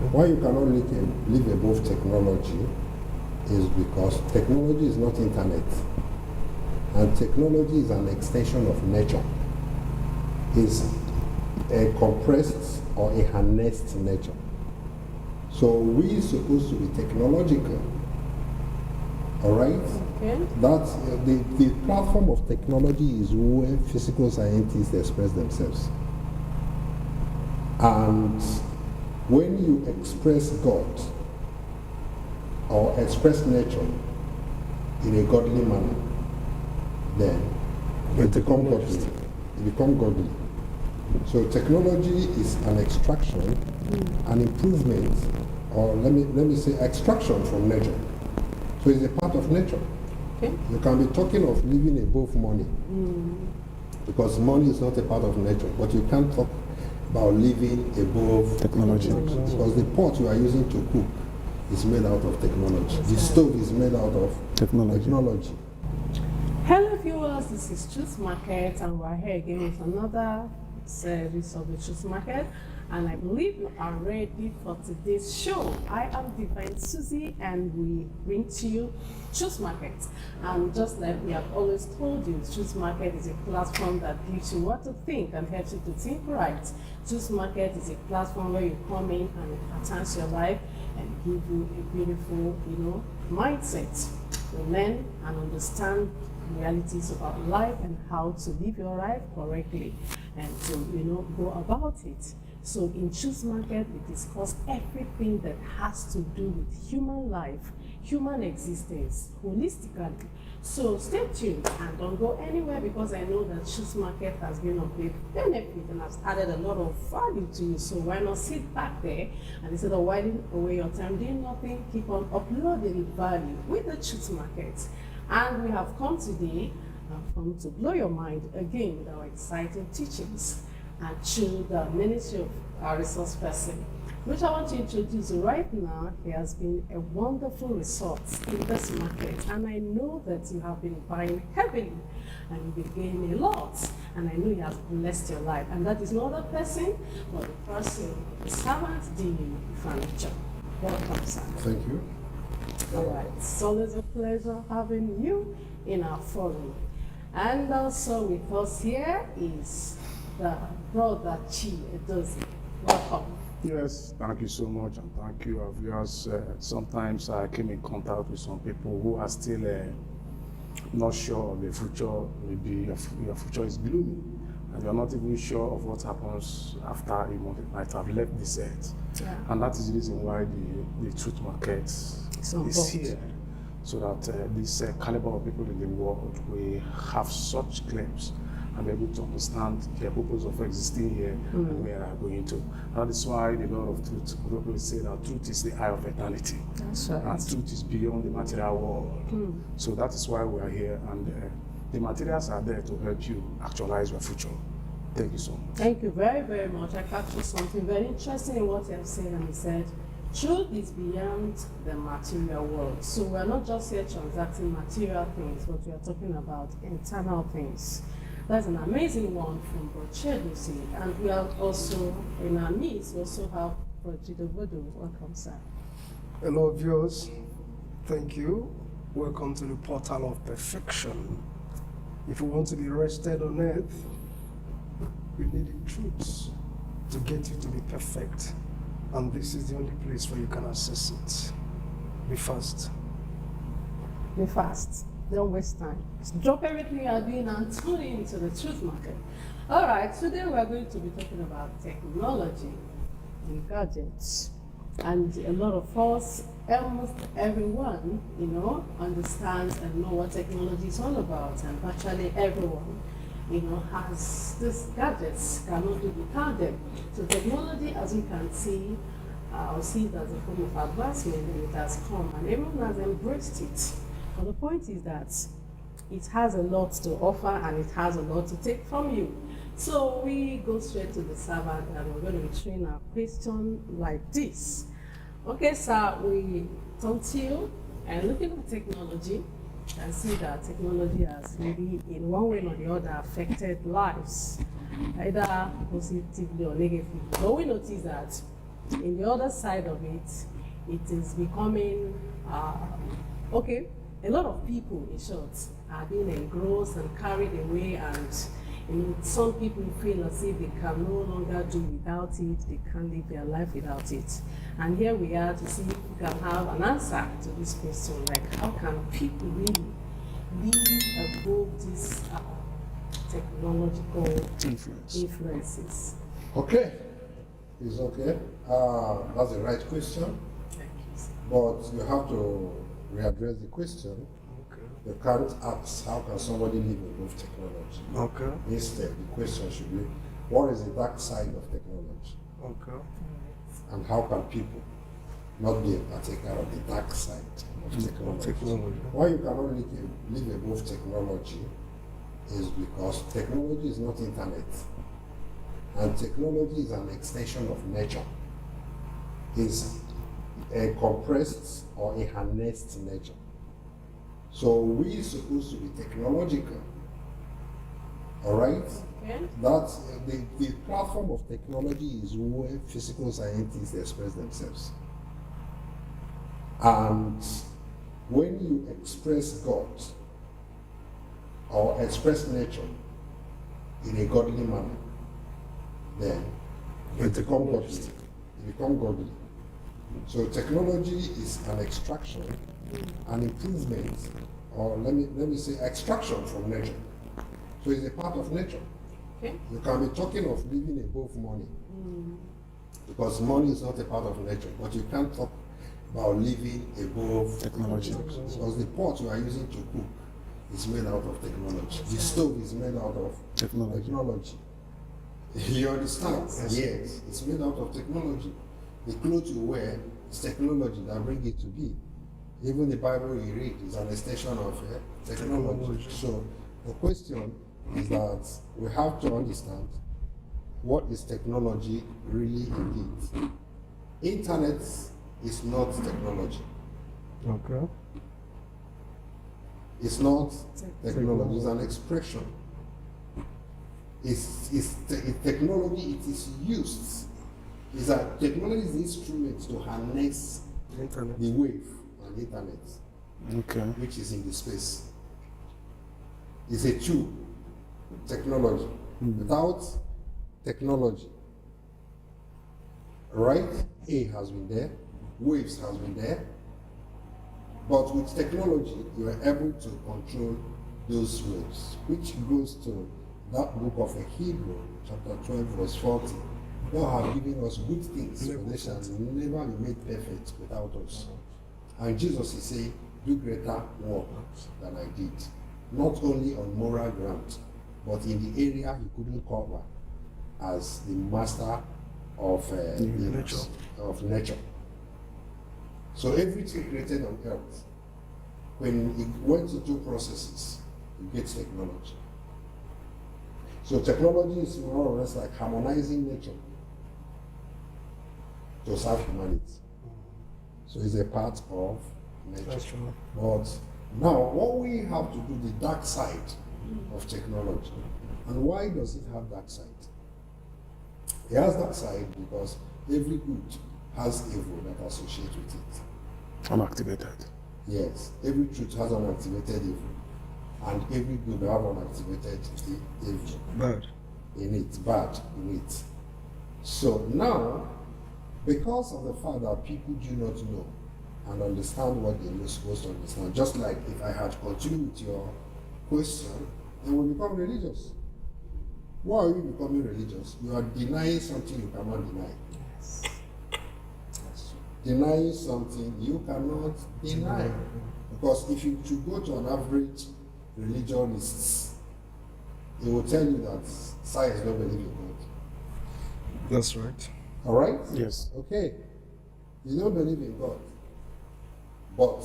Why you cannot live above technology is because technology is not internet. And technology is an extension of nature. It's a compressed or a harnessed nature. So we are supposed to be technological. All right? Okay. That's, the platform of technology is where physical scientists express themselves. And when you express God or express nature in a godly manner, then you become godly. You become godly. So technology is an extraction, an improvement, or let me say extraction from nature. So it's a part of nature. Okay. You can be talking of living above money, because money is not a part of nature, but you can't talk about living above Technology. because the pot you are using to cook is made out of technology. The stove is made out of technology. Hello viewers, this is Truth Market, and we're here again with another service of the Truth Market, and I believe you are ready for today's show. I am Divine Susie, and we bring to you Truth Market. And just like we have always told you, Truth Market is a platform that gives you what to think and helps you to think right. Truth Market is a platform where you come in and it patterns your life and give you a beautiful, mindset to learn and understand realities about life and how to live your life correctly and to go about it. So in Truth Market, we discuss everything that has to do with human life, human existence, holistically. So stay tuned and don't go anywhere, because I know that Truth Market has been of great benefit and has added a lot of value to you. So why not sit back there and instead of whiling away your time doing nothing, keep on uploading value with the Truth Market. And we have come today, come to blow your mind again with our exciting teachings and through the ministry of our resource person, which I want to introduce right now. He has been a wonderful resource in this market, and I know that you have been buying heavily and you've been gaining a lot, and I know he has blessed your life, and that is not a person, but the person, the servant dealing with furniture. Welcome, sir. Thank you. All right, it's always a pleasure having you in our forum. And also with us here is the brother Chi Edozi. Welcome. Yes, thank you so much, and thank you, our viewers. Sometimes I came in contact with some people who are still not sure of the future. Maybe your future is gloomy, and you're not even sure of what happens after you might have left this earth. Yeah. And that is the reason why the Truth Market is here, so that this caliber of people in the world will have such claims and be able to understand the purpose of existing here and where I'm going to. That is why the Lord of Truth probably say that truth is the eye of eternity. That's right. And truth is beyond the material world. So that is why we are here, and the materials are there to help you actualize your future. Thank you so much. Thank you very, very much. I captured something very interesting in what you have said, and he said, truth is beyond the material world. So we're not just here transacting material things, but we are talking about internal things. That's an amazing one from Brochedosi. And we are also, in our midst, we also have Brochedo Vodo. Welcome, sir. Hello, viewers. Thank you. Welcome to the portal of perfection. If you want to be rested on earth, we need the truth to get you to be perfect. And this is the only place where you can access it. Be fast. Be fast. Don't waste time. Drop everything you are doing and tune into the Truth Market. All right, today we are going to be talking about technology and gadgets. And a lot of us, almost everyone, understands and know what technology is all about. And virtually everyone, has these gadgets, cannot do without them. So technology, as you can see, or see it as a form of advancement, and it has come, and everyone has embraced it. But the point is that it has a lot to offer and it has a lot to take from you. So we go straight to the servant, and we're going to be train our question like this. Okay, sir, we talk to you, and looking at technology, you can see that technology has really, in one way or the other, affected lives, either positively or negatively. But we notice that in the other side of it, it is becoming, okay, a lot of people, in short, are being engrossed and carried away, and some people feel as if they can no longer do without it, they can't live their life without it. And here we are to see if we can have an answer to this question, like how can people really live above these technological influences? Okay, it's okay. That's the right question. Thank you, sir. But you have to readdress the question. Okay. You can't ask how can somebody live above technology. Okay. Instead, the question should be, what is the dark side of technology? Okay. And how can people not be a partaker of the dark side of technology? Why you cannot live above technology is because technology is not internet. And technology is an extension of nature. It's a compressed or a harnessed nature. So we are supposed to be technological. All right? Okay. That's the platform of technology is where physical scientists express themselves. And when you express God or express nature in a godly manner, then you become godly. You become godly. So technology is an extraction, an improvement, or let me say extraction from nature. So it's a part of nature. Okay. You can be talking of living above money, because money is not a part of nature, but you can't talk about living above Technology. because the pot you are using to cook is made out of technology. The stove is made out of technology. You understand? Yes, it's made out of technology. The clothes you wear is technology that brings it to be. Even the Bible you read is an extension of technology. So the question is that we have to understand what is technology really indeed. Internet is not technology. Okay. It's not technology, it's an expression. It's technology, it is used. It's a technology is an instrument to harness the wave and the internet, which is in the space. It's a tool, technology. Without technology, right? A has been there, waves has been there, but with technology, you are able to control those waves, which goes to that book of Hebrew, chapter 12, verse 40. God has given us good things, but they shall never be made perfect without us. And Jesus is saying, do greater works than I did. Not only on moral grounds, but in the area he couldn't cover as the master of nature. So everything created on earth, when it went into processes, it gets technology. So technology is more or less like harmonizing nature to serve humanity. So it's a part of nature. That's true. But now what we have to do, the dark side of technology. And why does it have dark side? It has dark side because every good has evil that associates with it. Unactivated. Yes, every truth has an activated evil. And every good have an activated evil. Bad. Bad in it. So now, because of the fact that people do not know and understand what they're supposed to understand, just like if I had continued with your question, they will become religious. Why are you becoming religious? You are denying something you cannot deny. Yes. Denying something you cannot deny. Because if you should go to an average religionist, he will tell you that science don't believe in God. That's right. All right? Yes. Okay. You don't believe in God, but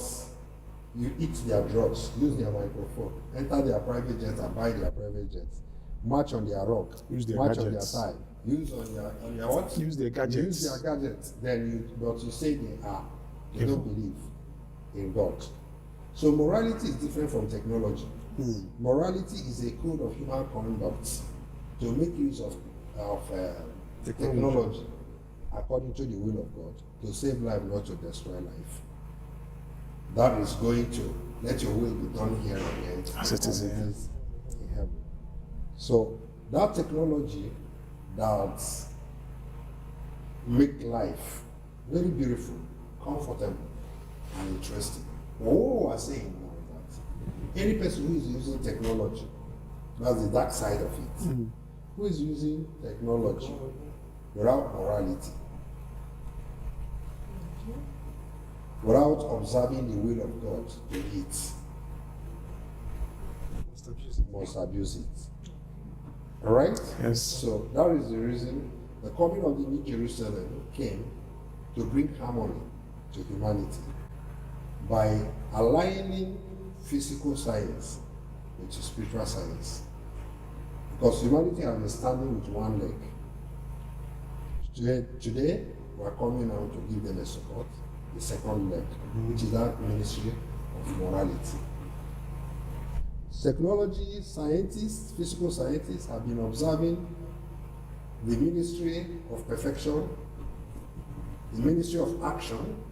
you eat their drugs, use their microphone, enter their private jets and buy their private jets, march on their rock, Use their march gadgets. on their side, use on their what? Use their gadgets. Use their gadgets. Then but you say they don't believe in God. So morality is different from technology. Morality is a code of human conduct to make use of technology according to the will of God, to save life, not to destroy life. That is going to let your will be done here on earth as it is in heaven. So that technology that make life very beautiful, comfortable, and interesting. But what we are saying now is that any person who is using technology, that's the dark side of it, who is using technology without morality, without observing the will of God to it, must abuse it. All right? Yes. So that is the reason the coming of the New Jerusalem came to bring harmony to humanity by aligning physical science with spiritual science. Because humanity has been standing with one leg. Today we are coming out to give them a support, the second leg, which is that ministry of morality. Technology scientists, physical scientists have been observing the ministry of perfection, the ministry of action,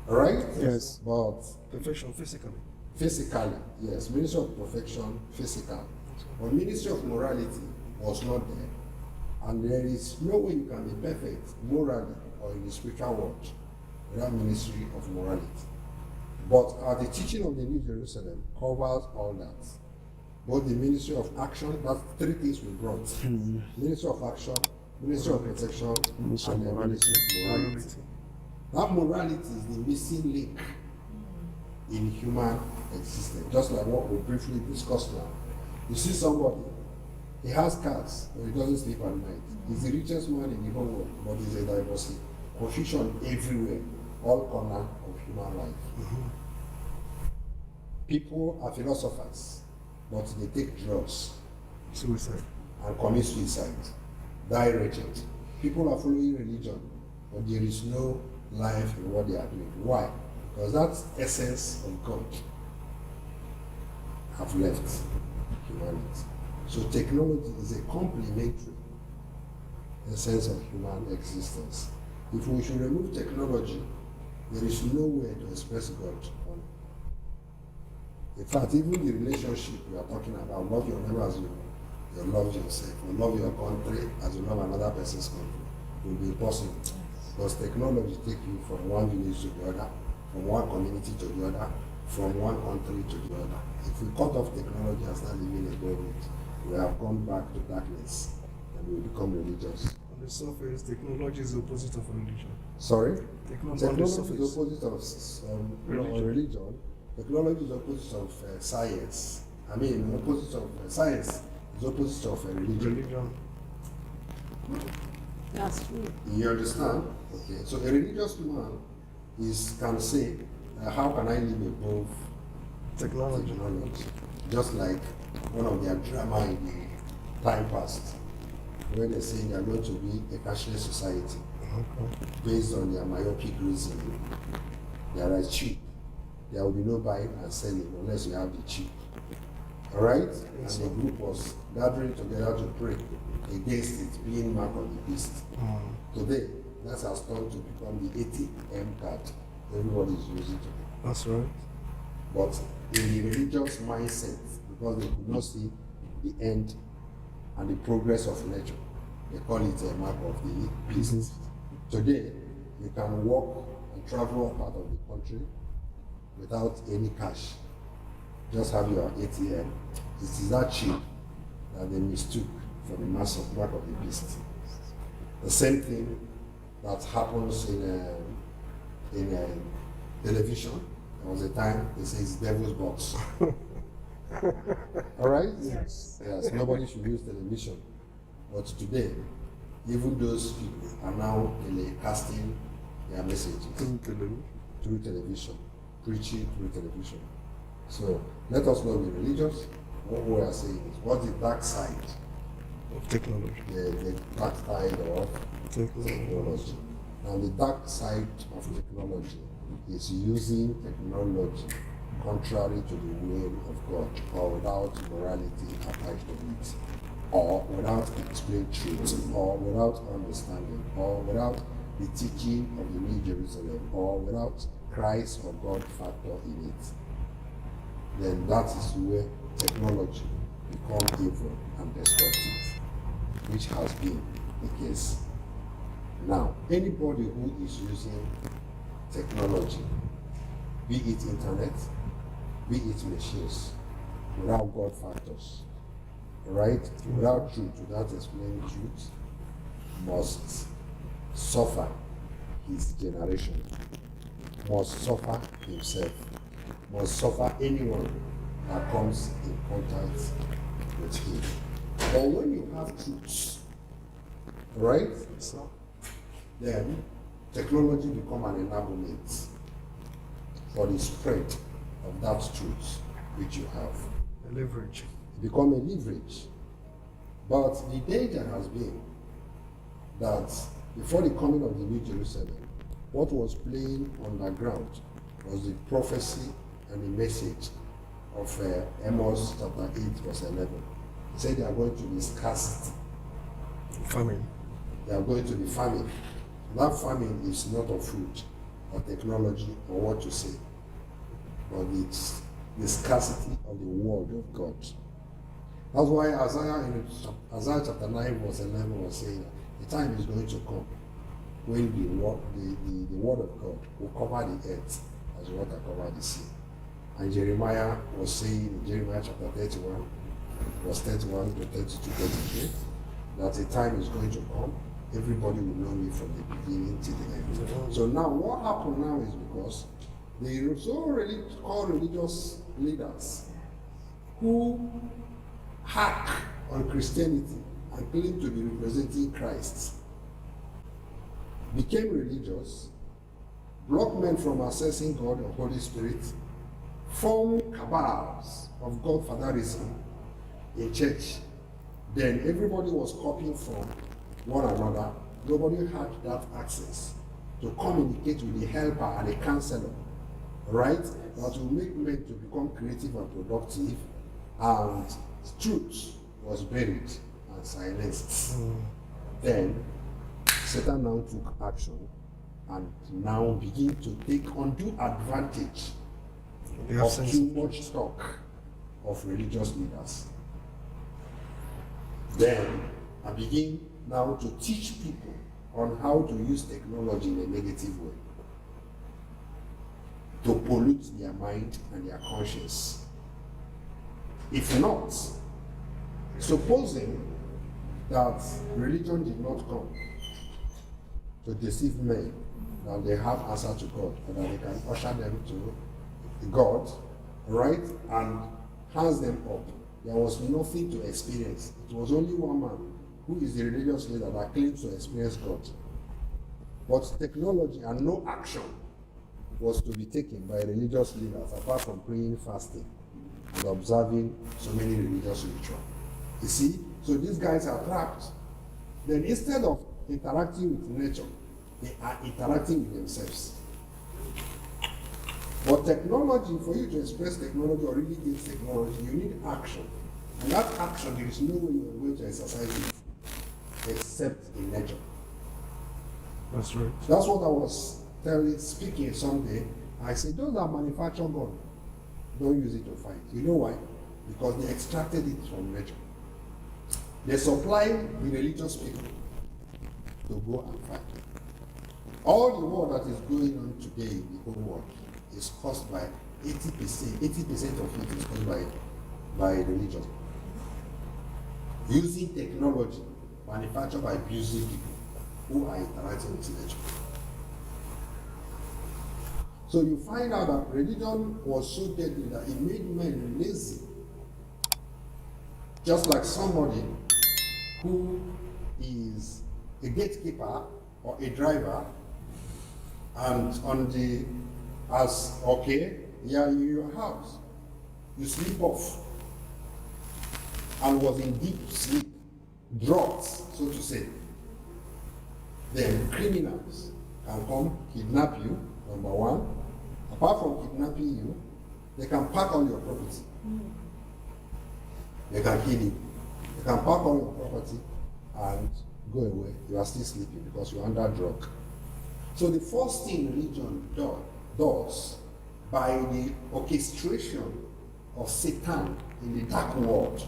right? Yes. But Perfection physically. physically, yes, ministry of perfection, physical. But ministry of morality was not there. And there is no way you can be perfect morally or in the spiritual world without ministry of morality. But the teaching of the New Jerusalem covers all that. Both the ministry of action, that's three things we brought. Ministry of action, ministry of protection, and the ministry of morality. That morality is the missing link in human existence, just like what we briefly discussed now. You see somebody, he has cars, but he doesn't sleep at night. He's the richest man in the whole world, but he's a diversity. Confusion everywhere, all corner of human life. People are philosophers, but they take drugs, Suicide. and commit suicide, die wretched. People are following religion, but there is no life in what they are doing. Why? Because that essence of God have left humanity. So technology is a complementary essence of human existence. If we should remove technology, there is no way to express God on it. In fact, even the relationship we are talking about, love your neighbor as you love yourself, or love your country as you love another person's country, will be impossible. Because technology takes you from one village to the other, from one community to the other, from one country to the other. If we cut off technology and start living above it, we have gone back to darkness and we become religious. On the surface, technology is the opposite of religion. Sorry? Technology on the Technology is the surface. opposite of religion. Technology is the opposite of science. I mean, the opposite of science is the opposite of religion. Religion. That's true. You understand? Okay. So a religious man can say, how can I live above Technology. technology? Just like one of their drama in the time past, where they say they are going to be a cashless society based on their myopic reasoning. There is cheap. There will be no buying and selling unless you have the cheap. Alright? And the group was gathering together to pray against it being mark of the beast. Today, that has turned to become the ATM card everybody is using today. That's right. But in the religious mindset, because they could not see the end and the progress of nature, they call it a mark of the beast. Today, you can walk and travel up out of the country without any cash. Just have your ATM. It is that cheap that they mistook for the mark of the beast. The same thing that happens in television. There was a time they say it's devil's box. All right? Yes. Yes, nobody should use television. But today, even those people are now casting their messages through television, preaching through television. So let us not be religious. What we are saying is, what's the dark side? Of technology. The dark side of technology. Now the dark side of technology is using technology contrary to the will of God or without morality attached to it. or without explained truth, or without understanding, or without the teaching of the New Jerusalem, or without Christ or God factor in it, then that is where technology becomes evil and destructive, which has been the case. Now, anybody who is using technology, be it internet, be it machines, without God factors, right? Without truth, without explaining truth, must suffer his generation, must suffer himself, must suffer anyone that comes in contact with him. But when you have truth, right? So, then technology become an enablement for the spread of that truth which you have. A leverage. It become a leverage. But the danger has been that before the coming of the New Jerusalem, what was playing underground was the prophecy and the message of Amos chapter 8 verse 11. He said they are going to be scarcity. Famine. They are going to be famine. That famine is not of food or technology or what to say, but it's the scarcity of the word of God. That's why Isaiah chapter 9 verse 11 was saying the time is going to come when the word of God will cover the earth as water cover the sea. And Jeremiah was saying in Jeremiah chapter 31, verse 31 to 32, 33, that a time is going to come, everybody will know me from the beginning to the end. So now what happened now is because the so-called religious leaders who hack on Christianity and claim to be representing Christ became religious, blocked men from accessing God and Holy Spirit, formed cabals of Godfatherism in church. Then everybody was copying from one another. Nobody had that access to communicate with the helper and the counselor, right? That will make men to become creative and productive, and truth was buried and silenced. Then Satan now took action and now begin to take undue advantage of too much stock of religious leaders. Then I begin now to teach people on how to use technology in a negative way to pollute their mind and their conscience. If not, supposing that religion did not come to deceive men, that they have answer to God, and that they can usher them to God, right, and hands them up. There was nothing to experience. It was only one man, who is the religious leader, that claims to experience God. But technology and no action was to be taken by religious leaders, apart from praying, fasting, and observing so many religious rituals. You see? So these guys are trapped. Then instead of interacting with nature, they are interacting with themselves. But technology, for you to express technology or really get technology, you need action. And that action, there is no way you are going to exercise it except in nature. That's right. That's what I was speaking someday. I said, those that manufacture gun, don't use it to fight. You know why? Because they extracted it from nature. They supply the religious people to go and fight. All the war that is going on today in the whole world is caused by 80% of it is caused by religion. Using technology manufactured by abusing people who are interacting with nature. So you find out that religion was so deadly that it made men lazy. Just like somebody who is a gatekeeper or a driver, and in your house, you sleep off, and was in deep sleep, dropped, so to say. Then criminals can come, kidnap you, number one. Apart from kidnapping you, they can pack all your property. They can kill you. They You can park on your property and go away. You are still sleeping because you're under drug. So the first thing religion does by the orchestration of Satan in the dark world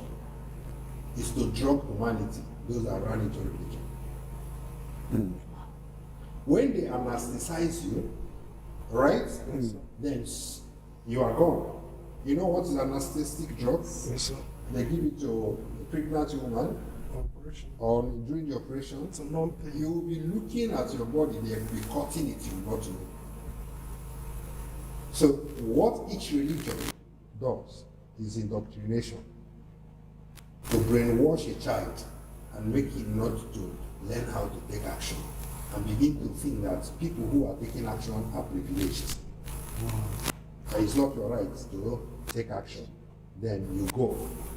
is to drug humanity, those that run into religion. When they anesthetize you, right, then you are gone. You know what is anesthetic drugs? Yes, sir. They give it to a pregnant woman Operation. or during the operation. It's a non-pain. You will be looking at your body, they will be cutting it, you will not know. So what each religion does is indoctrination, to brainwash a child and make him not to learn how to take action and begin to think that people who are taking action are privileged. And it's not your right to take action. Then you go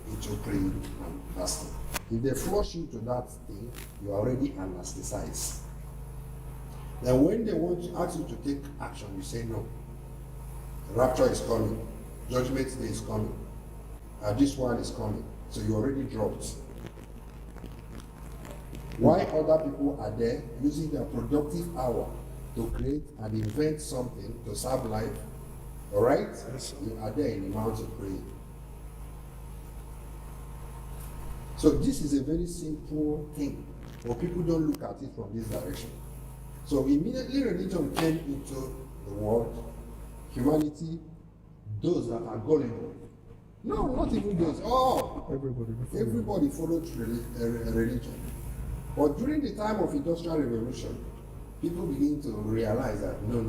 into praying and fasting. If they flush you to that thing, you are already anesthetized. Then when they want to ask you to take action, you say no. Rapture is coming. Judgment day is coming. This one is coming. So you already dropped. Why other people are there using their productive hour to create and invent something to serve life, all right? Yes, You are there in the mountain praying. So this is a very simple thing, but people don't look at it from this direction. So immediately religion came into the world, humanity, those that are gullible. No, not even those. Oh, everybody followed religion. But during the time of Industrial Revolution, people begin to realize that no.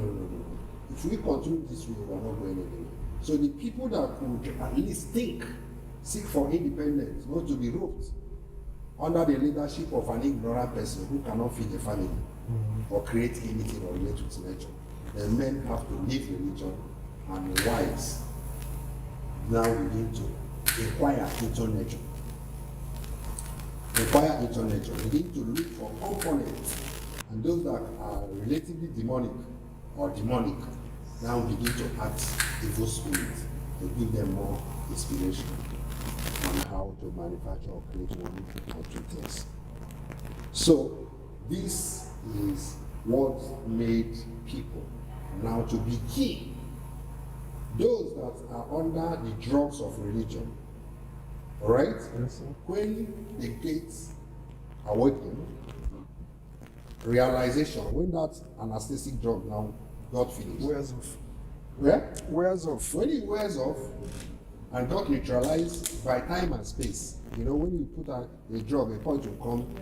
If we continue this way, we are not going anywhere. So the people that could at least think, seek for independence, not to be roped under the leadership of an ignorant person who cannot feed a family or create anything or relate with nature. The men have to leave religion, and the wives now begin to inquire into nature. Inquire into nature, begin to look for components, and those that are relatively demonic or demonic now begin to act evil spirits to give them more inspiration on how to manufacture or create one or two things. So this is what made people now to begin. Those that are under the drugs of religion, all right? Yes, When the gates awaken, realization, when that anesthetic drug now got finished. Wears off. Where? Wears off. When it wears off and got neutralized by time and space, you know, when you put a drug, a point will come,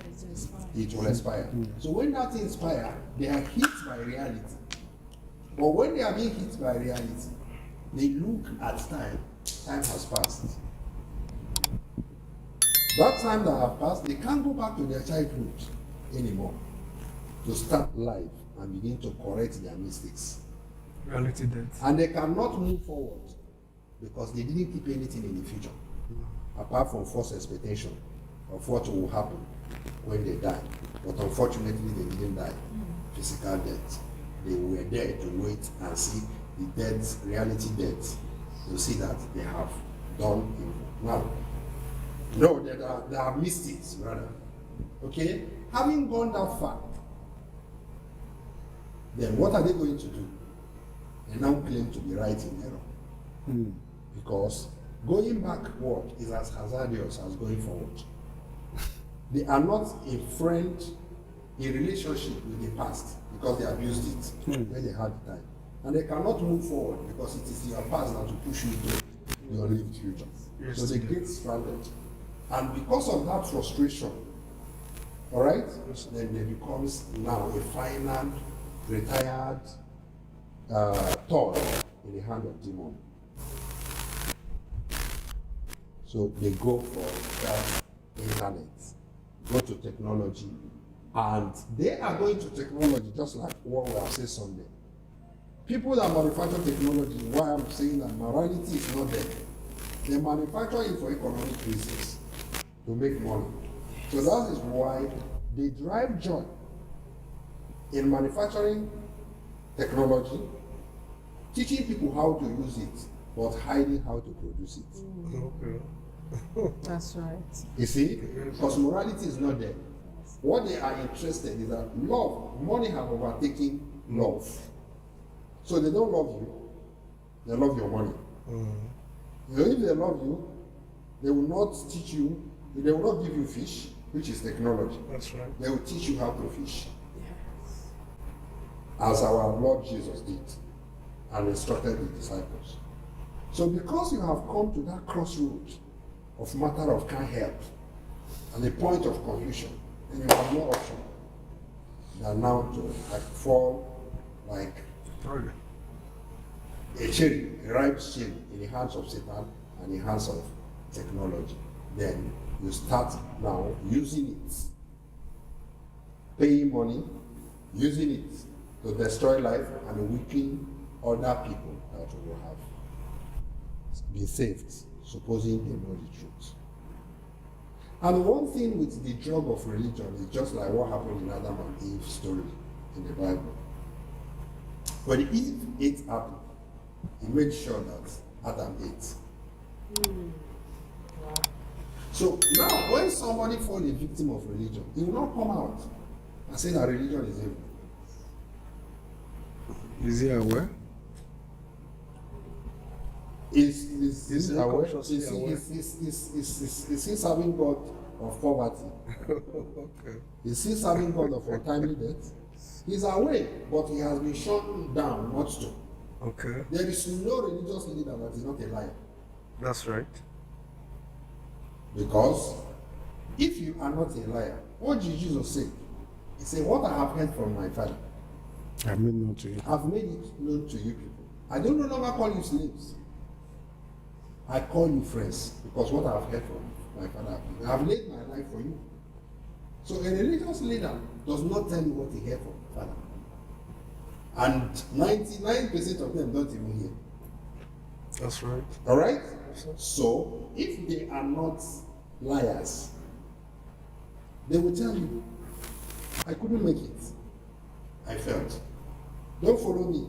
it will expire. So when that thing expires, they are hit by reality. But when they are being hit by reality, they look at time has passed. That time that have passed, they can't go back to their childhood anymore to start life and begin to correct their mistakes. Reality dead. And they cannot move forward because they didn't keep anything in the future apart from false expectation of what will happen when they die. But unfortunately, they didn't die physical death. They were there to wait and see the death, reality death, to see that they have done evil. Now, no, they are mystics, rather. Okay? Having gone that far, then what are they going to do? They now claim to be right in error. Because going backward is as hazardous as going forward. They are not a friend, a relationship with the past because they abused it when they had the time. And they cannot move forward because it is your past that will push you to your lived future. Yes, so they get stranded. And because of that frustration, all right, then they becomes now a final, retired toy in the hand of demon. So they go for that internet, go to technology, and they are going to technology just like what we have said Sunday. People that manufacture technology, why I'm saying that morality is not there. They manufacture it for economic reasons, to make money. So that is why they drive joy in manufacturing technology, teaching people how to use it, but hiding how to produce it. Okay. That's right. You see? Because morality is not there. What they are interested is that love, money have overtaken love. So they don't love you, they love your money. You know, if they love you, they will not teach you, they will not give you fish, which is technology. That's right. They will teach you how to fish. Yes. As our Lord Jesus did and instructed the disciples. So because you have come to that crossroads of matter of can't help and a point of confusion, then you have no option than now to fall like a cherry, a ripe cherry in the hands of Satan and in the hands of technology. Then you start now using it, paying money, using it to destroy life and weaken other people that will have been saved, supposing they know the truth. And one thing with the drug of religion is just like what happened in Adam and Eve's story in the Bible. When Eve ate apple, he made sure that Adam ate. Wow. So now when somebody falls a victim of religion, he will not come out and say that religion is evil. Is he aware? Is he aware? consciously aware? Is he serving God of poverty? Okay. Is he serving God of untimely death? He's aware, but he has been shut down not to. Okay. There is no religious leader that is not a liar. That's right. Because if you are not a liar, what did Jesus say? He said, what I have heard from my Father, I made known to you. I've made it known to you people. I don't no longer call you slaves. I call you friends, because what I have heard from my Father, I have laid my life for you. So a religious leader does not tell you what he heard from the Father. And 99% of them don't even hear. That's right. All right? So if they are not liars, they will tell you, I couldn't make it. I failed. Don't follow me.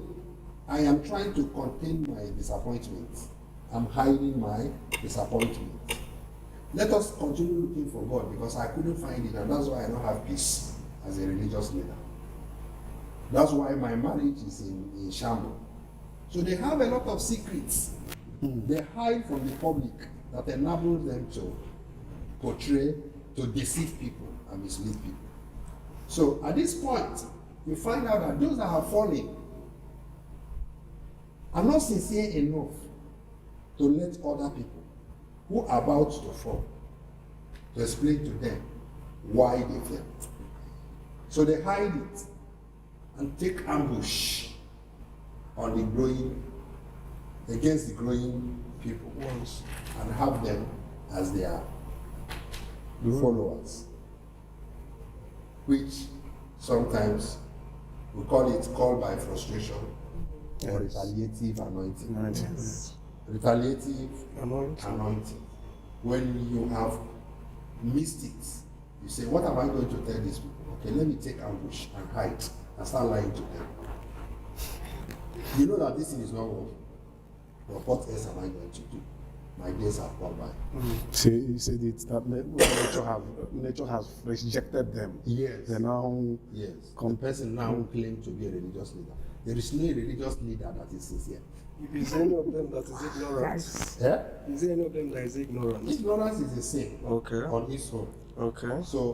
I am trying to contain my disappointment. I'm hiding my disappointment. Let us continue looking for God, because I couldn't find it, and that's why I don't have peace as a religious leader. That's why my marriage is in shambles. So they have a lot of secrets. They hide from the public that enables them to portray, to deceive people and mislead people. So at this point, you find out that those that have fallen are not sincere enough to let other people who are about to fall to explain to them why they fell. So they hide it and take ambush on the growing, against the growing people once, and have them as their followers, which sometimes we call it call by frustration or retaliative anointing. Yes. Retaliative anointing. When you have missed it, you say, what am I going to tell these people? Okay, let me take ambush and hide and start lying to them. You know that this thing is not working. But what else am I going to do? My days have gone by. See, he said it that nature has rejected them. Yes. They now Yes. The person now claims to be a religious leader. There is no religious leader that is sincere. Is any of them that is ignorant? Yeah? Is there any of them that is ignorant? Ignorance is a sin Okay. on its own. Okay. So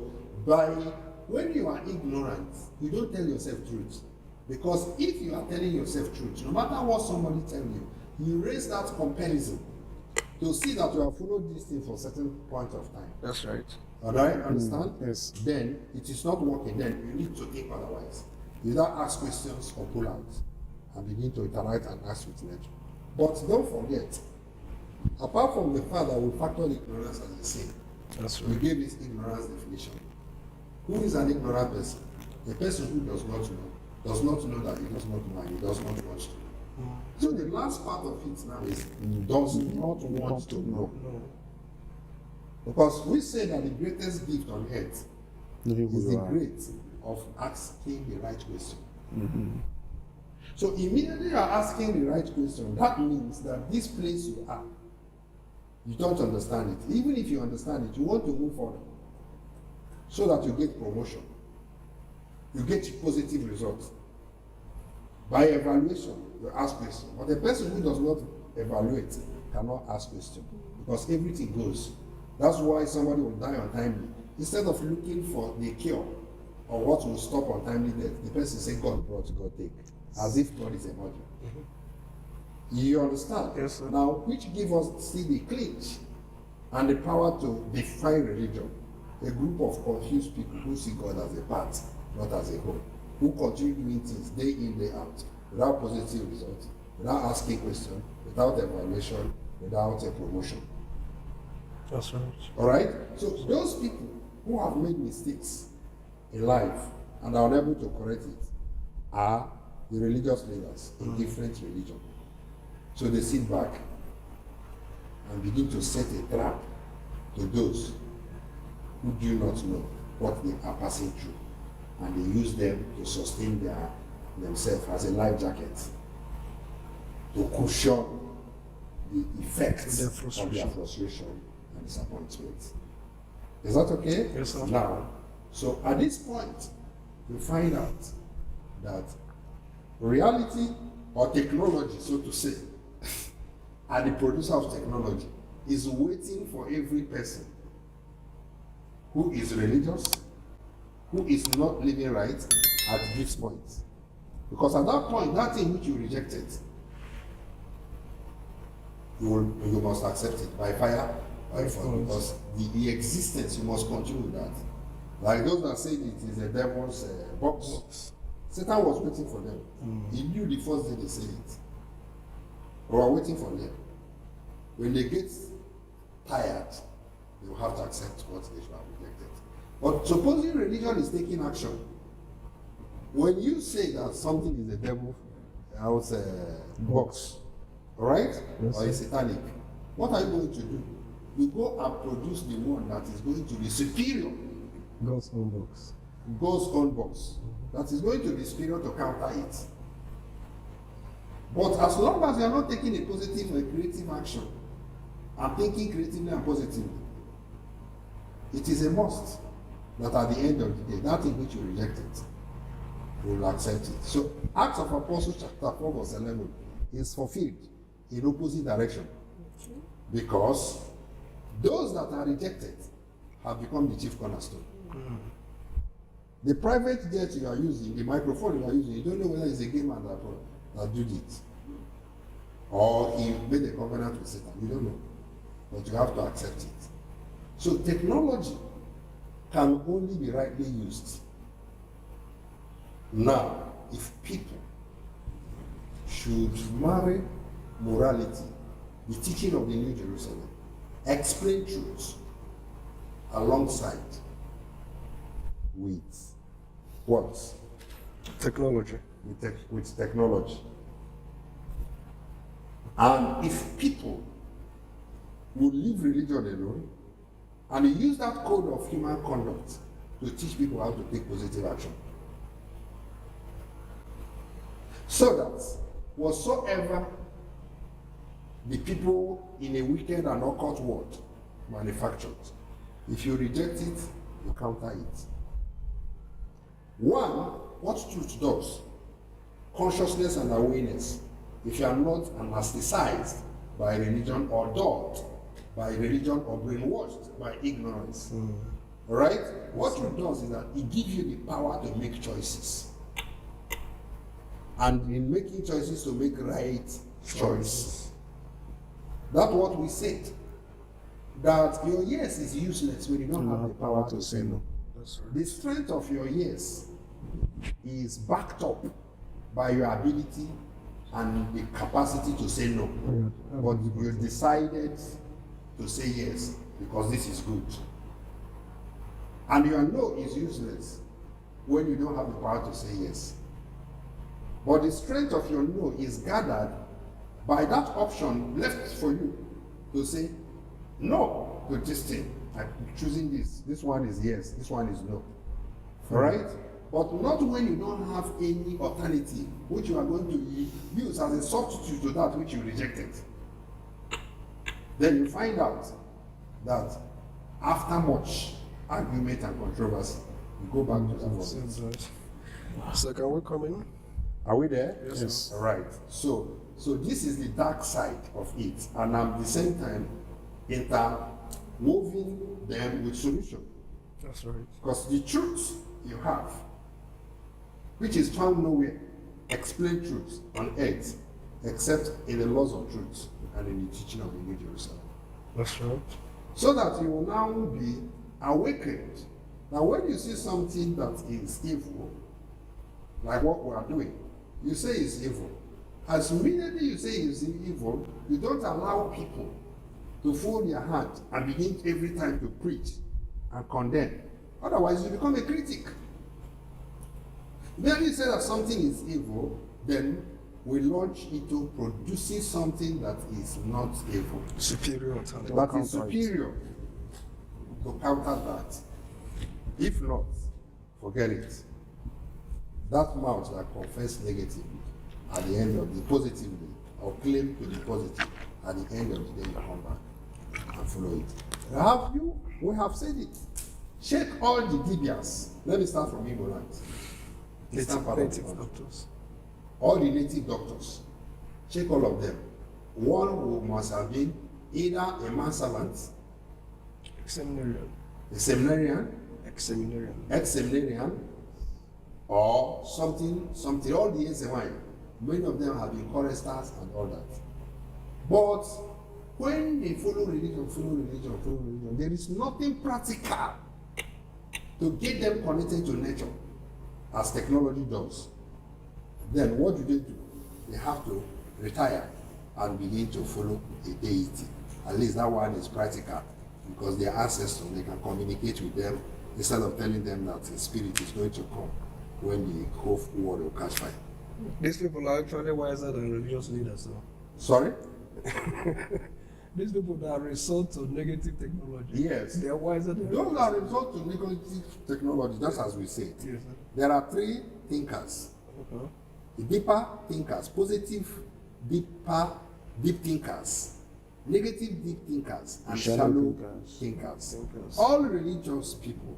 when you are ignorant, you don't tell yourself truth. Because if you are telling yourself truth, no matter what somebody tells you, you raise that comparison to see that you have followed this thing for a certain point of time. That's right. All right, understand? Yes. Then it is not working. Then you need to think otherwise. You either ask questions or pull out and begin to interact and ask with nature. But don't forget, apart from the fact that we factor ignorance as a sin, That's we gave this ignorance definition. Who is an ignorant person? A person who does not know that he does not know and he does not want to know. So the last part of it now is does not want to know. No. Because we say that the greatest gift on earth knowing who is you the are. great of asking the right question. So immediately you are asking the right question, that means that this place you are You don't understand it. Even if you understand it, you want to move further so that you get promotion. You get positive results. By evaluation, you ask questions. But the person who does not evaluate cannot ask questions because everything goes. That's why somebody will die untimely. Instead of looking for the cure or what will stop untimely death, the person say God brought, God take, as if God is a mother. You understand? Yes, sir. Now, which give us see the clinch and the power to defy religion. A group of confused people who see God as a part, not as a whole, who continue doing things day in, day out, without positive results, without asking questions, without evaluation, without a promotion. That's right. All right? So those people who have made mistakes in life and are unable to correct it are the religious leaders in different religions. So they sit back and begin to set a trap to those who do not know what they are passing through, and they use them to sustain themselves as a life jacket to cushion the effects of their frustration and disappointment. Is that okay? Yes, sir. Now, so at this point, you find out that reality or technology, so to say, and the producer of technology is waiting for every person who is religious, who is not living right at this point. Because at that point, that thing which you rejected, you must accept it by fire, by fire, because the existence, you must continue with that. Like those that say it is a devil's box. Satan was waiting for them. He knew the first day they said it. We are waiting for them. When they get tired, they will have to accept what they should have rejected. But supposing religion is taking action, when you say that something is a devil box, all right, yes, or a satanic, what are you going to do? You go and produce the one that is going to be superior. God's own box. God's own box. That is going to be superior to counter it. But as long as you are not taking a positive and creative action and thinking creatively and positively, it is a must that at the end of the day, that thing which you rejected, you will accept it. So Acts of Apostles chapter 4 verse 11 is fulfilled in opposite direction. Because those that are rejected have become the chief cornerstone. The private jet you are using, the microphone you are using, you don't know whether it's a game man that did it. Or he made a covenant with Satan. You don't know. But you have to accept it. So technology can only be rightly used. Now, if people should marry morality, the teaching of the New Jerusalem, explain truths alongside with what? Technology. With technology. And if people will leave religion alone and use that code of human conduct to teach people how to take positive action, so that whatsoever the people in a wicked and occult world manufactured, if you reject it, you counter it. One, what truth does? Consciousness and awareness. If you are not anesthetized by religion or dulled by religion or brainwashed by ignorance. All right? What truth does is that it gives you the power to make choices. And in making choices, to make right choice. That's what we said. That your yes is useless when you don't have the power to say no. That's right. The strength of your yes is backed up by your ability and the capacity to say no. But you decided to say yes because this is good. And your no is useless when you don't have the power to say yes. But the strength of your no is gathered by that option left for you to say no to this thing. I'm choosing this. This one is yes, this one is no. All right? But not when you don't have any alternative which you are going to use as a substitute to that which you rejected. Then you find out that after much argument and controversy, you go back to the first. So can we come in? Are we there? Yes. All right. So this is the dark side of it, and at the same time interwoven them with solution. That's right. Because the truth you have, which is found nowhere, explain truth on earth, except in the laws of truth and in the teaching of the New Jerusalem. That's right. So that you will now be awakened. Now, when you see something that is evil, like what we are doing, you say it's evil. As immediately you say it's evil, you don't allow people to fold their hand and begin every time to preach and condemn. Otherwise, you become a critic. Then you say that something is evil, then we launch into producing something that is not evil. Superior alternative. That is superior to counter that. If not, forget it. That mouth that confess negatively at the end of the positively, or claim to be positive at the end of the day, you come back and follow it. Have you? We have said it. Check all the DBS. Let me start from Ignorant. Native doctors. All the native doctors. Check all of them. One who must have been either a manservant, Seminarian. a seminarian, Ex-seminarian. ex-seminarian, or something, all the SMI. Many of them have been choristers and all that. But when they follow religion, there is nothing practical to get them connected to nature, as technology does. Then what do? They have to retire and begin to follow a deity. At least that one is practical, because their ancestors, they can communicate with them instead of telling them that a spirit is going to come when the whole world will catch fire. These people are actually wiser than religious leaders, though. Sorry? These people that resort to negative technology. Yes. They are wiser than Those that resort to negative technology, just as we said. Yes, sir. There are three thinkers. Okay. The deeper thinkers, positive, deep thinkers, negative deep thinkers, and shallow thinkers. All religious people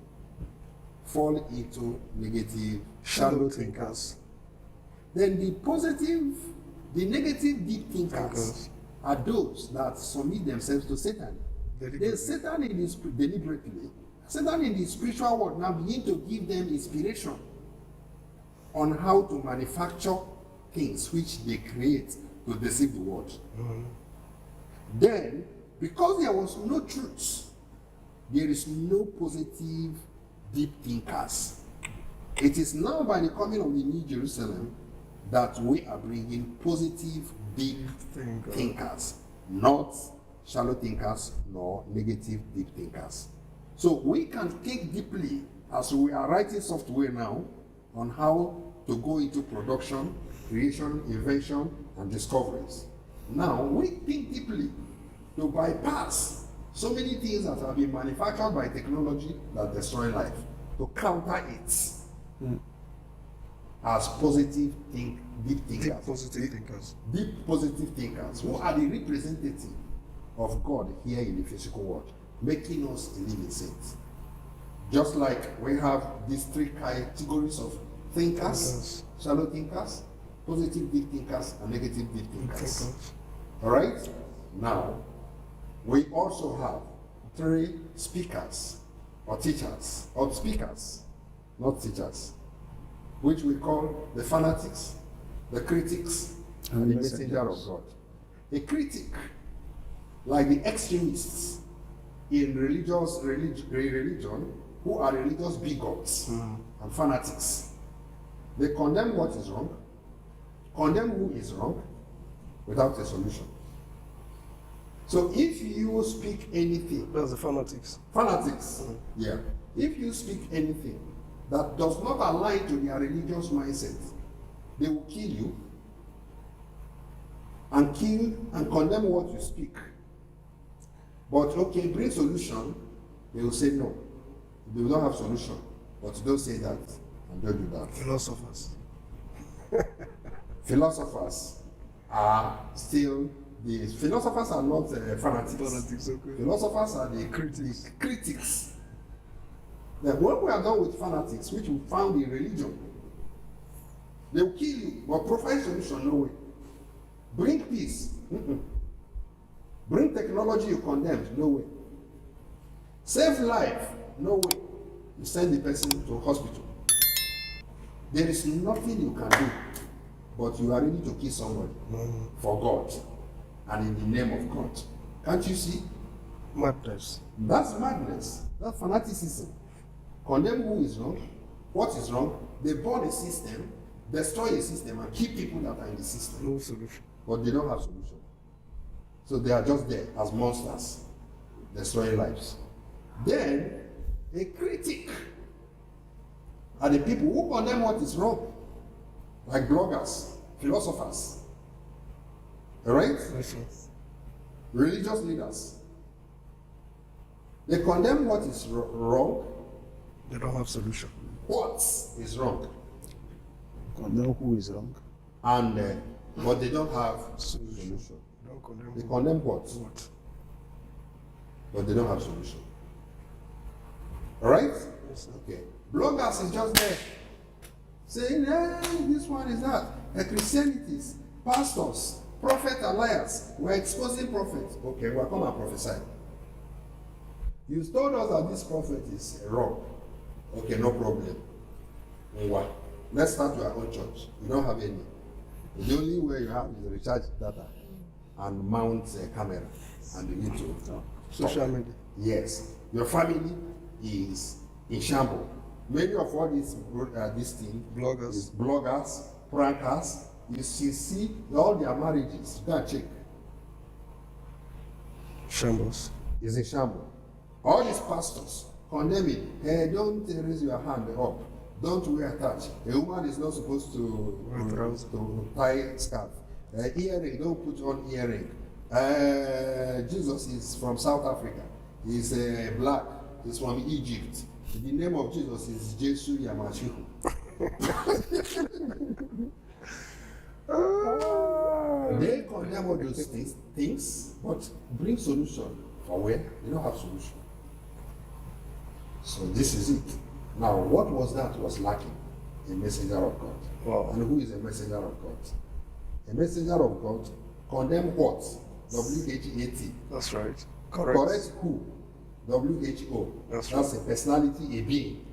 fall into negative, shallow thinkers. Then the negative deep thinkers are those that submit themselves to Satan. Then Satan in the spiritual world now begin to give them inspiration on how to manufacture things which they create to deceive the world. Mm-hmm. Then, because there was no truth, there is no positive deep thinkers. It is now by the coming of the New Jerusalem that we are bringing positive deep thinkers, not shallow thinkers nor negative deep thinkers. So we can think deeply, as we are writing software now, on how to go into production, creation, invention, and discoveries. Now we think deeply to bypass so many things that have been manufactured by technology that destroy life, to counter it as positive deep thinkers. Deep positive thinkers. Deep positive thinkers, who are the representative of God here in the physical world, making us a living saints. Just like we have these three categories of thinkers, shallow thinkers, positive deep thinkers, and negative deep thinkers. All right? Now, we also have three speakers, or teachers, or speakers, not teachers, which we call the fanatics, the critics, and the messenger of God. A critic, like the extremists in religion, who are religious bigots and fanatics. They condemn what is wrong, condemn who is wrong, without a solution. So if you speak anything... That's the fanatics. Fanatics, yeah. If you speak anything that does not align to their religious mindset, they will kill you and condemn what you speak. But okay, bring solution, they will say no. They will not have solution. But don't say that and don't do that. Philosophers. Philosophers are still the philosophers are not fanatics. Okay. Philosophers are the critics. Then when we are done with fanatics, which we found in religion, they will kill you, but provide solution, no way. Bring peace. Bring technology, you condemn, no way. Save life, no way. You send the person to hospital. There is nothing you can do, but you are ready to kill somebody for God and in the name of God. Can't you see? Madness. That's madness. That's fanaticism. Condemn who is wrong, what is wrong. They burn a system, destroy a system, and keep people that are in the system. No solution. But they don't have solution. So they are just there as monsters, destroying lives. Then, a critic are the people who condemn what is wrong, like bloggers, philosophers, right? Yes. Religious leaders. They condemn what is wrong. They don't have solution. What is wrong? Condemn who is wrong. And but they don't have solution. Don't condemn. They condemn what? What? But they don't have solution. Alright? Yes, Okay. Bloggers is just there saying, hey, this one is that. Christianities, pastors, prophet and liars. We're exposing prophets. Okay, we'll come and prophesy. You told us that this prophet is wrong. Okay, no problem. Why? Let's start your own church. You don't have any. The only way you have is recharge data and mount a camera and begin to Social media. Yes. Your family is in shambles. Many of all these thing Bloggers. is bloggers, prankers. You see all their marriages. Go and check. Shambles. It's a shambles. All these pastors condemning. Hey, don't raise your hand up. Don't wear touch. A woman is not supposed to tie scarf. Earring, don't put on earring. Jesus is from South Africa. He's black. He's from Egypt. The name of Jesus is Jesu Yamashihu. They condemn all those things, but bring solution for where they don't have solution. So this is it. Now, what was that was lacking? A messenger of God. Wow. And who is a messenger of God? A messenger of God condemn what? W-H-A-T. That's right. Correct. Correct who? WHO. That's a personality, a being.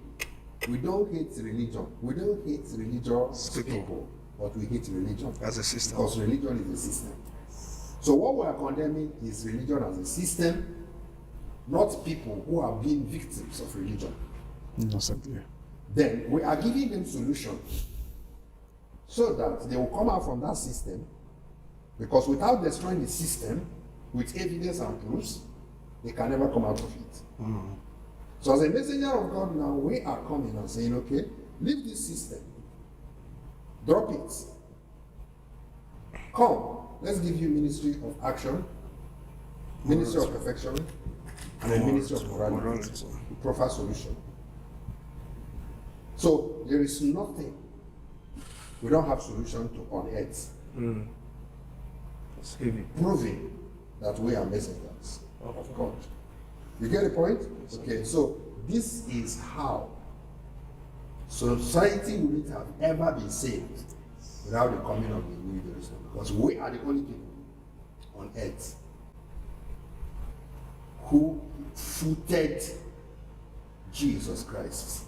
We don't hate religion. We don't hate religious people, but we hate religion. As a system. Because religion is a system. So what we are condemning is religion as a system, not people who are being victims of religion. Innocently. Then we are giving them solutions so that they will come out from that system, because without destroying the system with evidence and proofs, they can never come out of it. So as a messenger of God now, we are coming and saying, okay, leave this system. Drop it. Come, let's give you ministry of action, ministry of perfection, and a ministry of morality. Proper solution. So there is nothing we don't have solution to on earth. It's heavy. Proving that we are messengers of God. You get the point? Okay, so this is how society wouldn't have ever been saved without the coming of the New Jerusalem, because we are the only people on earth who footed Jesus Christ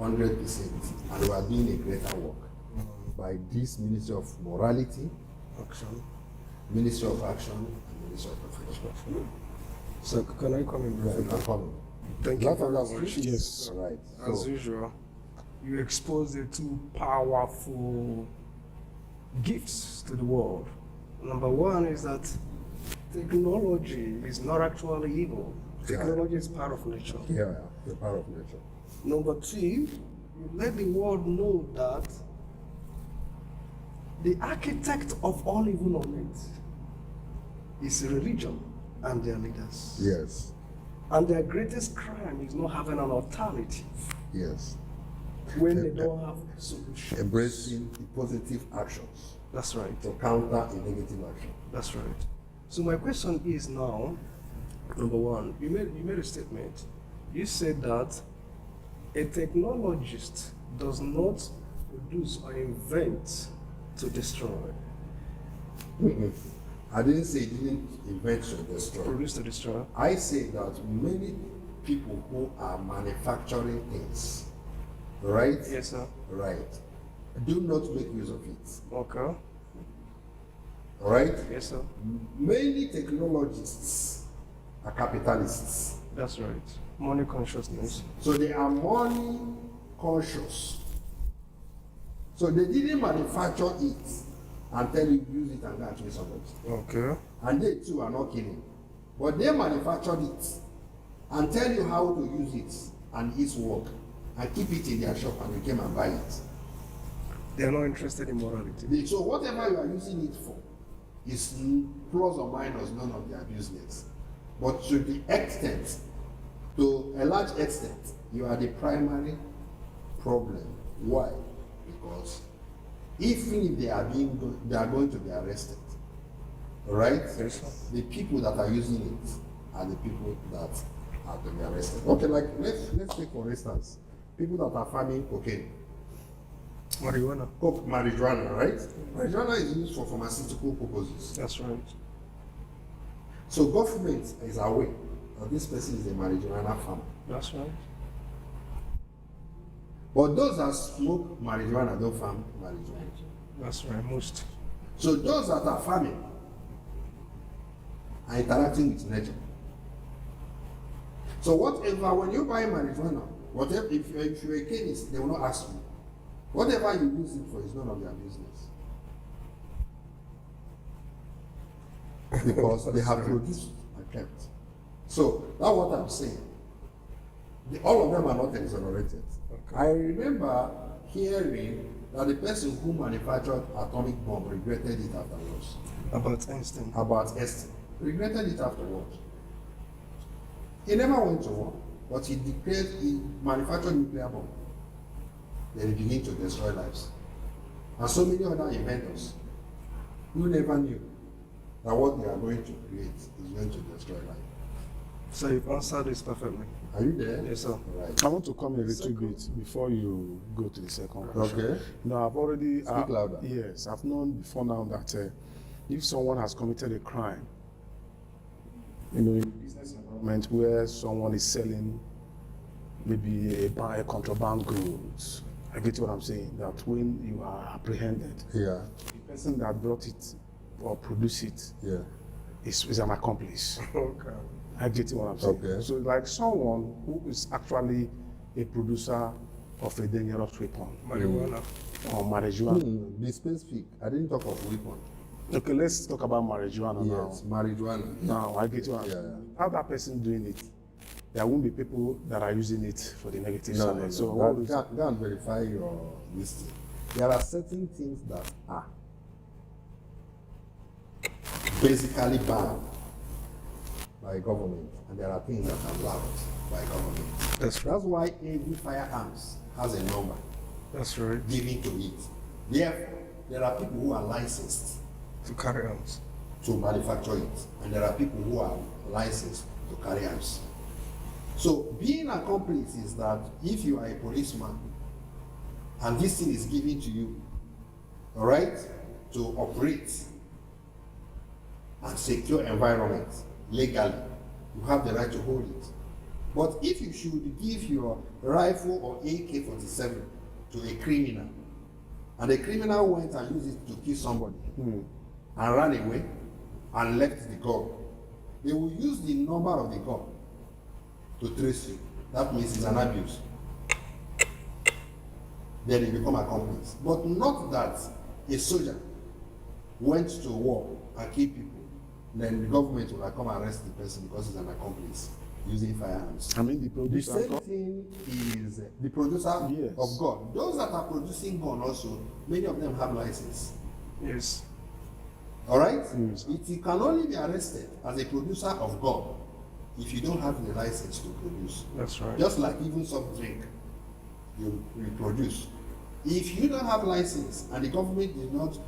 100%, and we are doing a greater work by this ministry of morality, Action. ministry of action, and ministry of perfection. So can I come in? Right, I'm coming. Thank you Lot very of much. Yes. Right. As So, usual, you expose the two powerful gifts to the world. Number one is that technology is not actually evil. Technology is part of nature. yeah, the power of nature. Number two, you let the world know that the architect of all evil on earth is religion and their leaders. Yes. And their greatest crime is not having an alternative. Yes. when they don't have solutions. Embracing the positive actions That's right. to counter a negative action. That's right. So my question is now, number one, you made a statement. You said that a technologist does not produce or invent to destroy. I didn't say it didn't invent to destroy. Produce to destroy. I say that many people who are manufacturing things, right? Yes, sir. Right, do not make use of it. Okay. Right? Yes, sir. Many technologists are capitalists. That's right. Money consciousness. So they are money conscious. So they didn't manufacture it and tell you use it and go and kill somebody. Okay. And they too are not killing. But they manufactured it and tell you how to use it and its work and keep it in their shop and you came and buy it. They are not interested in morality. So whatever you are using it for is plus or minus none of their business. But to the extent, to a large extent, you are the primary problem. Why? Because even if they are going to be arrested, right? Yes, sir. The people that are using it are the people that are to be arrested. Okay, like let's take for instance, people that are farming cocaine. Marijuana. Marijuana, right? Marijuana is used for pharmaceutical purposes. That's right. So government is aware that this person is a marijuana farmer. That's right. But those that smoke marijuana don't farm marijuana. That's right. Most. So those that are farming are interacting with nature. So whatever, when you buy marijuana, whatever, if you're a chemist, they will not ask you. Whatever you use it for is none of their business. Because they have produced and kept. So that's what I'm saying. All of them are not exonerated. Okay. I remember hearing that the person who manufactured atomic bomb regretted it afterwards. About Einstein. About Einstein. Regretted it afterwards. He never went to war, but he manufactured nuclear bomb. Then he began to destroy lives. And so many other inventors who never knew that what they are going to create is going to destroy life. So you've answered this perfectly. Are you there? Yes, sir. Right. I want to come a little bit before you go to the second question. Okay. No, I've already... Speak louder. Yes, I've known before now that if someone has committed a crime, in a business environment where someone is selling maybe a contraband goods, I get what I'm saying, that when you are apprehended, Yeah. the person that brought it or produced it Yeah. is an accomplice. Okay. I get what I'm saying. Okay. So like someone who is actually a producer of a dangerous weapon Marijuana. or marijuana. Be specific. I didn't talk of weapon. Okay, let's talk about marijuana Yes, marijuana. now. Now I get what I'm Yeah, saying. How that person doing it, there won't be people that are using it for the negative No, side. no, no. So Go and verify your listing. There are certain things that are basically banned by government, and there are things that are allowed by government. That's right. That's why every firearms has a number That's right. given to it. Therefore, there are people who are licensed To carry arms. to manufacture it, and there are people who are licensed to carry arms. So being accomplice is that if you are a policeman and this thing is given to you, all right, to operate and secure environment legally, you have the right to hold it. But if you should give your rifle or AK-47 to a criminal, and the criminal went and used it to kill somebody and ran away and left the gun, they will use the number of the gun to trace you. That means it's an abuse. Then you become accomplice. But not that a soldier went to war and killed people, then the government will come and arrest the person because he's an accomplice using firearms. I mean the The producer. same thing is the producer Yes. of gun. Those that are producing gun also, many of them have license. Yes. All right? Yes. It can only be arrested as a producer of gun if you don't have the license to produce. That's right. Just like even soft drink. you produce. If you don't have license and the government did not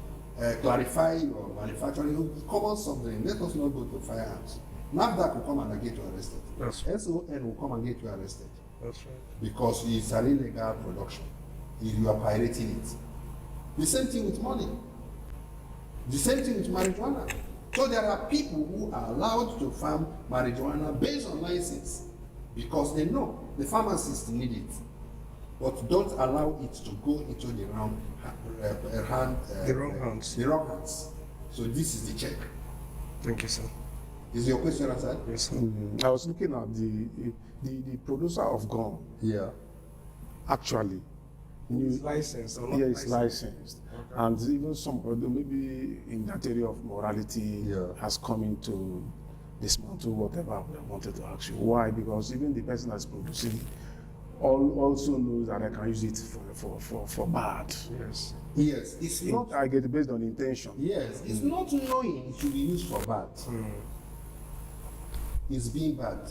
clarify your manufacturing, common something, let us not go to firearms. NAFDAC will come and get you arrested. That's right. SON will come and get you arrested. That's right. Because it's an illegal production. You are pirating it. The same thing with money. The same thing with marijuana. So there are people who are allowed to farm marijuana based on license because they know the pharmacists need it. But don't allow it to go into the wrong hands. The wrong hands. So this is the check. Thank you, sir. Is your question answered? Yes, sir. I was looking at the producer of gun. Yeah. Actually, It's licensed or not yeah, it's licensed. Okay. And even some of them, maybe in that area of morality, has come into dismantle whatever we wanted to ask you. Why? Because even the person that's producing also knows that I can use it for bad. Yes. Yes. It's not. I get it based on intention. Yes. It's not knowing it should be used for bad. It's being bad.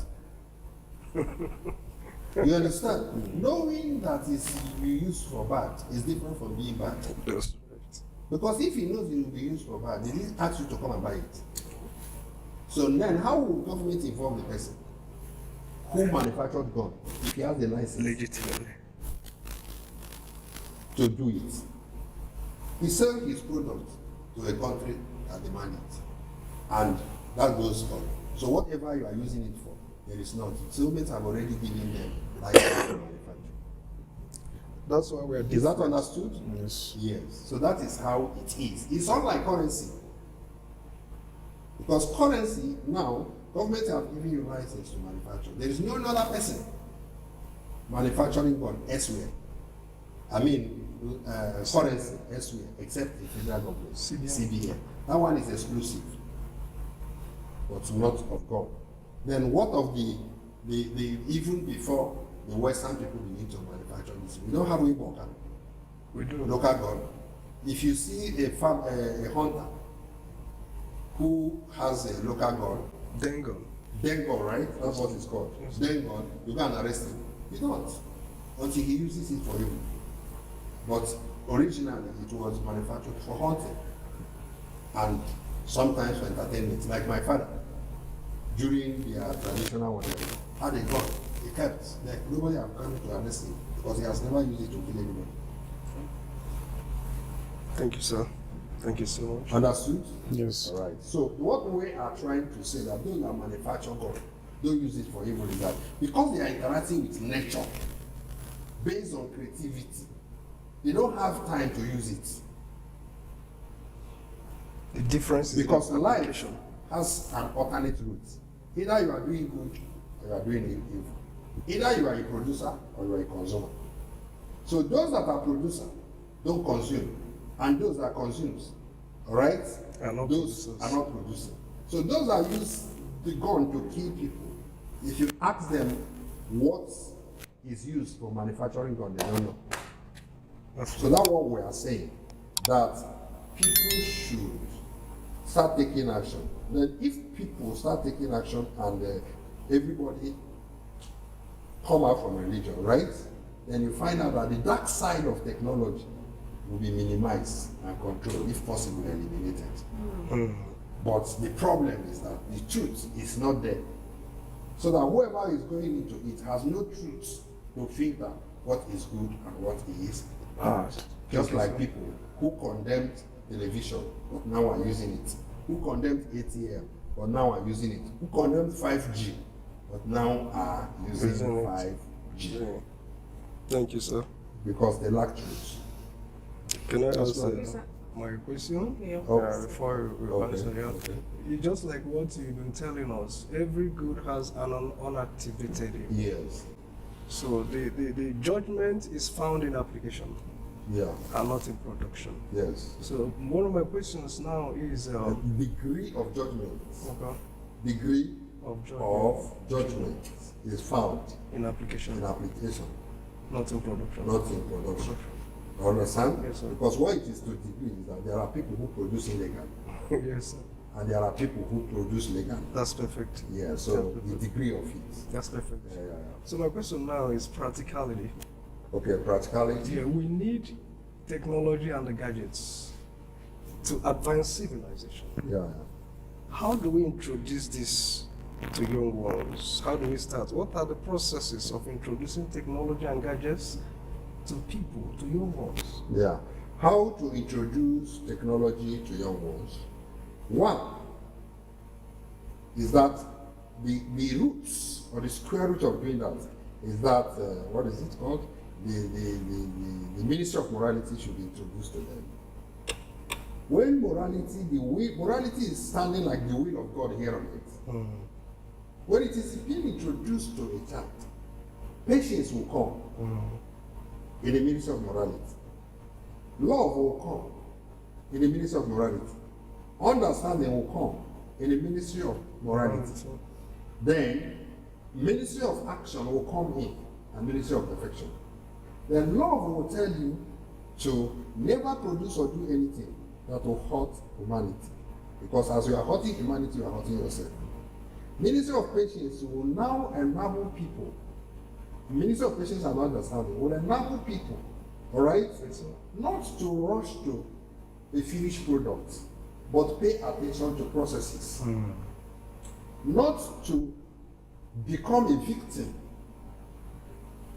You understand? Knowing that it's be used for bad is different from being bad. That's right. Because if he knows it will be used for bad, he didn't ask you to come and buy it. So then how will government involve the person who manufactured gun if he has the license Legitimately. to do it? He sells his product to a country that demands it. And that goes on. So whatever you are using it for, there is not. Governments have already given them license to manufacture. That's why we are Is that understood? Yes. Yes. So that is how it is. It's unlike currency. Because currency now, government have given you license to manufacture. There is no other person manufacturing gun elsewhere. I mean, currency elsewhere except the federal government, CBN. That one is exclusive, but not of God. Then what of the even before the Western people begin to manufacture this? We don't have a worker. We do. Local gun. If you see a hunter who has a local gun, Dengon, right? That's what it's called. Yes. Dengon, you go and arrest him. You don't. Until he uses it for you. But originally it was manufactured for hunting and sometimes for entertainment. Like my father, during their traditional whatever, had a gun. He kept. Like nobody have come to arrest him because he has never used it to kill anybody. Thank you, sir. Thank you so much. Understood? Yes. All right. So what we are trying to say that those that manufacture gun don't use it for evil is that because they are interacting with nature based on creativity, they don't have time to use it. The difference is Because in life application. has an alternate route. Either you are doing good or you are doing evil. Either you are a producer or you are a consumer. So those that are producer don't consume, and those that consumes, all right, Are not those producers. are not producing. So those that use the gun to kill people, if you ask them what is used for manufacturing gun, they don't know. So that's what we are saying, that people should start taking action. Then if people start taking action and everybody come out from religion, right? Then you find out that the dark side of technology will be minimized and controlled, if possible, eliminated. But the problem is that the truth is not there. So that whoever is going into it has no truth to filter what is good and what is bad. Just like people who condemned television but now are using it, who condemned ATM but now are using it, who condemned 5G but now are using 5G. Thank you, sir. Because they lack truth. Can I That's answer right. my question? Yeah. Before we answer, yeah. Okay. It's just like what you've been telling us. Every good has an unactivated evil. Yes. So the judgment is found in application Yeah. and not in production. Yes. So one of my questions now is The degree of judgment. okay, Degree of judgment of judgment is found in application, in application, not in production. not in production. You understand? Yes, sir. Because what it is to degree is that there are people who produce illegal Yes, sir. and there are people who produce legal. That's perfect. Yeah, so the degree of it. That's perfect. Yeah. So my question now is practicality. Okay, practicality. Yeah, we need technology and the gadgets to advance civilization. Yeah. How do we introduce this to young ones? How do we start? What are the processes of introducing technology and gadgets to people, to young ones? Yeah. How to introduce technology to young ones? One is that the roots or the square root of doing that is that, what is it called? The Ministry of Morality should be introduced to them. When morality is standing like the will of God here on earth. When it is being introduced to a child, patience will come in the Ministry of Morality. Love will come in the Ministry of Morality. Understanding will come in the Ministry of Morality. Then, Ministry of Action will come in, and Ministry of Perfection. Then love will tell you to never produce or do anything that will hurt humanity. Because as you are hurting humanity, you are hurting yourself. Ministry of Patience will now enable people. Ministry of Patience and Understanding will enable people, all right, not to rush to a finished product, but pay attention to processes. Not to become a victim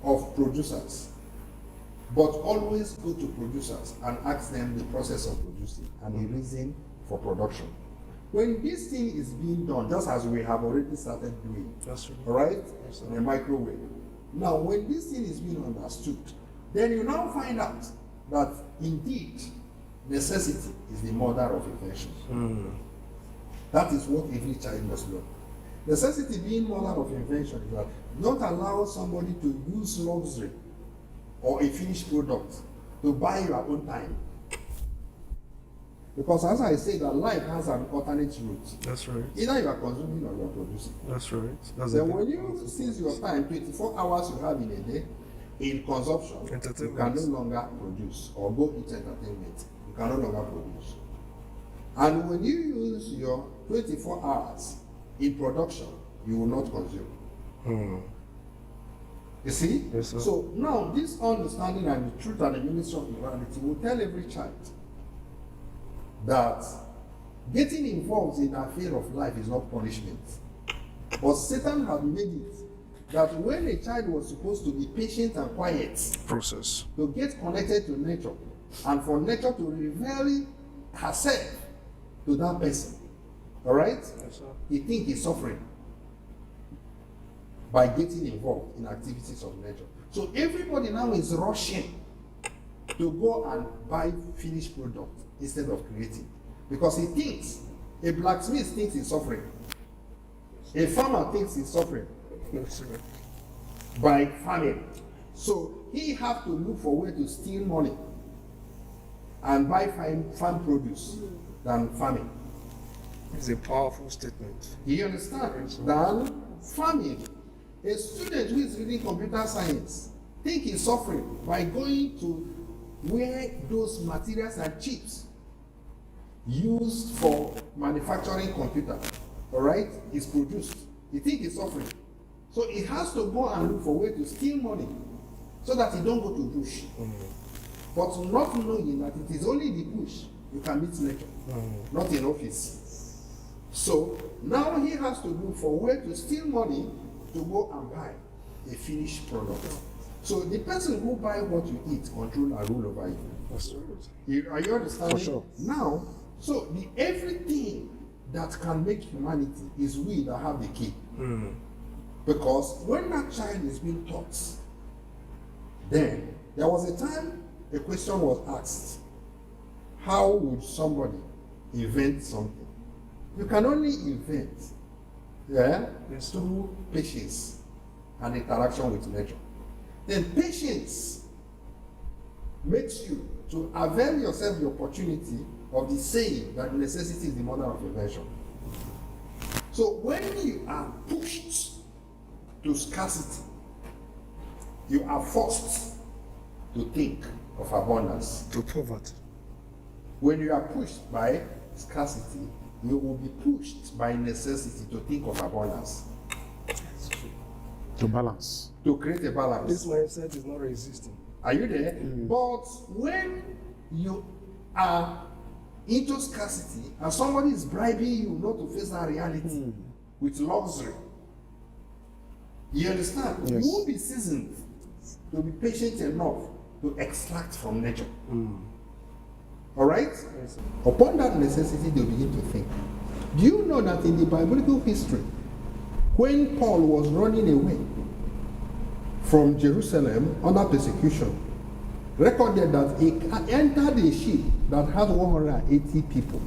of producers, but always go to producers and ask them the process of producing and the reason for production. When this thing is being done, just as we have already started doing, all right, in a microwave. Now, when this thing is being understood, then you now find out that indeed necessity is the mother of invention. That is what every child must know. Necessity being mother of invention is that don't allow somebody to use luxury or a finished product to buy your own time. Because as I say, that life has an alternate route. That's right. Either you are consuming or you are producing. That's right. That's Then when you seize your time, 24 hours you have in a day, in consumption, you can no longer produce or go eat entertainment. You can no longer produce. And when you use your 24 hours in production, you will not consume. You see? Yes, sir. So now this understanding and the truth and the ministry of morality will tell every child that getting involved in the affair of life is not punishment. But Satan had made it that when a child was supposed to be patient and quiet, process to get connected to nature, and for nature to reveal herself to that person, all right? Yes, sir. He think he's suffering by getting involved in activities of nature. So everybody now is rushing to go and buy finished product instead of creating. Because he thinks, a blacksmith thinks he's suffering. A farmer thinks he's suffering by farming. So he have to look for a way to steal money and buy farm produce than farming. It's a powerful statement. You understand? Than farming. A student who is reading computer science think he's suffering by going to where those materials and chips used for manufacturing computer, all right, is produced. He think he's suffering. So he has to go and look for a way to steal money so that he don't go to bush. But not knowing that it is only in the bush you can meet nature, not in office. So now he has to look for a way to steal money to go and buy a finished product. So the person who buy what you eat control and rule over you. That's right. Are you understanding? For sure. Now, so everything that can make humanity is we that have the key. Because when that child is being taught, then there was a time a question was asked, how would somebody invent something? You can only invent through patience and interaction with nature. Then patience makes you to avail yourself the opportunity of the saying that necessity is the mother of invention. So when you are pushed to scarcity, you are forced to think of abundance. To poverty. When you are pushed by scarcity, you will be pushed by necessity to think of abundance. To balance. To create a balance. This mindset is not resisting. Are you there? But when you are into scarcity and somebody is bribing you not to face that reality with luxury, you understand? Yes. You won't be seasoned to be patient enough to extract from nature. All right? Yes. Upon that necessity, they begin to think. Do you know that in the biblical history, when Paul was running away from Jerusalem under persecution, recorded that he entered a ship that had 180 people,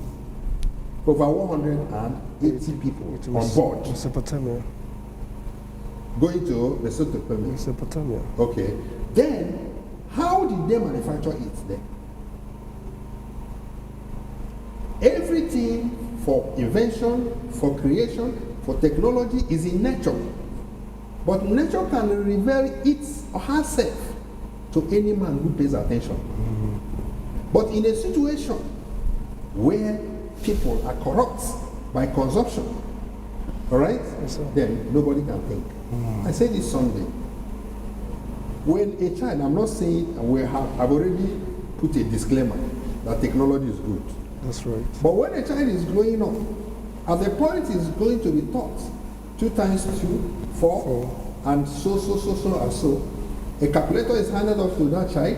over 180 people on board, Mesopotamia. going to Mesopotamia. Mesopotamia. Okay. Then, how did they manufacture it there? Everything for invention, for creation, for technology is in nature. But nature can reveal it or herself to any man who pays attention. But in a situation where people are corrupt by consumption, all right, Yes, sir. then nobody can think. I said this Sunday. When a child, I'm not saying I've already put a disclaimer that technology is good. That's right. But when a child is growing up, at the point is going to be taught 2 times 2, 4, and so, and so. A calculator is handed off to that child,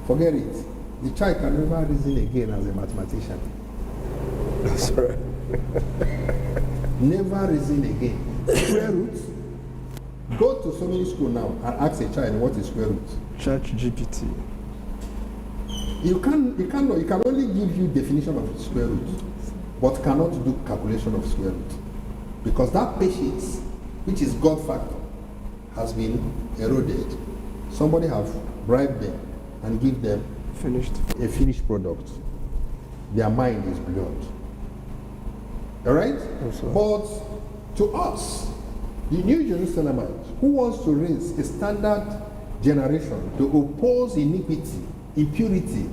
forget it. The child can never reason again as a mathematician. That's right. Never reason again. Square root. Go to so many schools now and ask a child what is square root. ChatGPT. You can only give you definition of square root, but cannot do calculation of square root. Because that patience, which is God factor, has been eroded. Somebody have bribed them and give them Finished. a finished product. Their mind is beyond. All right? Yes, sir. But to us, the New Jerusalemites, who wants to raise a standard generation to oppose iniquity, impurity,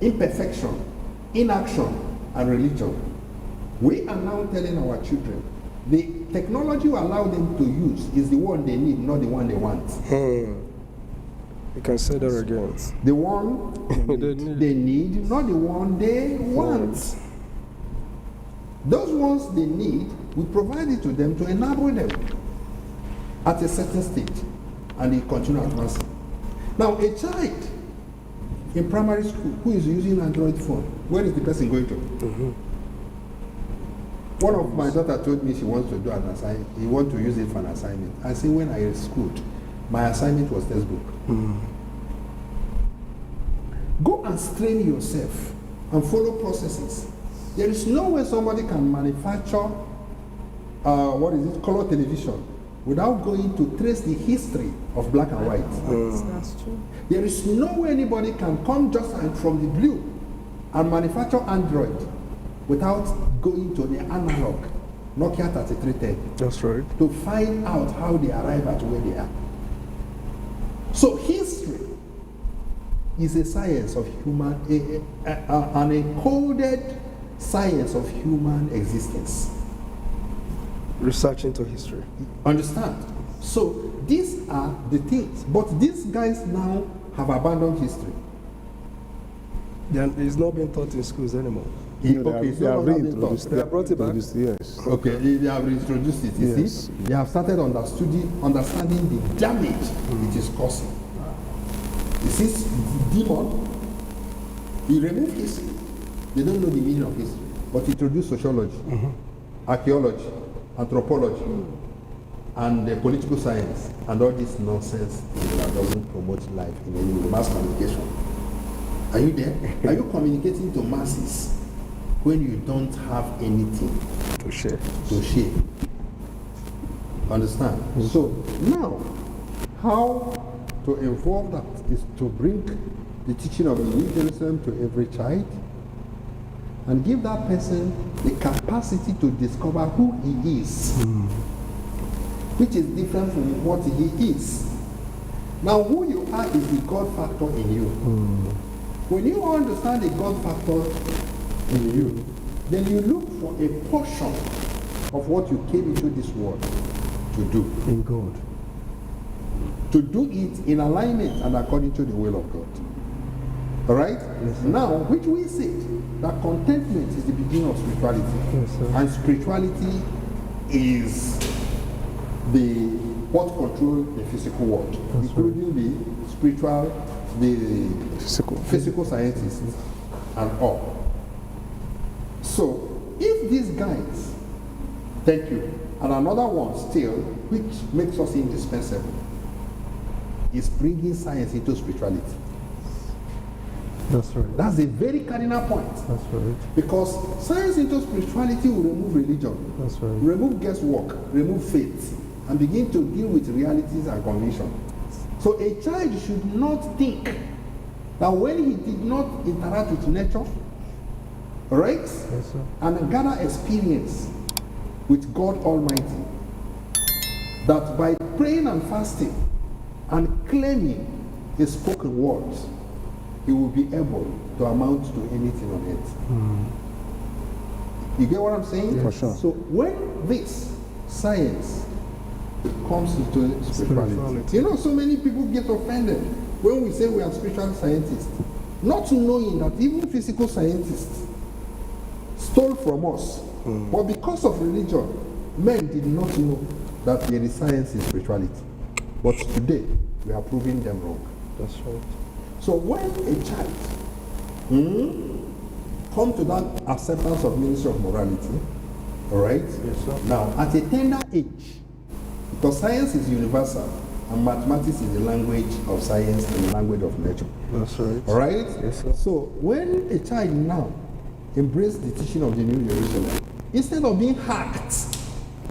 imperfection, inaction, and religion, we are now telling our children the technology we allow them to use is the one they need, not the one they want. You can say that again. The one they need, not the one they want. Those ones they need, we provide it to them to enable them at a certain stage, and they continue advancing. Now, a child in primary school who is using Android phone, where is the person going to? One of my daughter told me she wants to do an assignment. He wants to use it for an assignment. I say when I schooled, my assignment was textbook. Go and strain yourself and follow processes. There is no way somebody can manufacture color television without going to trace the history of black and white. That's true. There is no way anybody can come just from the blue and manufacture Android without going to the analog Nokia 3310 That's right. to find out how they arrive at where they are. So history is a science of human, an encoded science of human existence. Research into history. Understand? So these are the things, but these guys now have abandoned history. It's not being taught in schools anymore. Okay, so they have what have they reintroduced taught? They have brought it back. Yes. Okay, they have reintroduced it. You Yes. see, they have started understanding the damage it is causing. You see, the demon, he removed history. They don't know the meaning of history, but he introduced sociology, archaeology, anthropology, and political science, and all this nonsense that doesn't promote life in any way. Mass communication. Are you there? Are you communicating to masses when you don't have anything To share. to share? Understand? So now, how to involve that is to bring the teaching of the New Jerusalem to every child and give that person the capacity to discover who he is, which is different from what he is. Now, who you are is the God factor in you. When you understand the God factor in you, then you look for a portion of what you came into this world to do. In God. to do it in alignment and according to the will of God. All right? Yes, now, which we said that contentment is the beginning of spirituality. Yes, sir. And spirituality is what controls the physical world, including the spiritual, the physical scientists and all. So, if these guys, thank you, and another one still, which makes us indispensable, is bringing science into spirituality. That's right. That's a very cardinal point. That's right. Because science into spirituality will remove religion, That's right. remove guesswork, remove faith, and begin to deal with realities and convictions. So a child should not think that when he did not interact with nature, right, Yes, sir. and gather experience with God Almighty, that by praying and fasting and claiming His spoken words, he will be able to amount to anything on earth. You get what I'm saying? Yeah. For sure. So when this science comes into spirituality, you know, so many people get offended when we say we are spiritual scientists, not knowing that even physical scientists stole from us. But because of religion, men did not know that there is science in spirituality. But today, we are proving them wrong. That's right. So when a child come to that acceptance of ministry of morality, all right? Yes, sir. Now, at a tender age, because science is universal and mathematics is the language of science and the language of nature. That's right. All right? Yes, sir. So when a child now embraces the teaching of the New Jerusalem, instead of being hacked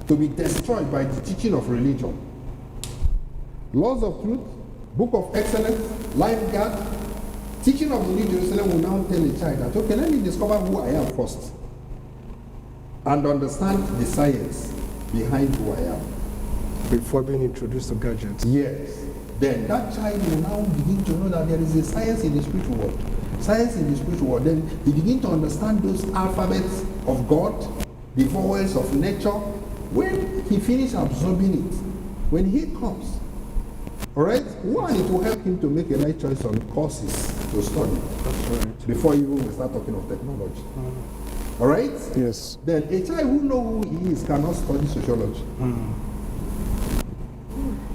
to be destroyed by the teaching of religion, laws of truth, book of excellence, lifeguard, teaching of the New Jerusalem will now tell a child that, okay, let me discover who I am first and understand the science behind who I am. Before being introduced to gadgets. Yes. Then that child will now begin to know that there is a science in the spiritual world. Science in the spiritual world. Then he begin to understand those alphabets of God, the vowels of nature. When he finishes absorbing it, when he comes, all right, one, it will help him to make a right choice on courses to study. That's right. Before you even start talking of technology. All right? Yes. Then a child who knows who he is cannot study sociology.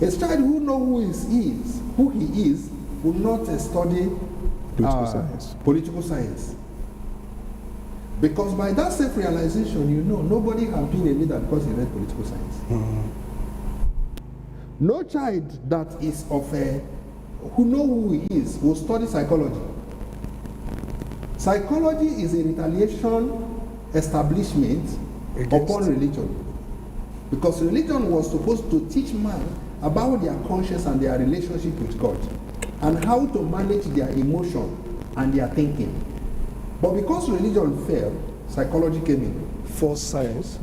A child who knows who he is, will not study political science. Because by that self-realization, you know, nobody has been a leader because he read political science. No child that is who know who he is will study psychology. Psychology is a retaliation establishment upon religion. Because religion was supposed to teach man about their conscience and their relationship with God, and how to manage their emotion and their thinking. But because religion failed, psychology came in. False science.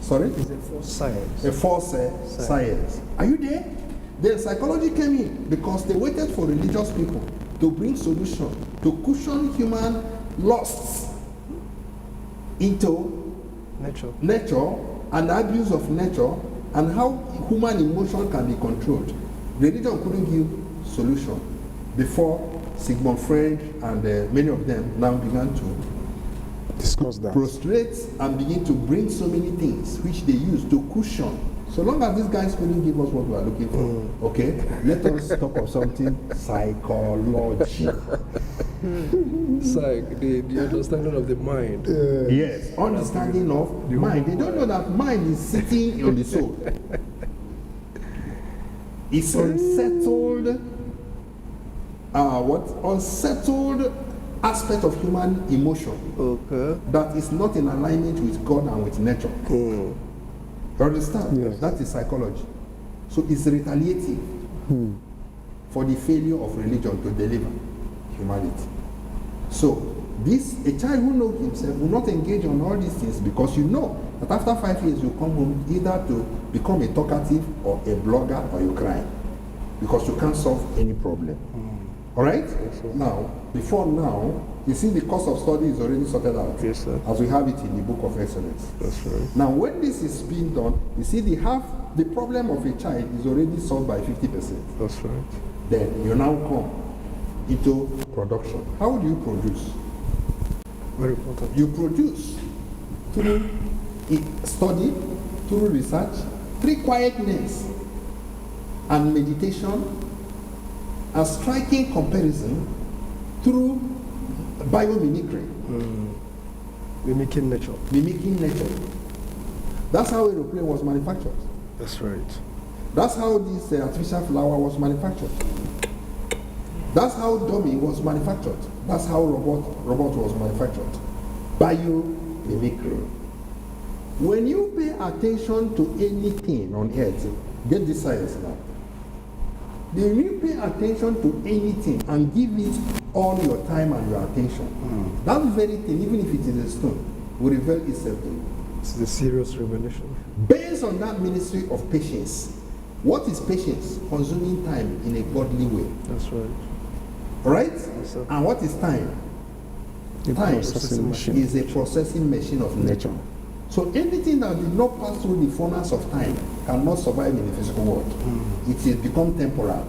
Sorry? Is a false science. A false science. Are you there? Then psychology came in because they waited for religious people to bring solution to cushion human lusts into nature and the abuse of nature and how human emotion can be controlled. Religion couldn't give solution before Sigmund Freud and many of them now began to discuss that, prostrate and begin to bring so many things which they use to cushion. So long as these guys couldn't give us what we are looking for, okay, let us talk of something psychology. Psych, the understanding of the mind. Yes, understanding of the mind. They don't know that mind is sitting on the soul. It's unsettled, unsettled aspect of human emotion. Okay. That is not in alignment with God and with nature. You understand? Yes. That is psychology. So it's retaliative for the failure of religion to deliver humanity. So a child who knows himself will not engage on all these things because you know that after 5 years you come home either to become a talkative or a blogger or you cry because you can't solve any problem. All right? Now, before now, You see, the cost of study is already sorted out. Yes, sir. As we have it in the Book of Excellence. That's right. Now, when this is being done, you see, the problem of a child is already solved by 50%. That's right. Then you now come into production. How do you produce? Very important. You produce through study, through research, through quietness and meditation, and striking comparison through biomimicry. Mimicking nature. Mimicking nature. That's how aeroplane was manufactured. That's right. That's how this artificial flower was manufactured. That's how dummy was manufactured. That's how robot was manufactured. Biomimicry. When you pay attention to anything on earth, get this science now. When you pay attention to anything and give it all your time and your attention, that very thing, even if it is a stone, will reveal itself to you. It's the serious revelation. Based on that ministry of patience, what is patience? Consuming time in a godly way. That's right. Right? Yes, sir. And what is time? A Time processing machine. is a processing machine of nature. So anything that did not pass through the furnace of time cannot survive in the physical world. It has become temporal.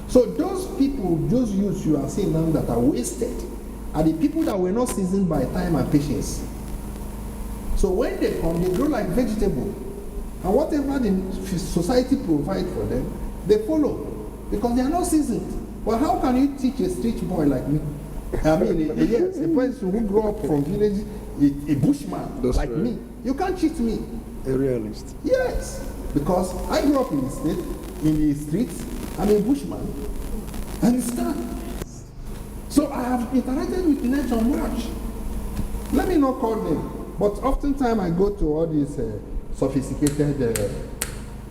So those people, those youths you are seeing now that are wasted, are the people that were not seasoned by time and patience. So when they come, they grow like vegetable. And whatever the society provides for them, they follow. Because they are not seasoned. But how can you teach a street boy like me? I mean, yes, a person who grew up from village, a bushman That's like right. me. You can't cheat me. A realist. Yes. Because I grew up in the state, in the streets. I'm a bushman. Understand? So I have interacted with nature much. Let me not call them. But oftentimes I go to all these sophisticated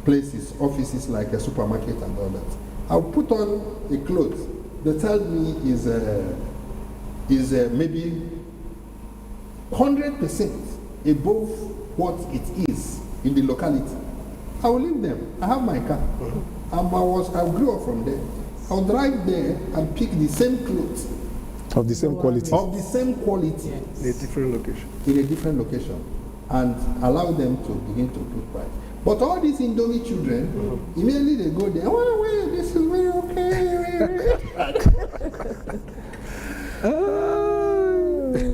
places, offices like a supermarket and all that. I'll put on a clothes. They tell me is maybe 100% above what it is in the locality. I will leave them. I have my car. I grew up from there. I'll drive there and pick the same clothes. Of the same quality. Of the same quality. In a different location. In a different location. And allow them to begin to put price. But all these Indomie children, immediately they go there, oh, wait, this is very okay.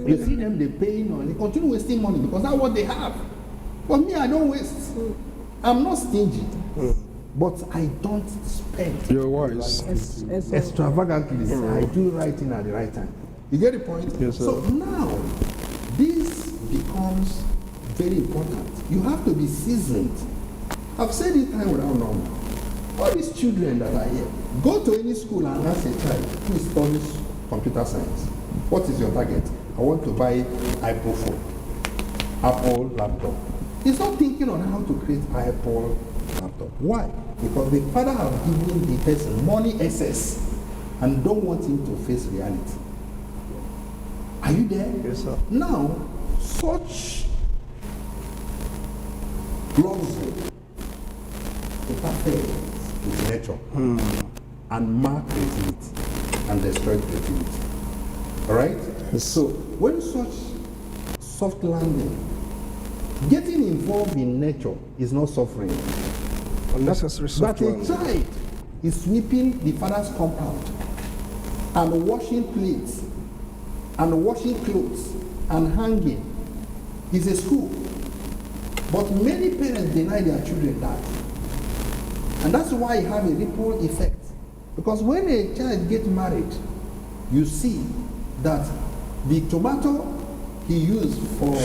You see them, they pay, they continue wasting money because that's what they have. But me, I don't waste. I'm not stingy. But I don't spend. You're wise. Extravagantly. I do right thing at the right time. You get the point? Yes, sir. So now, this becomes very important. You have to be seasoned. I've said it time without number. All these children that are here, go to any school and ask a child who studies computer science. What is your target? I want to buy Apple phone, Apple laptop. He's not thinking on how to create Apple laptop. Why? Because the father has given the person money excess and don't want him to face reality. Are you there? Yes, sir. Now, such luxury interferes with nature and mark creativity and destroy creativity. Alright? Yes. So, when such soft landing, getting involved in nature is not suffering. Unnecessary soft But a landing. child is sweeping the father's compound and washing plates and washing clothes and hanging is a school. But many parents deny their children that. And that's why you have a ripple effect. Because when a child gets married, you see that the tomato he used for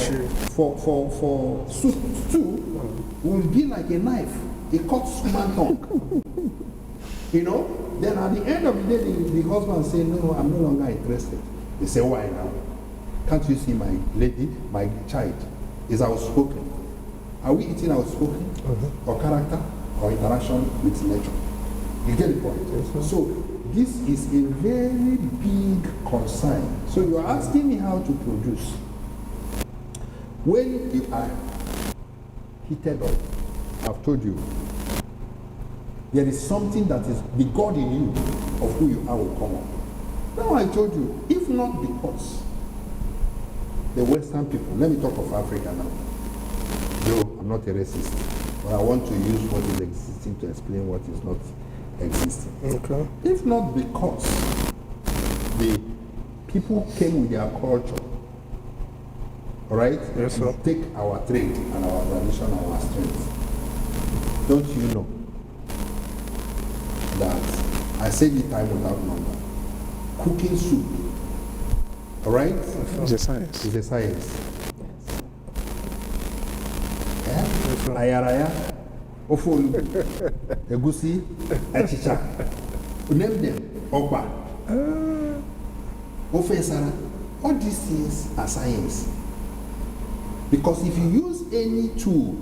stew will be like a knife. It cuts human tongue. You know? Then at the end of the day, the husband say, no, I'm no longer interested. They say, why now? Can't you see my lady, my child is outspoken? Are we eating outspoken? Or character? Or interaction with nature? You get the point? Yes, so this is a very big concern. So you are asking me how to produce. When you are heated up, I've told you, there is something that is the God in you of who you are will come up. Now I told you, if not because the Western people, let me talk of Africa now. Though I'm not a racist, but I want to use what is existing to explain what is not existing. Okay. If not because the people came with their culture, all right? Yes, sir. Take our trade and our tradition and our strength. Don't you know that I said it time without number? Cooking soup, all right? It's a science. It's a science. Ayaraya, Ofolu, Egusi, Echicha. Name them, Okpa, Ofesara. All these things are science. Because if you use any tool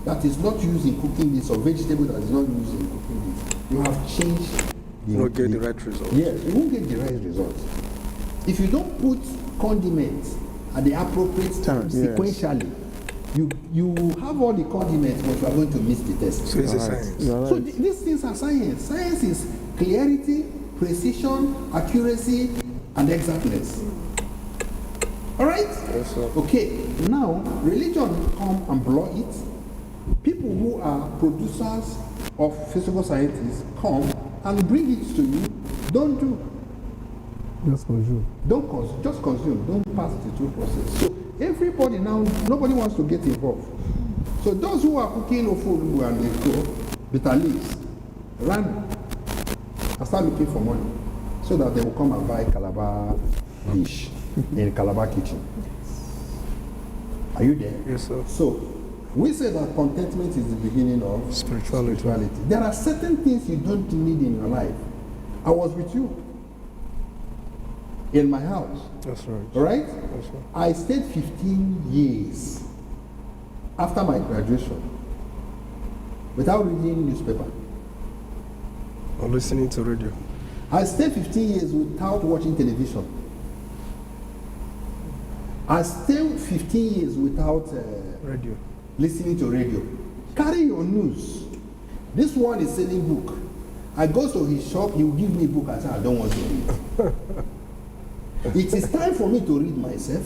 that is not used in cooking this or vegetable that is not used in cooking this, you have changed You won't get the right result. Yes, you won't get the right result. If you don't put condiments at the appropriate time, Yes. sequentially, you have all the condiments, but you are going to miss the test. So it's a science. You're So right. these things are science. Science is clarity, precision, accuracy, and exactness. All right? Yes, sir. Okay, now religion come and blow it. People who are producers of physical scientists come and bring it to you. Don't do. Just consume. Just consume. Don't pass the through process. So everybody now, nobody wants to get involved. So those who are cooking food and they go bitter leaves, run and start looking for money so that they will come and buy Calabar dish in Calabar kitchen. Are you there? Yes, sir. So we say that contentment is the beginning of Spirituality. There are certain things you don't need in your life. I was with you in my house, That's right. all right? Yes, sir. I stayed 15 years after my graduation without reading newspaper. Or listening to radio. I stayed 15 years without watching television. I stayed 15 years without Radio. listening to radio. Carry your news. This one is selling book. I go to his shop, he will give me a book. I say, I don't want to read. It is time for me to read myself.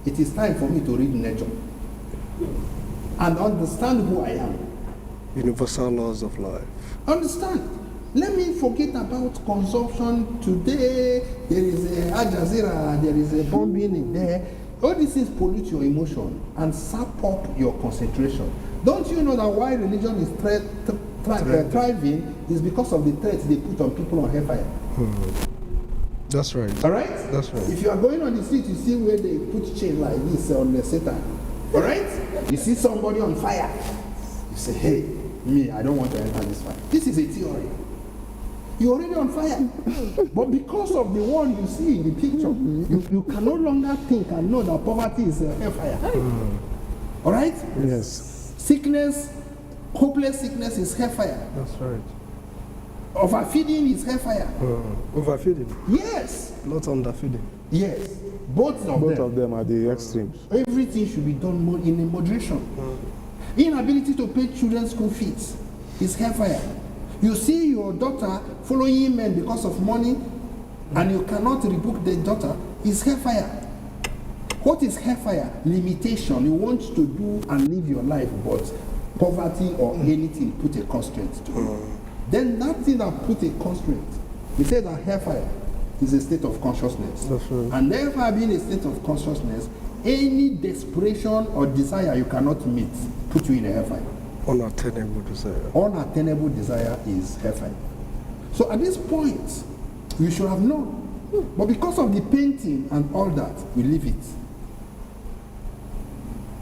It is time for me to read nature and understand who I am. Universal laws of life. Understand. Let me forget about consumption today. There is a Al Jazeera, there is a bombing in there. All these things pollute your emotion and sap up your concentration. Don't you know that why religion is thriving is because of the threats they put on people on hellfire? That's right. All right? That's right. If you are going on the street, you see where they put chain like this on the Satan. All right? You see somebody on fire. You say, hey, me, I don't want to enter this fire. This is a theory. You're already on fire. But because of the one you see in the picture, you can no longer think and know that poverty is a hellfire. All right? Yes. Sickness, hopeless sickness is hellfire. That's right. Overfeeding is hellfire. Overfeeding. Yes. Not underfeeding. Yes. Both Both of them are the extremes. Everything should be done in moderation. Inability to pay children's school fees is hellfire. You see your daughter following men because of money and you cannot rebuke the daughter is hellfire. What is hellfire? Limitation. You want to do and live your life, but poverty or anything put a constraint to it. Then that thing that put a constraint, we say that hellfire is a state of consciousness. That's right. And therefore being a state of consciousness, any desperation or desire you cannot meet put you in a hellfire. Unattainable desire. Unattainable desire is hellfire. So at this point, you should have known. But because of the painting and all that, we leave it.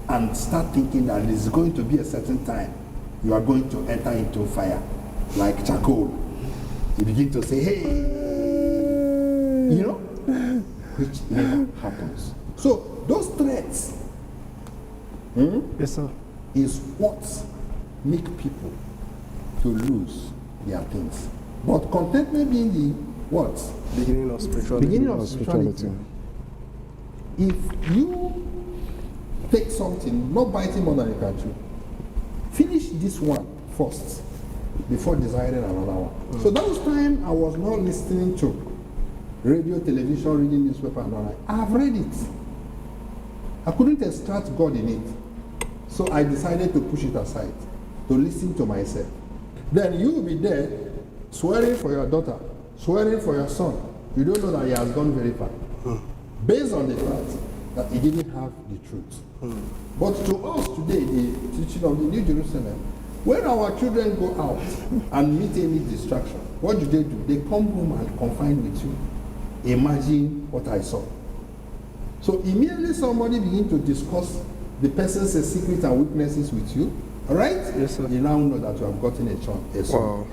And start thinking that there is going to be a certain time you are going to enter into fire, like charcoal. You begin to say, hey, you know, which never happens. So those threats Yes, sir. is what make people to lose their things. But contentment being the what? Beginning of spirituality. Beginning of spirituality. If you take something, not biting more than you can chew, finish this one first before desiring another one. So that was time I was not listening to radio, television, reading newspaper and all that. I have read it. I couldn't extract God in it. So I decided to push it aside, to listen to myself. Then you will be there swearing for your daughter, swearing for your son. You don't know that he has gone very far. Based on the fact that he didn't have the truth. But to us today, the teaching of the New Jerusalem, when our children go out and meet any distraction, what do? They come home and confide with you. Imagine what I saw. So immediately somebody begin to discuss the person's secrets and weaknesses with you, all right? Yes, sir. You now know that you have gotten a son. Wow.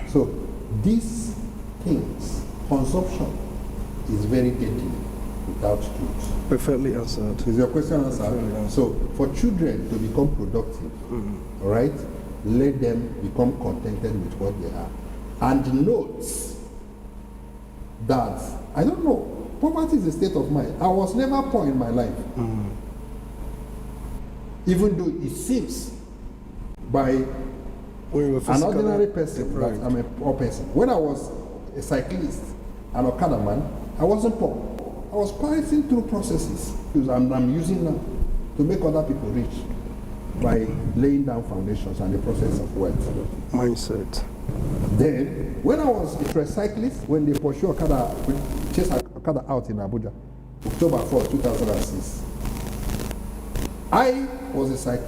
So these things, consumption is very deadly without truth. Perfectly answered. Is your question answered? So for children to become productive, all right, let them become contented with what they are. And note that, I don't know, poverty is a state of mind. I was never poor in my life. Even though it seems by an ordinary person that I'm a poor person. When I was a cyclist, an Okada man, I wasn't poor. I was passing through processes because I'm using now to make other people rich by laying down foundations and the process of wealth. Mindset. Then, when I was a tricyclist, when they pursue Okada, chase Okada out in Abuja, October 4, 2006, I was a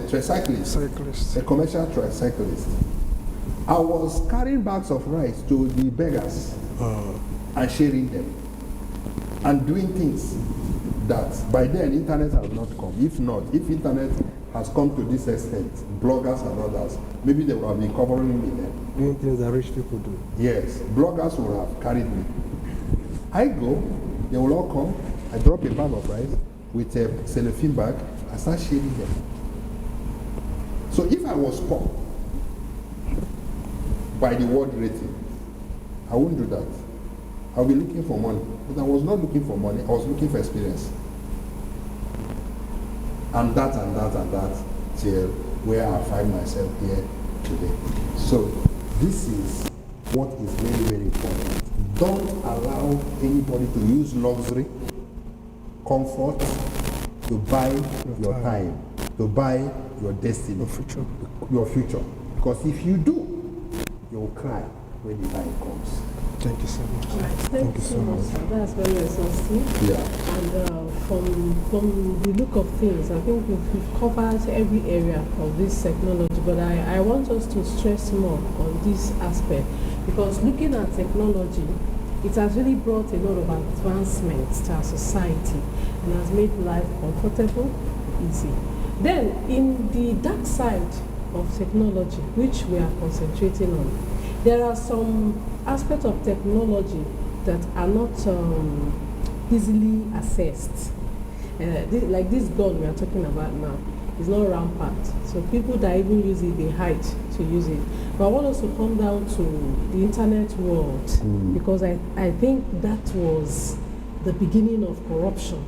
tricyclist, a commercial tricyclist. I was carrying bags of rice to the beggars and sharing them and doing things that by then internet has not come. If internet has come to this extent, bloggers and others, maybe they would have been covering me then. Doing things that rich people do. Yes, bloggers would have carried me. I go, they will all come, I drop a bag of rice with a cellophane bag, I start sharing them. So if I was poor by the world rating, I wouldn't do that. I'll be looking for money. But I was not looking for money, I was looking for experience. And that till where I find myself here today. So this is what is very, very important. Don't allow anybody to use luxury, comfort, to buy your time, to buy your destiny, your future. Because if you do, you will cry when the time comes. Thank you so much. Thank you so much. That's very exhaustive. Yeah. And from the look of things, I think we've covered every area of this technology, but I want us to stress more on this aspect, because looking at technology, it has really brought a lot of advancements to our society and has made life comfortable, easy. Then, in the dark side of technology, which we are concentrating on, there are some aspects of technology that are not easily assessed. Like this gun we are talking about now is not rampant. So people that even use it, they hide to use it. But I want us to come down to the internet world, because I think that was the beginning of corruption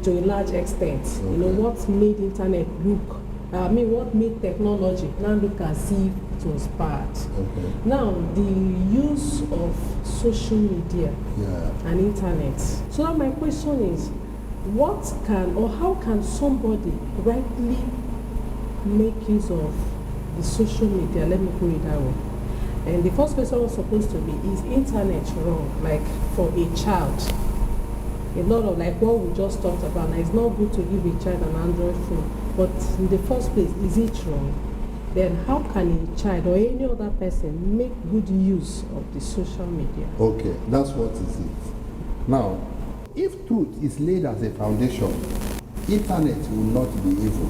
to a large extent. Okay. You know, what made internet look, what made technology now look as if it was bad. Okay. Now, the use of social media and internet. So now my question is, what can or how can somebody rightly make use of the social media? Let me put it that way. And the first question was supposed to be, is internet wrong? Like for a child, a lot of like what we just talked about. Now, it's not good to give a child an Android phone, but in the first place, is it wrong? Then how can a child or any other person make good use of the social media? Okay, that's what is it. Now, if truth is laid as a foundation, internet will not be evil.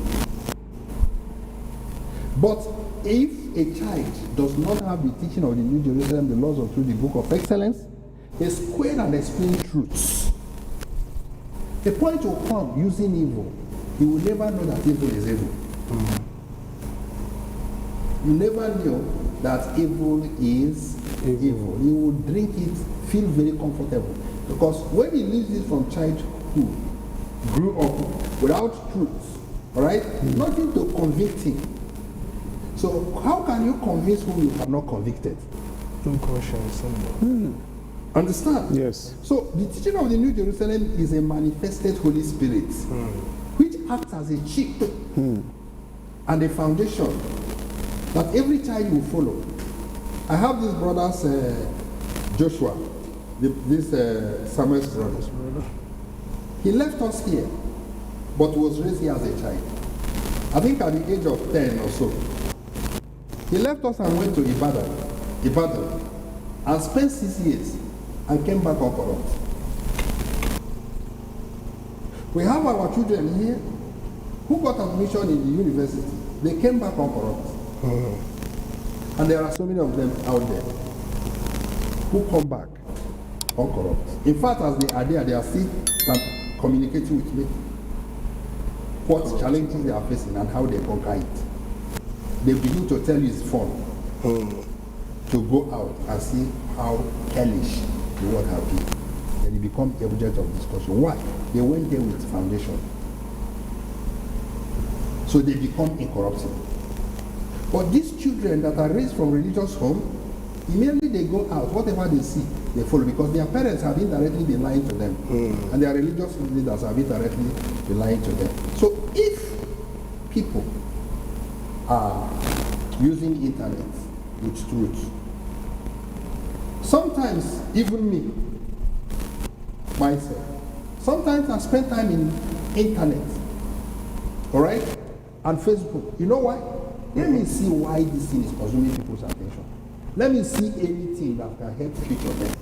But if a child does not have the teaching of the New Jerusalem, the laws of truth, the book of excellence, a square and explain truths, the point will come using evil. He will never know that evil is evil. You never knew that evil is evil. He will drink it, feel very comfortable. Because when he leaves it from childhood, grew up without truth, all right? Nothing to convict him. So how can you convince whom you have not convicted? No conscience. Understand? Yes. So the teaching of the New Jerusalem is a manifested Holy Spirit, which acts as a chip and a foundation that every child will follow. I have these brothers, Joshua, this Samuel's brother. He left us here, but was raised here as a child. I think at the age of 10 or so. He left us and went to Ibadan, and spent 6 years and came back uncorrupt. We have our children here who got admission in the university. They came back uncorrupt. And there are so many of them out there who come back uncorrupt. In fact, as they are there, they are still communicating with me what challenges they are facing and how they conquer it. They begin to tell you it's fun to go out and see how hellish the world have been. Then it becomes a object of discussion. Why? They went there with foundation. So they become incorruptible. But these children that are raised from religious home, immediately they go out, whatever they see, they follow, because their parents have indirectly been lying to them. And their religious leaders have indirectly been lying to them. So if people are using internet with truth, sometimes even me, myself, sometimes I spend time in internet, all right, and Facebook. You know why? Let me see why this thing is consuming people's attention. Let me see anything that can help future them.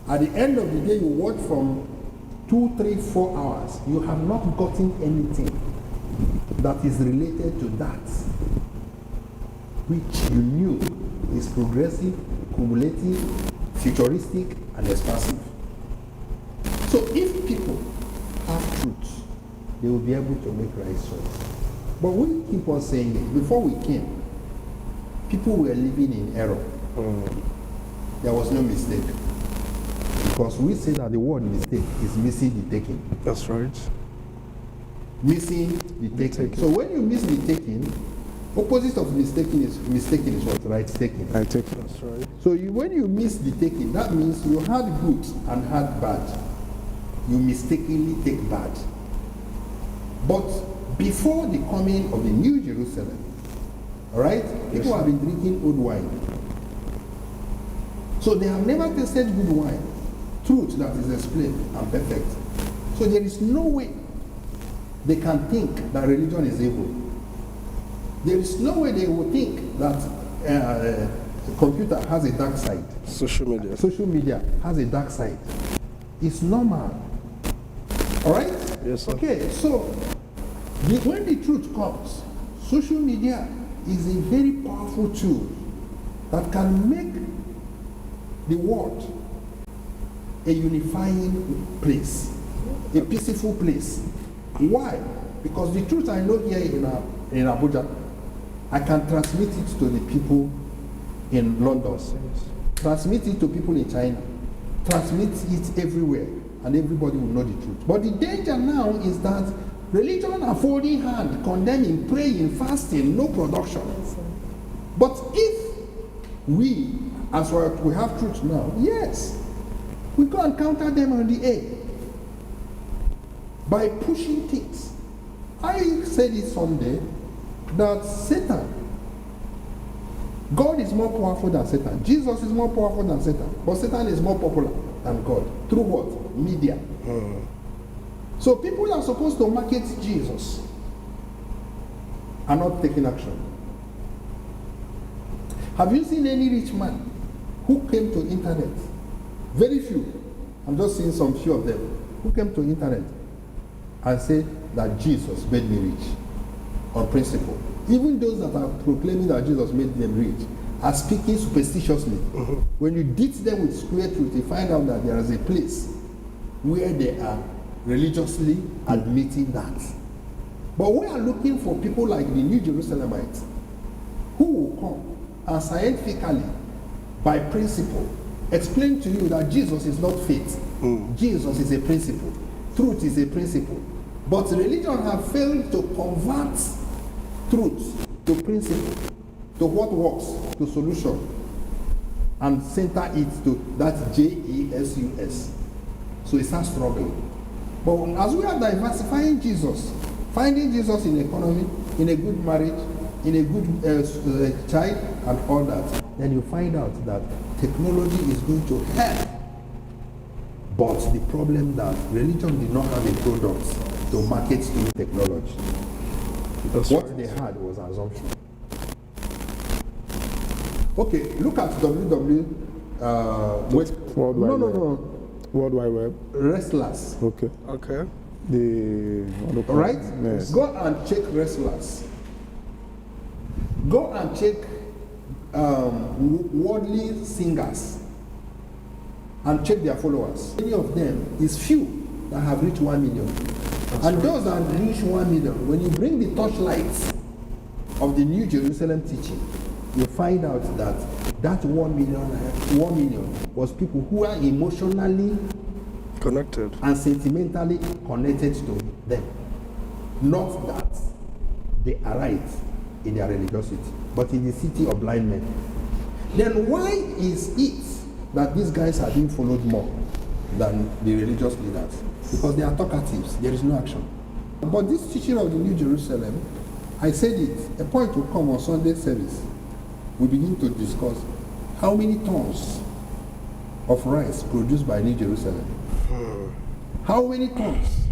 At the end of the day, you watch from 2, 3, 4 hours. You have not gotten anything that is related to that, which you knew is progressive, cumulative, futuristic, and expansive. So if people have truth, they will be able to make right choice. But we keep on saying it. Before we came, people were living in error. There was no mistake. Because we say that the word mistake is missing the taking. That's right. Missing the taking. So when you miss the taking, opposite of mistaking is what? Right taking. Right taking. That's right. So when you miss the taking, that means you had good and had bad. You mistakenly take bad. But before the coming of the New Jerusalem, all right, people have been drinking old wine. So they have never tasted good wine, truth that is explained and perfect. So there is no way they can think that religion is evil. There is no way they will think that computer has a dark side. Social media. Social media has a dark side. It's normal. All right? Yes, sir. Okay, so when the truth comes, social media is a very powerful tool that can make the world a unifying place, a peaceful place. Why? Because the truth I know here in Abuja, I can transmit it to the people in London, transmit it to people in China, transmit it everywhere, and everybody will know the truth. But the danger now is that religion are folding hand, condemning, praying, fasting, no production. But if we, as well, we have truth now, yes, we go and counter them on the air by pushing things. I said it someday that Satan, God is more powerful than Satan. Jesus is more powerful than Satan. But Satan is more popular than God. Through what? Media. So people are supposed to market Jesus and not taking action. Have you seen any rich man who came to internet? Very few. I'm just seeing some few of them who came to internet and said that Jesus made me rich on principle. Even those that are proclaiming that Jesus made them rich are speaking superstitiously. When you ditch them with square truth, you find out that there is a place where they are religiously admitting that. But we are looking for people like the New Jerusalemites who will come and scientifically, by principle, explain to you that Jesus is not faith. Jesus is a principle. Truth is a principle. But religion have failed to convert truth to principle, to what works, to solution. and center it to that Jesus. So it starts struggling. But as we are diversifying Jesus, finding Jesus in economy, in a good marriage, in a good child, and all that, then you find out that technology is going to help. But the problem that religion did not have a product to market through technology. What they had was assumption. Okay, look at World Wide Web. Wrestlers. Okay. Okay. All right? Yes. Go and check wrestlers. Go and check worldly singers and check their followers. Many of them is few that have reached 1 million. Those that reach 1 million, when you bring the torchlights of the New Jerusalem teaching, you find out that 1 million was people who are emotionally connected and sentimentally connected to them. Not that they are right in their religiosity, but in the city of blind men. Then why is it that these guys are being followed more than the religious leaders? Because they are talkatives, there is no action. But this teaching of the New Jerusalem, I said it, a point will come on Sunday service. We begin to discuss how many tons of rice produced by New Jerusalem. How many tons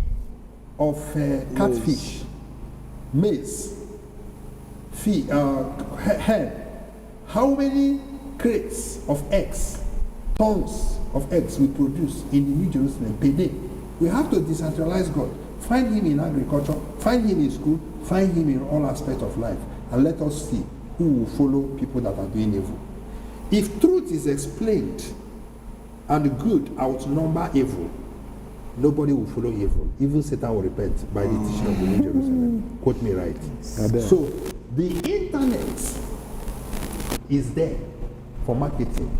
of catfish, maize, hen, how many crates of eggs, tons of eggs we produce in the New Jerusalem per day. We have to decentralize God, find him in agriculture, find him in school, find him in all aspects of life, and let us see who will follow people that are doing evil. If truth is explained and good outnumber evil, nobody will follow evil. Even Satan will repent by the teaching of the New Jerusalem. Quote me right. So the internet is there for marketing,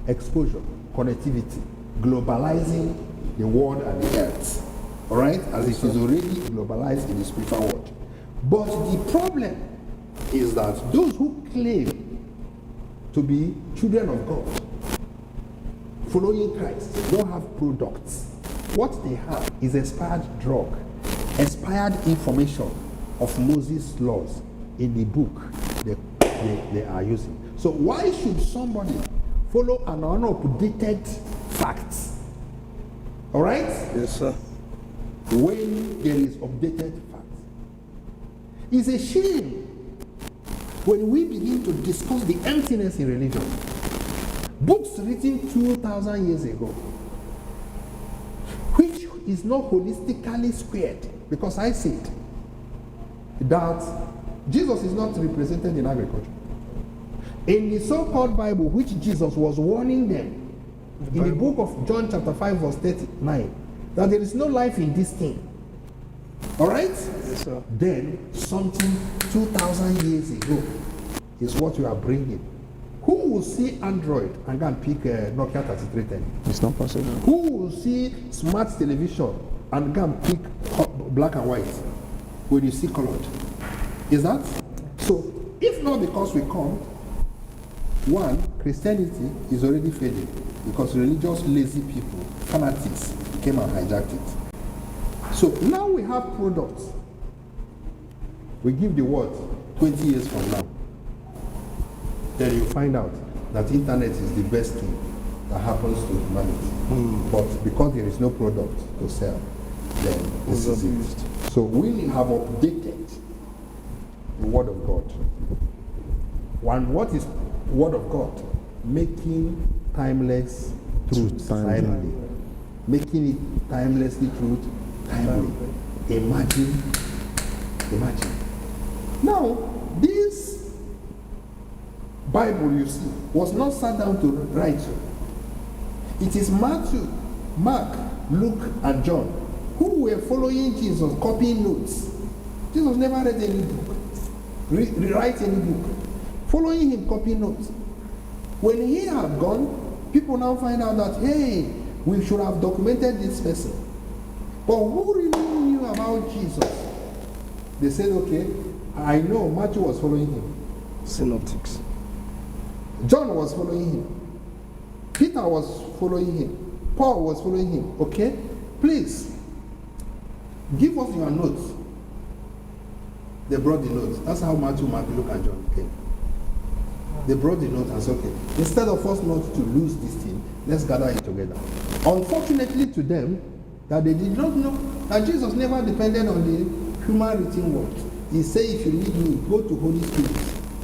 exposure, connectivity, globalizing the world and the earth. All right? As it is already globalized in the spiritual world. But the problem is that those who claim to be children of God, following Christ, don't have products. What they have is expired drug, expired information of Moses' laws in the book they are using. So why should somebody follow an unupdated fact? All right? Yes, sir. When there is updated fact. It's a shame when we begin to discuss the emptiness in religion. Books written 2,000 years ago, which is not holistically squared, because I said that Jesus is not represented in agriculture. In the so-called Bible, which Jesus was warning them, in the book of John chapter 5 verse 39, that there is no life in this thing. All right? Yes, sir. Then something 2,000 years ago is what you are bringing. Who will see Android and go and pick Nokia 3310? It's not possible. Who will see smart television and go and pick black and white when you see colored? Is that? So, if not because we come, one, Christianity is already fading because religious lazy people, fanatics, came and hijacked it. So now we have products. We give the world 20 years from now. Then you find out that internet is the best thing that happens to humanity. But because there is no product to sell, then this is it. So we have updated the Word of God. One, what is Word of God? Making timeless truth timely. Making it timelessly truth timely. Imagine. Now, this Bible, you see, was not sat down to write. It is Matthew, Mark, Luke, and John who were following Jesus, copying notes. Jesus never read any book, rewrite any book. Following him, copying notes. When he had gone, people now find out that, hey, we should have documented this person. But who really knew about Jesus? They said, okay, I know Matthew was following him. Synoptics. John was following him. Peter was following him. Paul was following him. Okay? Please, give us your notes. They brought the notes. That's how Matthew, Mark, Luke, and John came. They brought the notes and said, okay, instead of us not to lose this thing, let's gather it together. Unfortunately to them, that they did not know that Jesus never depended on the human written word. He said, if you need me, go to Holy Spirit.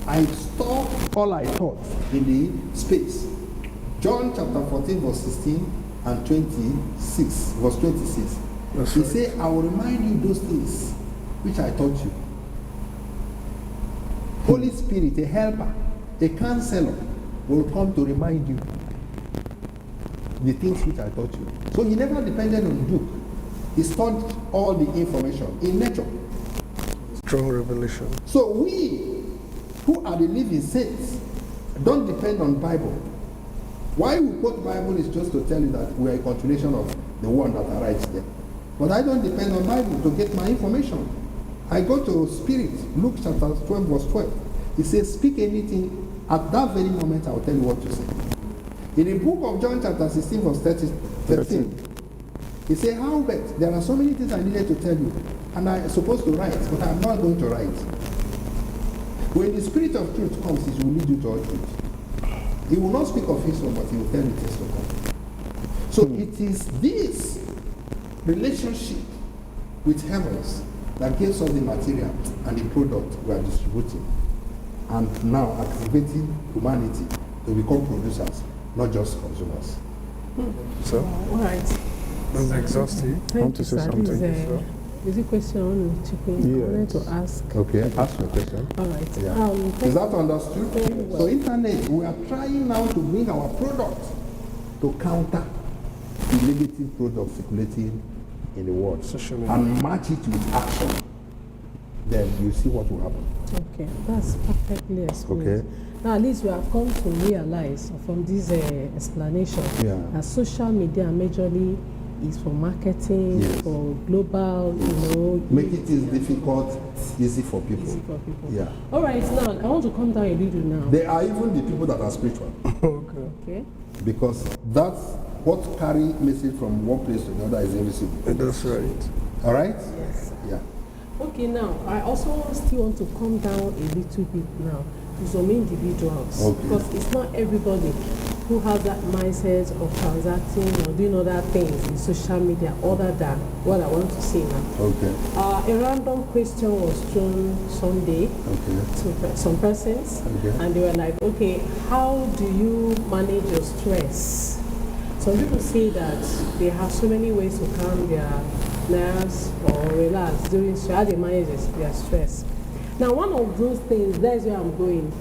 I store all I taught in the space. John chapter 14, verse 16 and 26, verse 26. That's He right. said, I will remind you those things which I taught you. Holy Spirit, a helper, a counselor, will come to remind you the things which I taught you. So he never depended on book. He stored all the information in nature. Strong revelation. So we, who are the living saints, don't depend on Bible. Why we quote Bible is just to tell you that we are a continuation of the one that writes there. But I don't depend on Bible to get my information. I go to Spirit, Luke chapter 12, verse 12. It says, speak anything, at that very moment I will tell you what to say. In the book of John chapter 16, verse 13, he said, how bet, there are so many things I needed to tell you, and I'm supposed to write, but I'm not going to write. When the Spirit of truth comes, he will lead you to all truth. He will not speak of his own, but he will tell you things to come. So it is this relationship with heavens that gives us the material and the product we are distributing, and now activating humanity to become producers, not just consumers. So, All right. that's exhaustive. I want to say something. Is it question I want to chip in? I wanted to ask. Okay, ask your question. All right. Yeah. Is that understood? Very well. So internet, we are trying now to bring our product to counter the negative product circulating in the world Social media. and match it with action. Then you see what will happen. Okay, that's perfectly explained. Okay. Now, at least we have come to realize from this explanation Yeah. that social media majorly is for marketing, Yes. for global, Make it is difficult, easy for people. easy for people. Yeah. All right, now I want to come down a little now. There are even the people that are spiritual Okay. Okay. because that's what carry message from one place to another is invisible. That's right. All right? Yes. Yeah. Okay, now I also still want to come down a little bit now to some individuals Okay. because it's not everybody who has that mindset of transacting or doing other things in social media other than what I want to say now. Okay. A random question was thrown Sunday Okay. to some persons, Okay. and they were like, okay, how do you manage your stress? Some people say that they have so many ways to calm their nerves or relax during stress, how they manage their stress. Now, one of those things, that's where I'm going.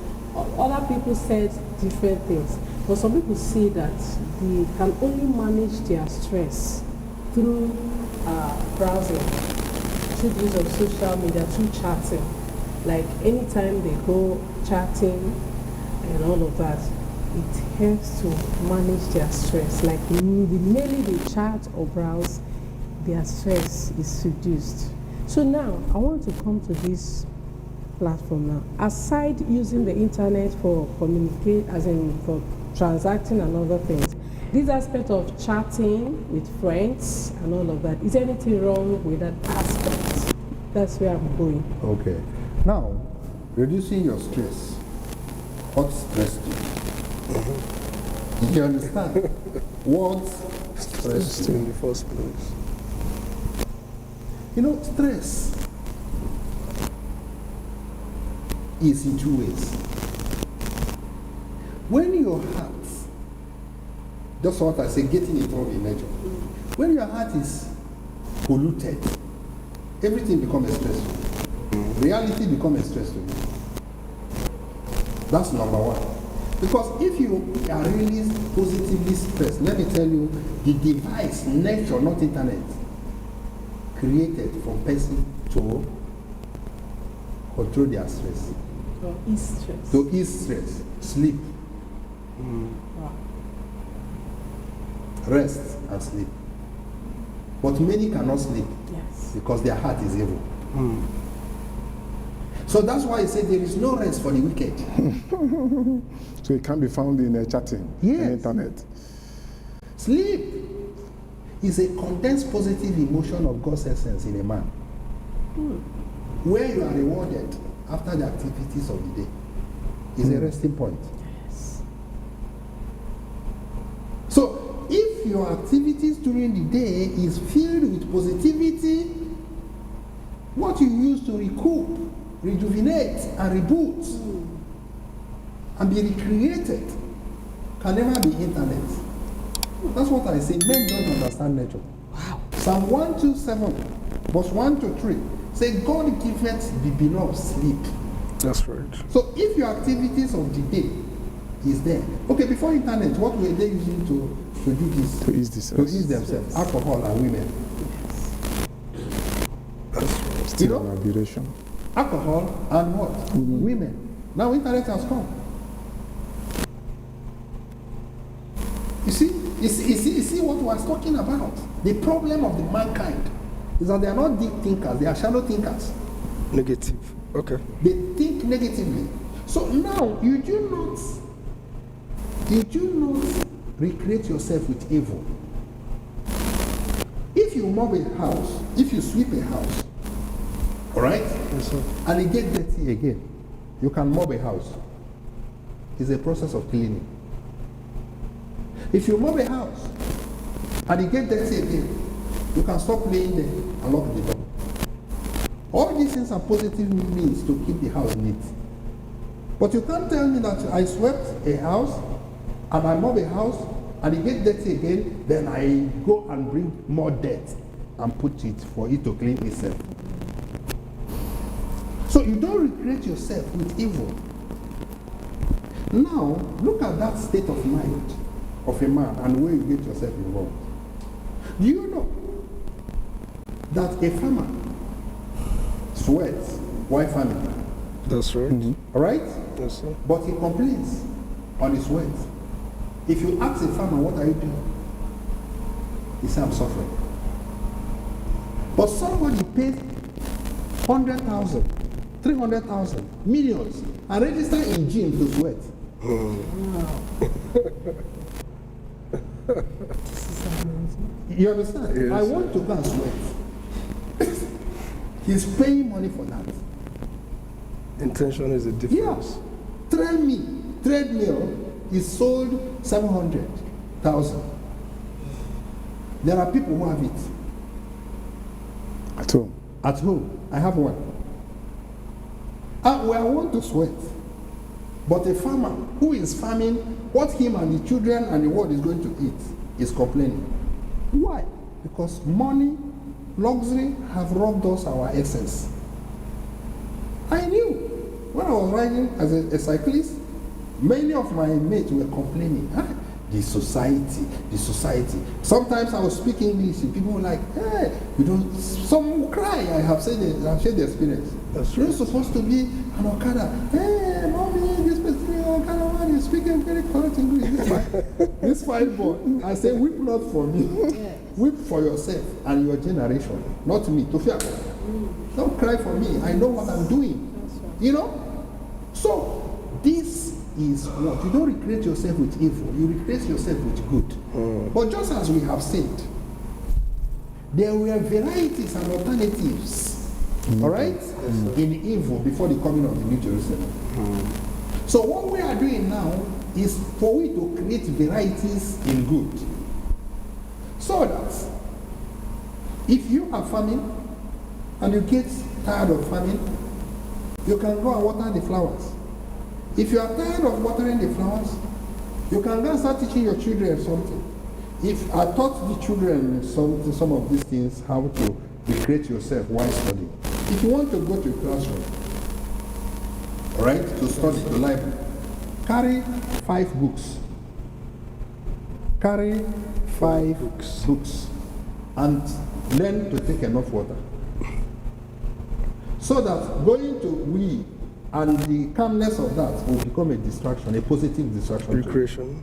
Other people said different things, but some people say that they can only manage their stress through browsing, through the use of social media, through chatting. Like anytime they go chatting and all of that, it helps to manage their stress. Like mainly they chat or browse, their stress is reduced. So now I want to come to this platform now. Aside using the internet for communicate, as in for transacting and other things, this aspect of chatting with friends and all of that, is there anything wrong with that aspect? That's where I'm going. Okay. Now, reducing your stress. What stress you? Did you understand? What stress Stressed you? in the first place. You know, stress is in two ways. When your heart, that's what I say, getting involved in nature. When your heart is polluted, everything becomes stressful. Reality becomes stressful. That's number one. Because if you are really positively stressed, let me tell you, the device, nature, not internet, created from person to control their stress. Or ease stress. To ease stress, sleep, Wow. rest and sleep. But many cannot sleep Yes. because their heart is evil. So that's why I said there is no rest for the wicked. So it can be found in chatting, Yes. on internet. Sleep is a condensed positive emotion of God's essence in a man, where you are rewarded after the activities of the day. Is a resting point. Yes. So if your activities during the day is filled with positivity, what you use to recoup, rejuvenate, and reboot, and be recreated can never be internet. That's what I say. Men don't understand nature. Wow. Psalm 127, verse 1 to 3 say, God giveth the beloved sleep. That's right. So if your activities of the day is there. Okay, before internet, what were they using to do this? To ease this. To ease themselves. Alcohol and women. That's right. Still You know? an aberration. Alcohol and what? Women. Now internet has come. You see what we was talking about? The problem of the mankind is that they are not deep thinkers, they are shallow thinkers. Negative. Okay. They think negatively. So now you do not recreate yourself with evil. If you mob a house, if you sweep a house, all right, Yes, sir. and it gets dirty again, you can mob a house. It's a process of cleaning. If you mob a house and it gets dirty again, you can stop playing there and lock the door. All these things are positive means to keep the house neat. But you can't tell me that I swept a house and I mob a house and it gets dirty again, then I go and bring more dirt and put it for it to clean itself. So you don't recreate yourself with evil. Now, look at that state of mind of a man and where you get yourself involved. Do you know that a farmer sweats while farming? That's right. All right? Yes, sir. But he complains on his sweat. If you ask a farmer, what are you doing? He says, I'm suffering. But somebody pays 100,000, 300,000, millions, and register in gym to sweat. You understand? Yes. I want to go and sweat. He's paying money for that. Intention is a difference. Yeah. Treadmill is sold 700,000. There are people who have it. At home. At home, I have one. I want to sweat. But a farmer who is farming, what him and the children and the world is going to eat is complaining. Why? Because money, luxury have robbed us our essence. I knew when I was riding as a cyclist, many of my mates were complaining. The society. Sometimes I will speak English and people were like, hey, we don't, some will cry. I have said it, I've shared the experience. That's You're right. supposed to be an Okada. Hey, mommy, this person, Okada man is speaking very correct English. This fine boy. I say, weep not for me. Yes. Weep for yourself and your generation, not me. Tofia. Don't cry for me. I know what I'm doing. That's right. You know? So, this is what? You don't recreate yourself with evil, you recreate yourself with good. But just as we have said, there were varieties and alternatives, all right, in evil before the coming of the New Jerusalem. So what we are doing now is for we to create varieties in good. So that if you are farming and you get tired of farming, you can go and water the flowers. If you are tired of watering the flowers, you can go and start teaching your children something. If I taught the children some of these things, how to recreate yourself while studying. If you want to go to a classroom, all right, to study, to library, carry 5 books. Carry 5 books and learn to take enough water. So that going to we and the calmness of that will become a distraction, a positive distraction. Recreation.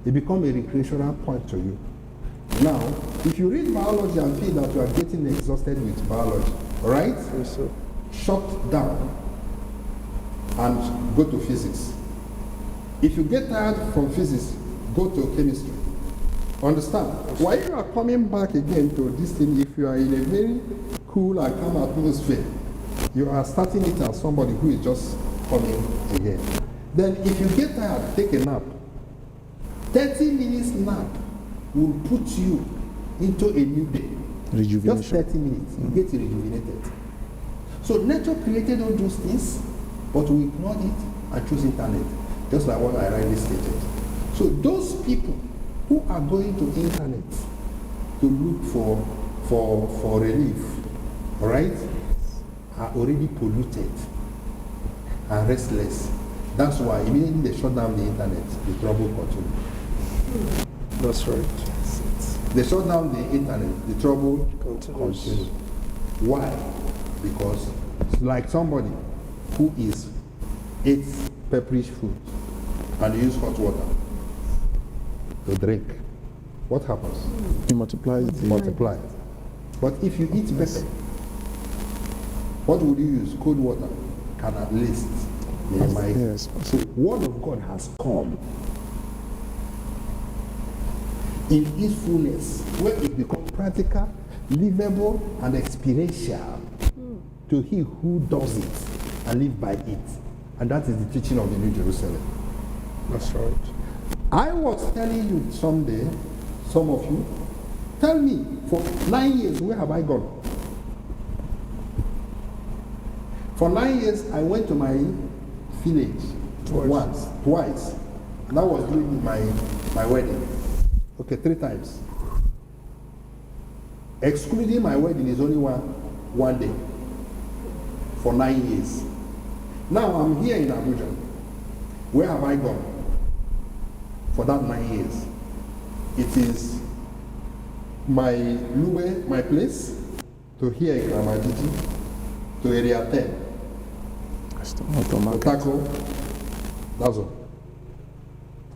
It becomes a recreational point to you. Now, if you read biology and feel that you are getting exhausted with biology, all right? Yes, sir. Shut down and go to physics. If you get tired from physics, go to chemistry. Understand? While you are coming back again to this thing, if you are in a very cool and calm atmosphere, you are starting it as somebody who is just coming again. Then if you get tired, take a nap. 30 minutes nap will put you into a new day. Rejuvenation. Just 30 minutes, you get rejuvenated. So nature created all those things, but we ignored it and choose internet, just like what I rightly stated. So those people who are going to internet to look for relief, all right, are already polluted and restless. That's why immediately they shut down the internet, the trouble continues. That's right. They shut down the internet, the trouble continues. Why? Because it's like somebody who eats pepperish food and use hot water to drink. What happens? It multiplies. Multiply. But if you eat pepper, what would you use? Cold water can at least minimize. Yes. So word of God has come in its fullness, where it becomes practical, livable, and experiential to he who does it and live by it. And that is the teaching of the New Jerusalem. That's right. I was telling you someday, some of you, tell me, for 9 years, where have I gone? For 9 years, I went to my village twice. And that was during my wedding. Okay, 3 times. Excluding my wedding is only one day. For 9 years. Now I'm here in Abuja. Where have I gone? For that 9 years. It is my Lube, my place, to here in Ramadiji, to area 10. Otako, that's all.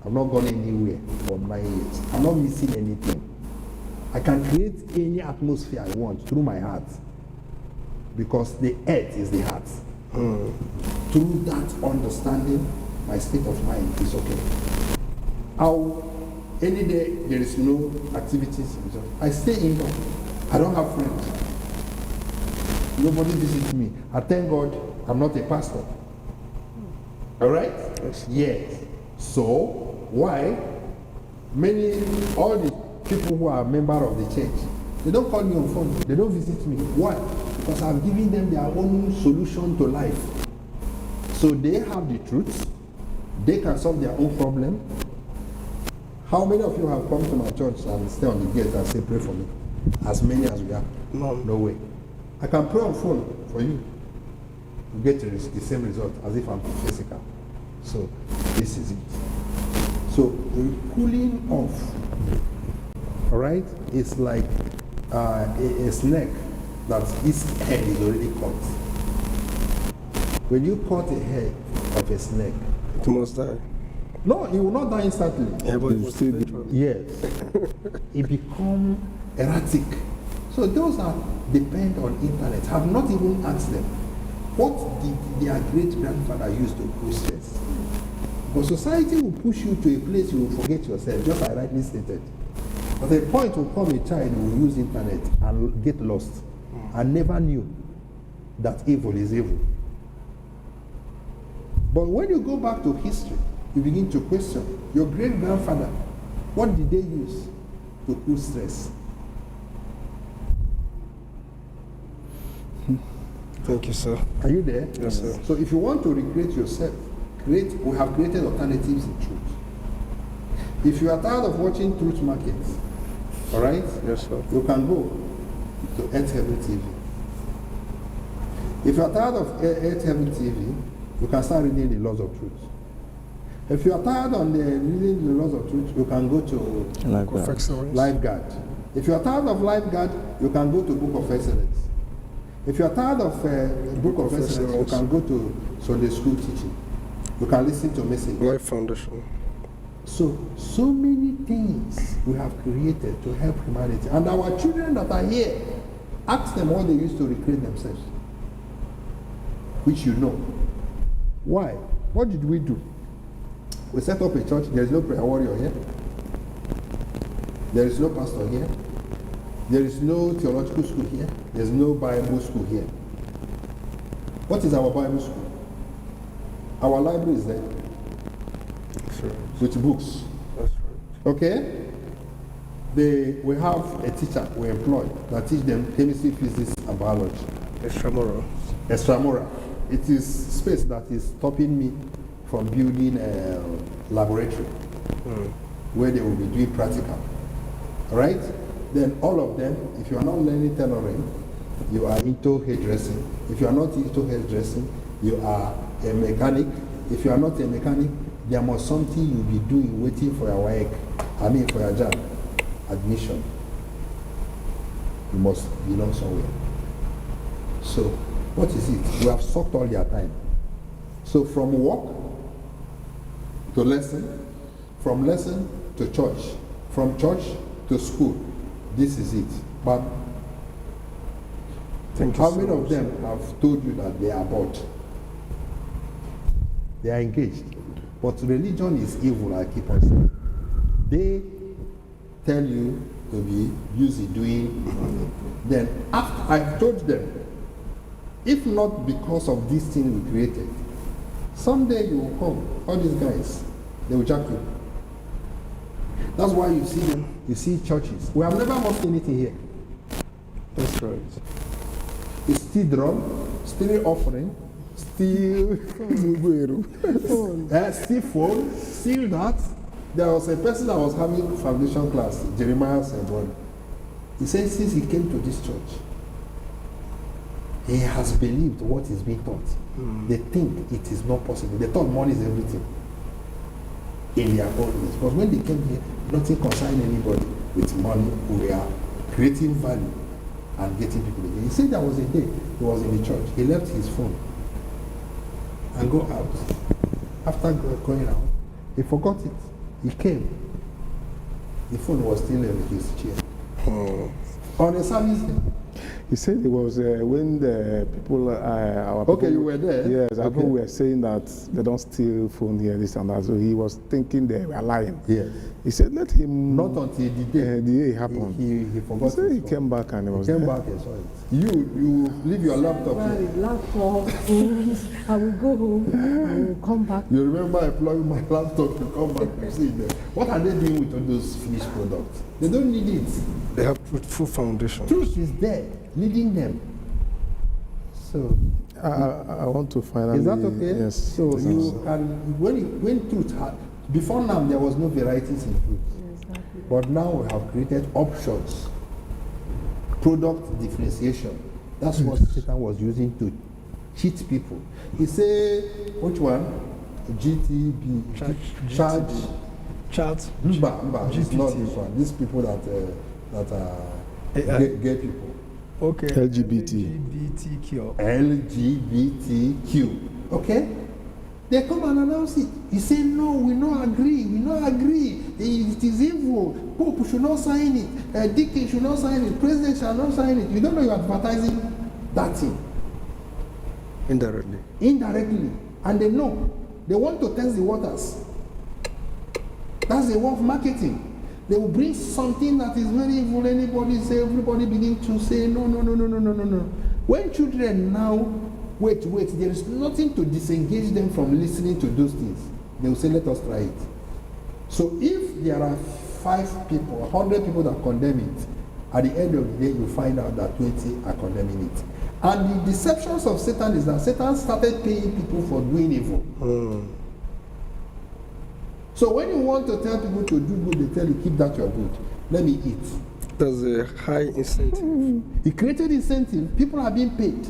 I've not gone anywhere for 9 years. I'm not missing anything. I can create any atmosphere I want through my heart. Because the earth is the heart. Through that understanding, my state of mind is okay. Any day there is no activities, I stay indoors. I don't have friends. Nobody visits me. I thank God I'm not a pastor. All right? Yes. So, why? All the people who are members of the church, they don't call me on phone. They don't visit me. Why? Because I'm giving them their own solution to life. So they have the truth. They can solve their own problem. How many of you have come to my church and stay on the gate and say, pray for me? As many as we are. No way. I can pray on phone for you. You get the same result as if I'm physical. So this is it. So the cooling off, all right, is like a snake that its head is already cut. When you cut a head of a snake, It must die. no, it will not die instantly. Yeah, but it must die. Yes. It become erratic. So those that depend on internet have not even asked them, what did their great-grandfather use to process? But society will push you to a place you will forget yourself, just like I rightly stated. At a point will come a child who will use internet and get lost and never knew that evil is evil. But when you go back to history, you begin to question your great-grandfather, what did they use to cool stress? Thank you, sir. Are you there? Yes, sir. So if you want to recreate yourself, we have created alternatives in truth. If you are tired of watching Truth Markets, all right? Yes, sir. You can go to Earth Heaven TV. If you are tired of Earth Heaven TV, you can start reading the Laws of Truth. If you are tired of reading the Laws of Truth, you can go to Lifeguard. If you are tired of Lifeguard, you can go to Book of Excellence. If you are tired of Book of Excellence, you can go to Sunday School teaching. You can listen to messages. Life Foundation. So many things we have created to help humanity. And our children that are here, ask them what they used to recreate themselves. Which you know. Why? What did we do? We set up a church. There is no prayer warrior here. There is no pastor here. There is no theological school here. There is no Bible school here. What is our Bible school? Our library is there. That's right. With books. That's right. Okay? We have a teacher we employ that teach them chemistry, physics, and biology. Extramural. Extramural. It is space that is stopping me from building a laboratory where they will be doing practical. Alright? Then all of them, if you are not learning tailoring, you are into hairdressing. If you are not into hairdressing, you are a mechanic. If you are not a mechanic, there must something you'll be doing waiting for your work. For your job. Admission. You must belong somewhere. So, what is it? You have sucked all your time. So from work to lesson, from lesson to church, from church to school. This is it. But how many of them have told you that they are bored? They are engaged. But religion is evil, I keep on saying. They tell you to be busy doing. Then after I've told them, if not because of this thing we created, someday you will come. All these guys, they will jack you. That's why you see them, you see churches. We have never lost anything here. That's right. It's still drum, still offering, still still phone, still that. There was a person that was having foundation class, Jeremiah said, he said since he came to this church, he has believed what is being taught. They think it is not possible. They thought money is everything in their own ways. But when they came here, nothing concerned anybody with money. We are creating value and getting people again. He said there was a day he was in the church. He left his phone and go out. After going out, he forgot it. He came. The phone was still in his chair. On a service day. He said it was when the people, our people. Okay, you were there? Yes, our people were saying that they don't steal phone here, this and that. So he was thinking they were lying. Yes. He said, let him. Not until the day. The day happened. He forgot. He said he came back and he was came there. back and saw it. You leave your laptop here. Laptop, phones. I will go home. I will come back. You remember I plugged my laptop to come back to see it there. What are they doing with all those finished products? They don't need it. They have full foundation. Truth is there, leading them. So I want to finally. is that okay? Yes. So you can when truth before now there was no varieties in truth. Exactly. But now we have created options. Product differentiation. That's what Satan was using to cheat people. He said, which one? GTB. Chat. It's not this one. These people that are gay people. Okay. LGBT. LGBTQ. Okay? They come and announce it. He said, no, we not agree. It is evil. Pope should not sign it. Deacon should not sign it. President shall not sign it. You don't know you're advertising that thing. Indirectly. And they know. They want to test the waters. That's the work of marketing. They will bring something that is very evil. Everybody begin to say, no. When children now, wait, there is nothing to disengage them from listening to those things. They will say, let us try it. So if there are 5 people, 100 people that condemn it, at the end of the day, you find out that 20 are condemning it. And the deceptions of Satan is that Satan started paying people for doing evil. So when you want to tell people to do good, they tell you, keep that your good. Let me eat. There's a high incentive. He created incentive. People are being paid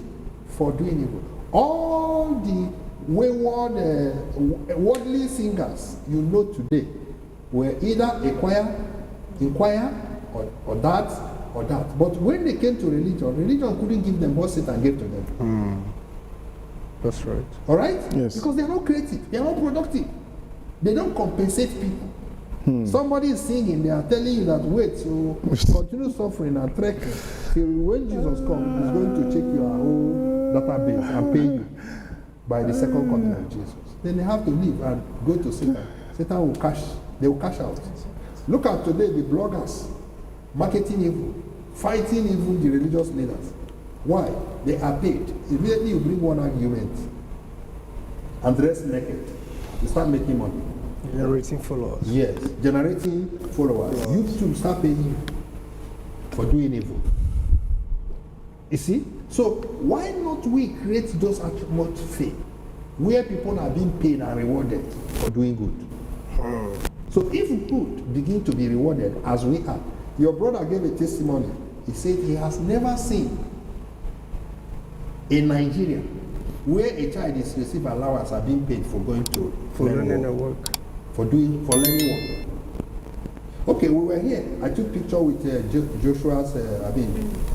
for doing evil. All the wayward, worldly singers you know today were either in choir, or that. But when they came to religion couldn't give them what Satan gave to them. That's right. All right? Yes. Because they are not creative. They are not productive. They don't compensate people. Somebody is singing, they are telling you that wait, so continue suffering and trekking till when Jesus comes, he's going to check your whole database and pay you. by the second coming of Jesus. Then they have to leave and go to Satan. Satan will they will cash out. Look at today the bloggers marketing evil, fighting even the religious leaders. Why? They are paid. Immediately you bring one argument and dress naked. You start making money. Generating followers. Yes, generating followers. YouTube start paying you for doing evil. You see? So why not we create those atmosphere where people are being paid and rewarded for doing good? So if we could begin to be rewarded as we are. Your brother gave a testimony. He said he has never seen in Nigeria where a child is receiving allowance are being paid for going to learning a work. For learning work. Okay, we were here. I took picture with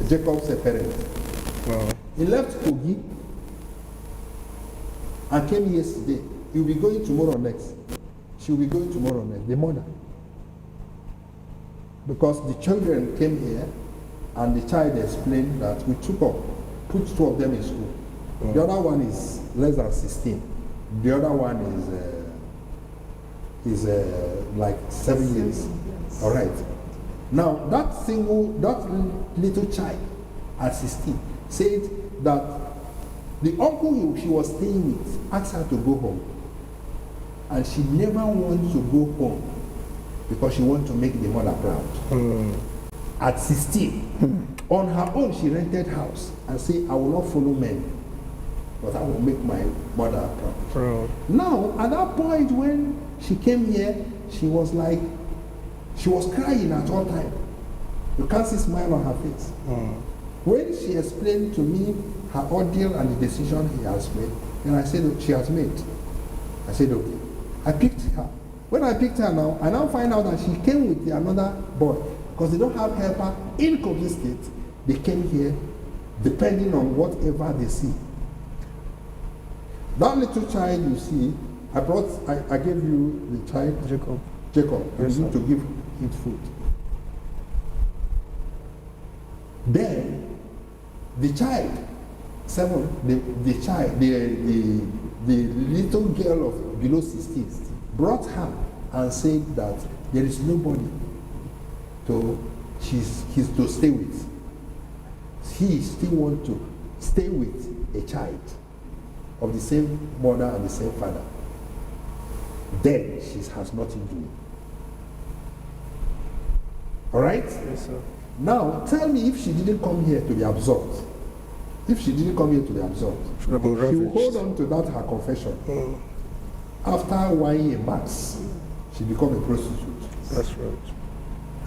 Jacob's parents. Wow. He left Kogi and came yesterday. He'll be going tomorrow next. She'll be going tomorrow next. The mother. Because the children came here and the child explained that we put two of them in school. Wow. The other one is less than 16. The other one is like 7 years. Yes. All right. Now that little child at 16 said that the uncle she was staying with asked her to go home, and she never wanted to go home because she wanted to make the mother proud. At 16, on her own she rented house and said, I will not follow men, but I will make my mother proud. Now, at that point when she came here, she was crying at all time. You can't see a smile on her face. When she explained to me her ordeal and the decision he has made, and I said, she has made. I said, okay. I picked her. When I picked her now, I now find out that she came with another boy. Because they don't have helper in Kogi State, they came here depending on whatever they see. That little child you see, I gave you the child, Jacob, Yes, to give it food. Then the child, the little girl of below 16 brought her and said that there is nobody he's to stay with. He still wants to stay with a child of the same mother and the same father. Then she has nothing to do. All right? Yes, sir. Now, tell me if she didn't come here to be absorbed. If she didn't come here to be absorbed, she will hold on to that her confession. After 1 year max, she become a prostitute. That's right.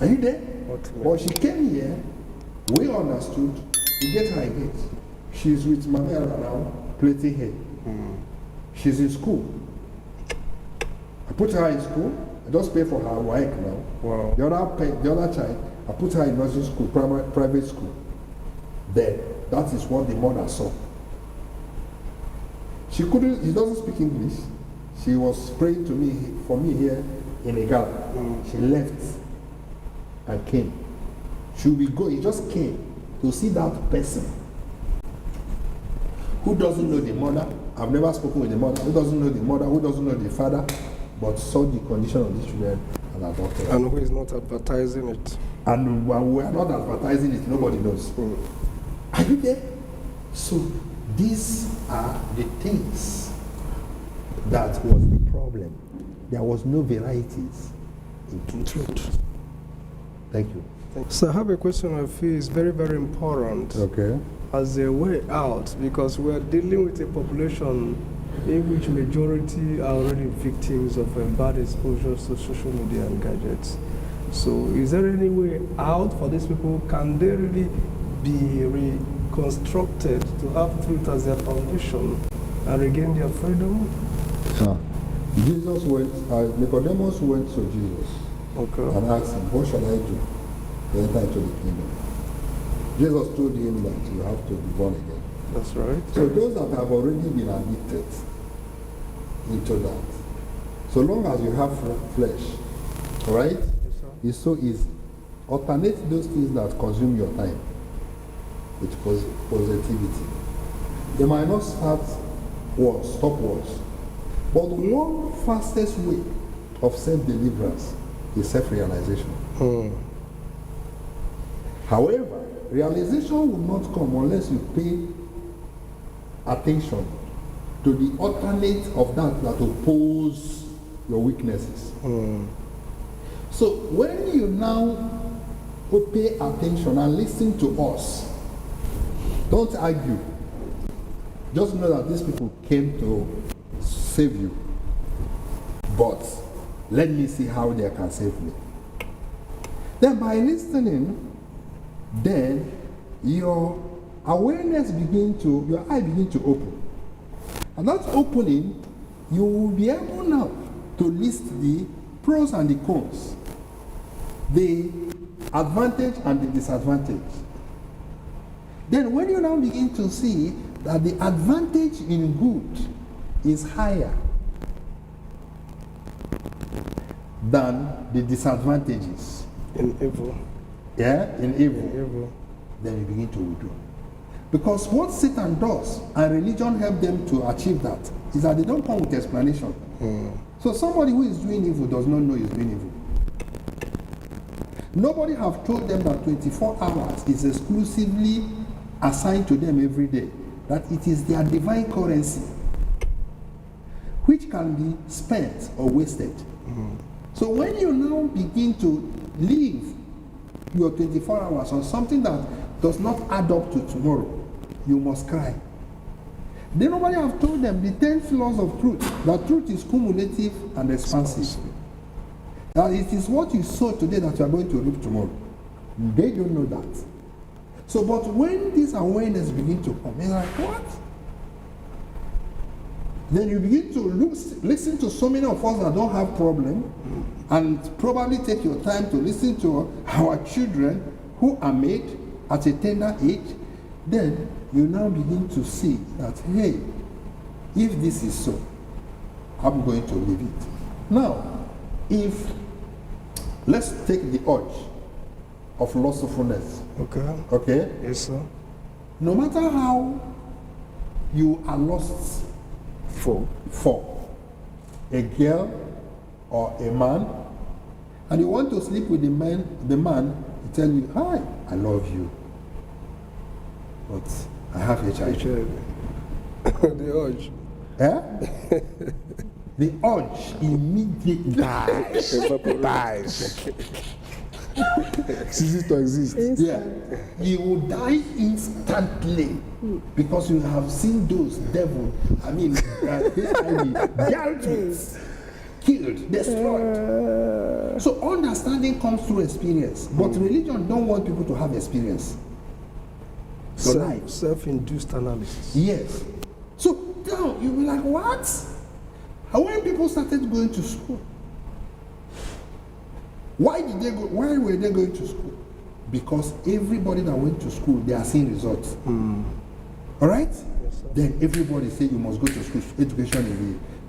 Are you there? But she came here, we understood, we get her again. She's with Mamela now, plaiting hair. She's in school. I put her in school, I just pay for her work now. Wow. The other child, I put her in nursing school, private school. Then, that is what the mother saw. She doesn't speak English. She was praying to me, for me here in a gala. She left and came. She will be going, he just came to see that person who doesn't know the mother. I've never spoken with the mother, who doesn't know the mother, who doesn't know the father, but saw the condition of the children and adopted. And who is not advertising it. And when we are not advertising it, nobody knows. Are you there? So these are the things that was the problem. There was no varieties in truth. Thank you. So I have a question I feel is very, very important. Okay. As a way out, because we are dealing with a population in which majority are already victims of bad exposure to social media and gadgets. So is there any way out for these people? Can they really be reconstructed to have truth as their foundation and regain their freedom? Jesus Nicodemus went to Jesus and asked him, what shall I do to enter into the kingdom? Jesus told him that you have to be born again. That's right. So those that have already been addicted into that, so long as you have flesh, all right, it's so easy. Alternate those things that consume your time with positivity. They might not start was, stop was. But one fastest way of self-deliverance is self-realization. However, realization will not come unless you pay attention to the alternate of that oppose your weaknesses. So when you now pay attention and listen to us, don't argue. Just know that these people came to save you. But let me see how they can save me. Then by listening, then your awareness your eye begin to open. And that opening, you will be able now to list the pros and the cons, the advantage and the disadvantage. Then when you now begin to see that the advantage in good is higher than the disadvantages in evil. Yeah, in evil. Then you begin to withdraw. Because what Satan does, and religion help them to achieve that, is that they don't come with explanation. So somebody who is doing evil does not know he's doing evil. Nobody have told them that 24 hours is exclusively assigned to them every day, that it is their divine currency, which can be spent or wasted. So when you now begin to live your 24 hours on something that does not add up to tomorrow, you must cry. Then nobody have told them the 10 laws of truth, that truth is cumulative and expansive. That it is what you sow today that you are going to reap tomorrow. They don't know that. So, but when this awareness begins to come, it's like, what? Then you begin to listen to so many of us that don't have problem, and probably take your time to listen to our children who are made at a tender age. Then you now begin to see that, hey, if this is so, I'm going to leave it. Now, if, let's take the urge of lustfulness. Okay? Yes, sir. No matter how you are lost for a girl or a man, and you want to sleep with the man will tell you, hi, I love you, but I have HIV. The urge. Eh? The urge immediately dies. Ceases to exist. Yeah. You will die instantly because you have seen those devils, dealt with, killed, destroyed. So understanding comes through experience, but religion don't want people to have experience. Self-induced analysis. Yes. So now you'll be like, what? And when people started going to school, why were they going to school? Because everybody that went to school, they are seeing results. All right? Yes, then everybody say you must go to school. Education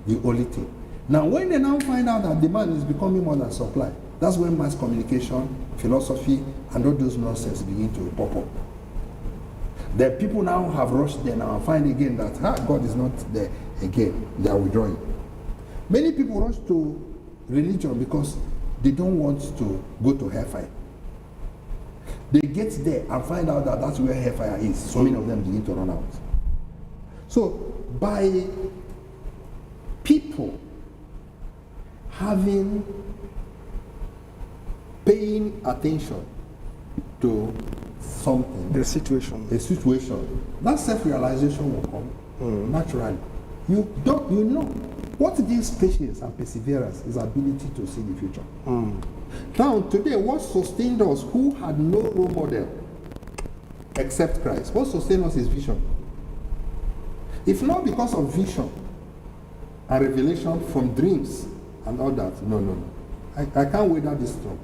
is the only thing. Now, when they now find out that demand is becoming more than supply, that's when mass communication, philosophy, and all those nonsense begin to pop up. The people now have rushed there now and find again that God is not there again. They are withdrawing. Many people rush to religion because they don't want to go to hellfire. They get there and find out that that's where hellfire is. So many of them begin to run out. So by people paying attention to something, the situation, a situation, that self-realization will come naturally. You know what gives patience and perseverance is ability to see the future. Now today, what sustained us who had no role model except Christ? What sustained us is vision. If not because of vision and revelation from dreams and all that, no. I can't weather this storm.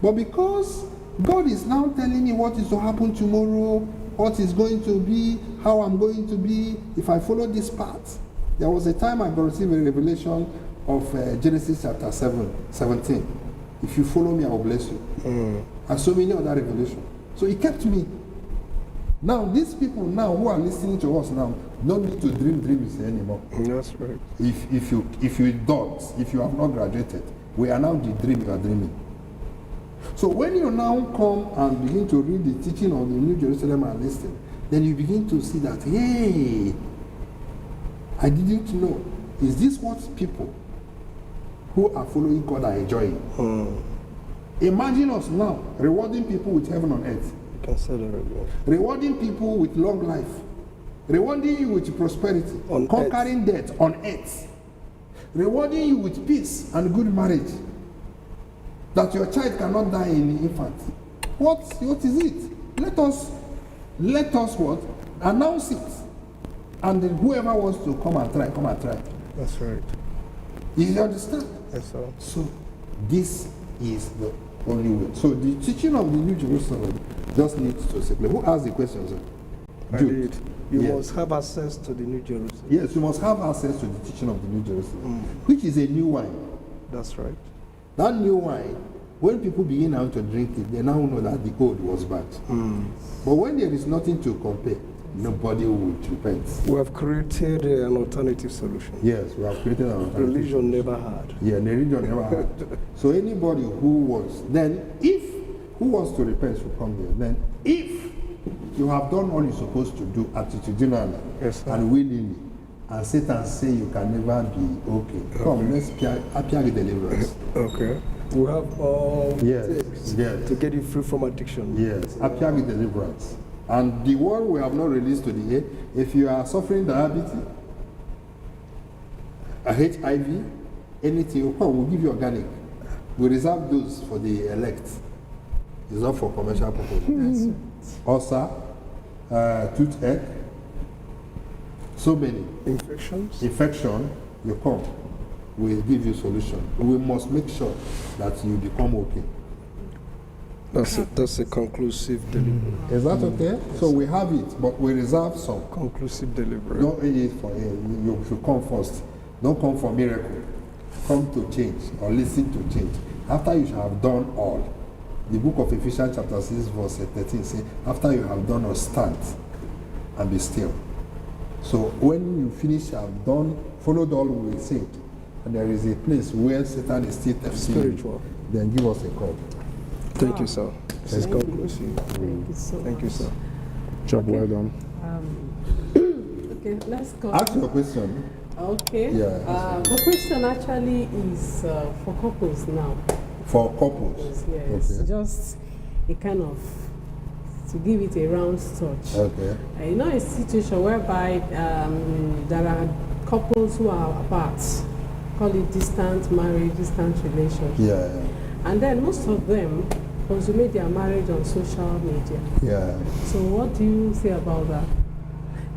But because God is now telling me what is to happen tomorrow, what is going to be, how I'm going to be, if I follow this path. There was a time I received a revelation of Genesis chapter 17. If you follow me, I will bless you. And so many other revelations. So it kept me. Now, these people now who are listening to us now don't need to dream dreams anymore. That's right. If you don't, if you have not graduated, we are now the dream you are dreaming. So when you now come and begin to read the teaching of the New Jerusalem and listen, then you begin to see that, hey, I didn't know. Is this what people who are following God are enjoying? Imagine us now rewarding people with heaven on earth. Consider it. Rewarding people with long life. Rewarding you with prosperity. On conquering death on earth. Rewarding you with peace and good marriage. That your child cannot die in infant. What is it? Let us what? Announce it. And then whoever wants to come and try, come and try. That's right. You understand? Yes, sir. So this is the only way. So the teaching of the New Jerusalem just needs to simply. Who asked the questions? I did. You Yes. must have access to the New Jerusalem. Yes, you must have access to the teaching of the New Jerusalem, which is a new wine. That's right. That new wine, when people begin now to drink it, they now know that the old was bad. But when there is nothing to compare, nobody would repent. We have created an alternative solution. Yes, we have created an alternative. Religion never had. Yeah, the religion never had. So anybody who wants, who wants to repent should come here. Then if you have done all you're supposed to do attitudinally Yes, sir. and willingly, and Satan say you can never be okay, come, let's appear with deliverance. Okay. We have all Yes, tips yes. to get you free from addiction. Yes, appear with deliverance. And the one we have not released to the air, if you are suffering diabetes, a HIV, anything, we'll give you organic. We reserve those for the elect. It's not for commercial purposes. Ulcer, toothache, so many. Infections? Infection, you come, we'll give you solution. We must make sure that you become okay. That's a conclusive delivery. Is that okay? So we have it, but we reserve some. Conclusive delivery. Don't eat for you should come first. Don't come for miracle. Come to change or listen to change. After you shall have done all. The book of Ephesians chapter 6 verse 13 says, after you have done all, stand and be still. So when you finish, have done, followed all we said, and there is a place where Satan is still tempting you, Spiritual. then give us a call. Thank you, sir. This is Thank you. conclusive. Thank you so Thank you, much. sir. Job well done. Okay, let's go. Ask your question. Okay. Yeah. The question actually is for couples now. For couples. Yes. Okay. Just a kind of to give it a round touch. Okay. You know, a situation whereby there are couples who are apart, call it distant marriage, distant relationship. Yeah. And then most of them consummate their marriage on social media. Yeah. So what do you say about that?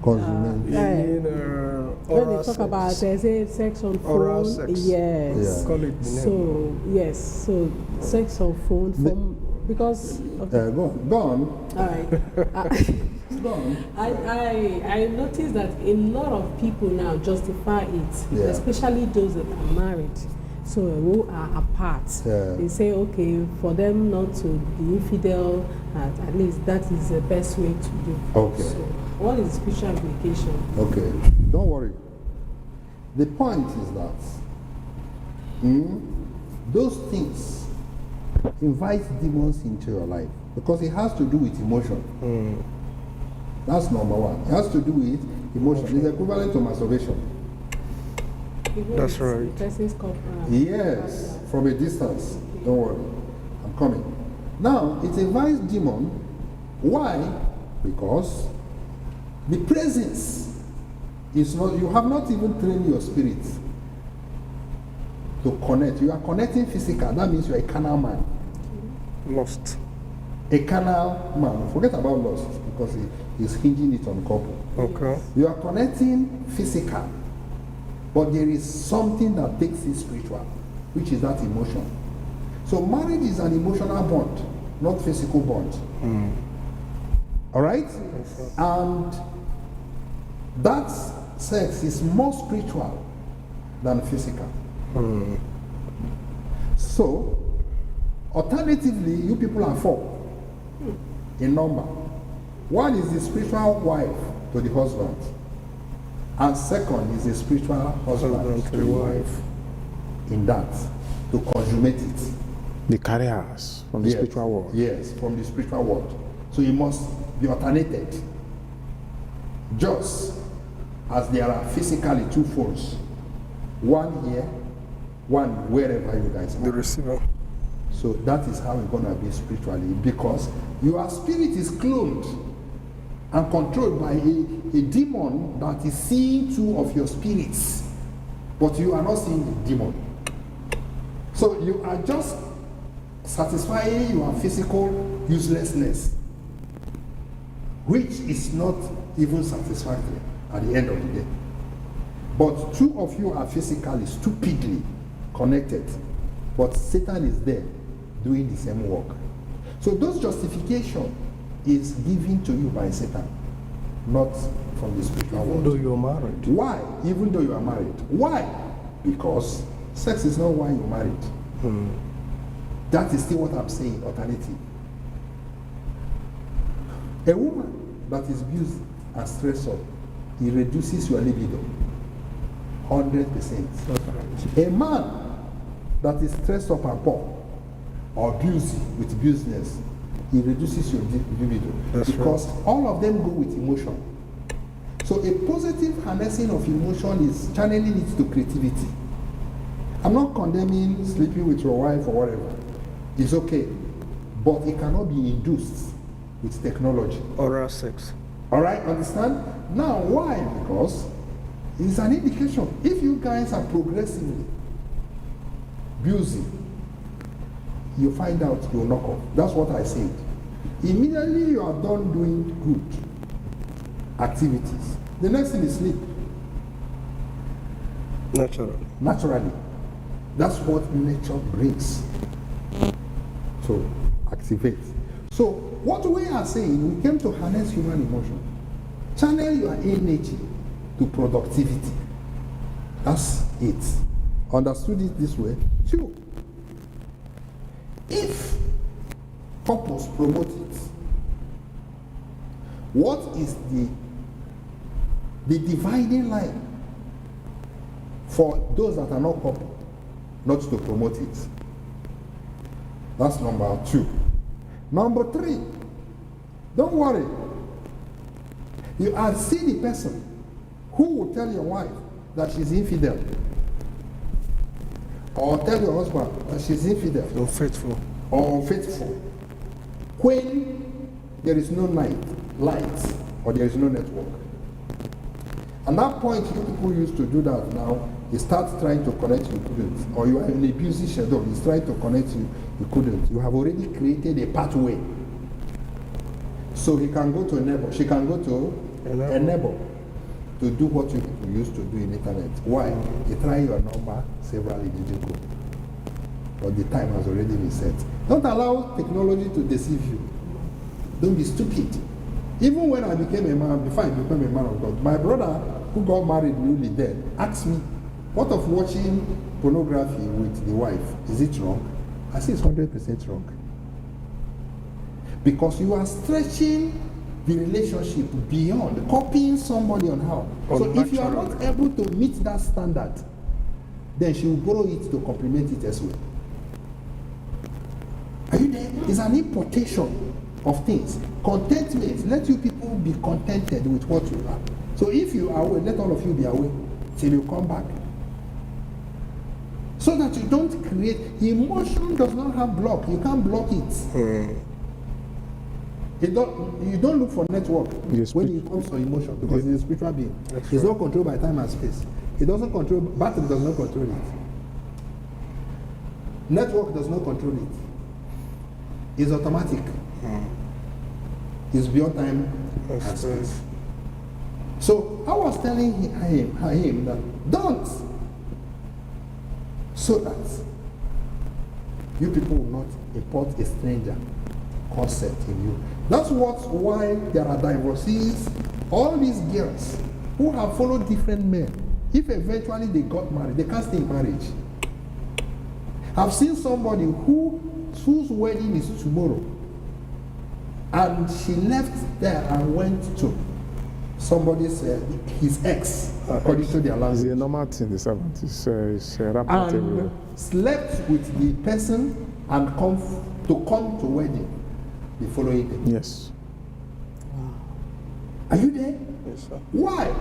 Consummate. You mean When oral they talk sex? about sex on Oral phone, sex. yes. Yeah. Call it the name. So yes, so sex on phone from because of, Go on. all right. Go on. I noticed that a lot of people now justify it, Yeah. especially those that are married, so who are apart. Yeah. They say, okay, for them not to be infidel, at least that is the best way to do. Okay. So, what is the spiritual implication? Okay. Don't worry. The point is that those things invite demons into your life because it has to do with emotion. That's number one. It has to do with emotion. It's equivalent to masturbation. Even That's if right. the person's Yes, from a distance. Don't worry. I'm coming. Now, it invites demon. Why? Because the presence is not, you have not even trained your spirit to connect. You are connecting physical. That means you are a carnal man. Lost. A carnal man. Forget about lust because he's hinging it on couple. Okay. You are connecting physical, but there is something that takes it spiritual, which is that emotion. So marriage is an emotional bond, not physical bond. All right? And that sex is more spiritual than physical. So, alternatively, you people are 4 in number. One is the spiritual wife to the husband, and second is the spiritual husband to the wife. In that, to consummate it. The carriers from the spiritual world. Yes, from the spiritual world. So it must be alternated. Just as there are physically two phones, one here, one wherever you guys are. The receiver. So that is how it's going to be spiritually, because your spirit is cloned and controlled by a demon that is seeing two of your spirits, but you are not seeing the demon. So you are just satisfying your physical uselessness, which is not even satisfactory at the end of the day. But two of you are physically, stupidly connected, but Satan is there doing the same work. So those justification is given to you by Satan, not from the spiritual world. Even though you're married. Why? Even though you are married. Why? Because sex is not why you're married. That is still what I'm saying, alternative. A woman that is abused and stressed up, it reduces your libido 100%. A man that is stressed up and poor or busy with business, it reduces your libido. Because all of them go with emotion. So a positive harnessing of emotion is channeling it to creativity. I'm not condemning sleeping with your wife or whatever. It's okay. But it cannot be induced with technology. Oral sex. All right, understand? Now, why? Because it's an indication. If you guys are progressively busy, you find out you'll knock off. That's what I said. Immediately you are done doing good activities, the next thing is sleep. Naturally. That's what nature brings. So, activate. So, what we are saying, we came to harness human emotion. Channel your energy to productivity. That's it. Understood it this way? Two. If purpose promotes it, what is the dividing line for those that are not couple not to promote it? That's number two. Number three, don't worry. You are see the person who will tell your wife that she's infidel, or tell your husband that she's infidel, unfaithful, or unfaithful, when there is no light, or there is no network. At that point, you people used to do that. Now he starts trying to connect, you couldn't, or you are in a busy schedule, he's trying to connect you, you couldn't. You have already created a pathway. So he can go to a neighbor, she can go to a neighbor to do what you people used to do in internet. Why? You try your number several, it didn't go. But the time has already been set. Don't allow technology to deceive you. Don't be stupid. Even when I became a man, before I became a man of God, my brother who got married newly then asked me, what of watching pornography with the wife? Is it wrong? I say it's 100% wrong. Because you are stretching the relationship beyond, copying somebody on how. So if you are not able to meet that standard, then she will borrow it to complement it as well. Are you there? It's an importation of things. Contentment, let you people be contented with what you have. So if you are away, let all of you be away till you come back. So that you don't create, emotion does not have block, you can't block it. You don't look for network when it comes to emotion, because it's a spiritual being. It's not controlled by time and space. It doesn't control, battery does not control it. Network does not control it. It's automatic. It's beyond time and space. So I was telling him that don't, so that you people will not import a stranger concept in you. That's why there are divorcees, all these girls who have followed different men. If eventually they got married, they can't stay in marriage. I've seen somebody whose wedding is tomorrow. And she left there and went to somebody's, his ex, according to their It's language. a normal thing, the servant. It's rampant everywhere. And slept with the person and come to wedding the following day. Yes. Are you there? Yes, sir. Why?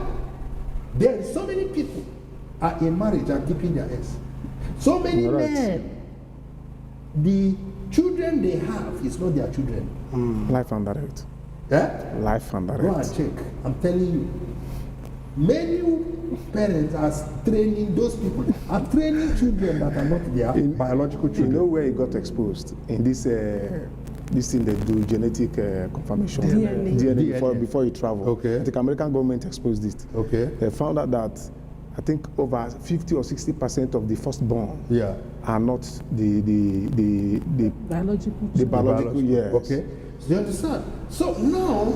There are so many people are in marriage and keeping their ex. So many You're right. men, the children they have is not their children. Life and direct. Eh? Life and Go and direct. check. I'm telling you. Many parents are training those people, are training children that are not their biological You children. know where he got exposed? In this thing they do, genetic confirmation. DNA. Before he traveled. Okay. I think American government exposed it. Okay. They found out that I think over 50 or 60% of the firstborn Yeah. are not the Biological. biological, yes. Okay. So you understand? So now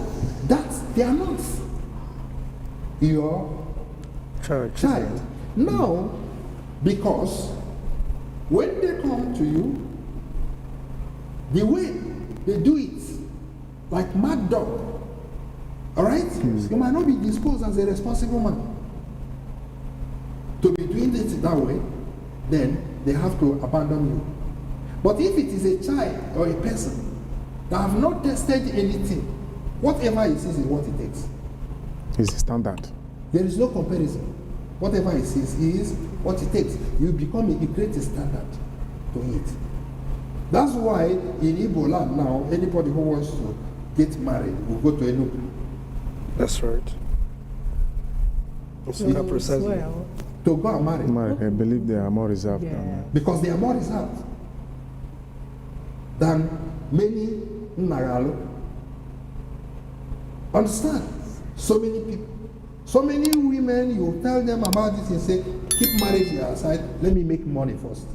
they are not your child. Now, because when they come to you, the way they do it, like mad dog, all right? You might not be disposed as a responsible man to be doing it that way, then they have to abandon you. But if it is a child or a person that have not tested anything, whatever it is what it takes. It's the standard. There is no comparison. Whatever it is what it takes. You become you create a standard to it. That's why in Igbo land now, anybody who wants to get married will go to Enugu. That's right. So, Precisely. well, To go and marry. I believe they are more reserved yeah. than Because they are more reserved than many Nagalu. Understand? So many people. So many women, you tell them about this and say, keep marriage aside, let me make money first.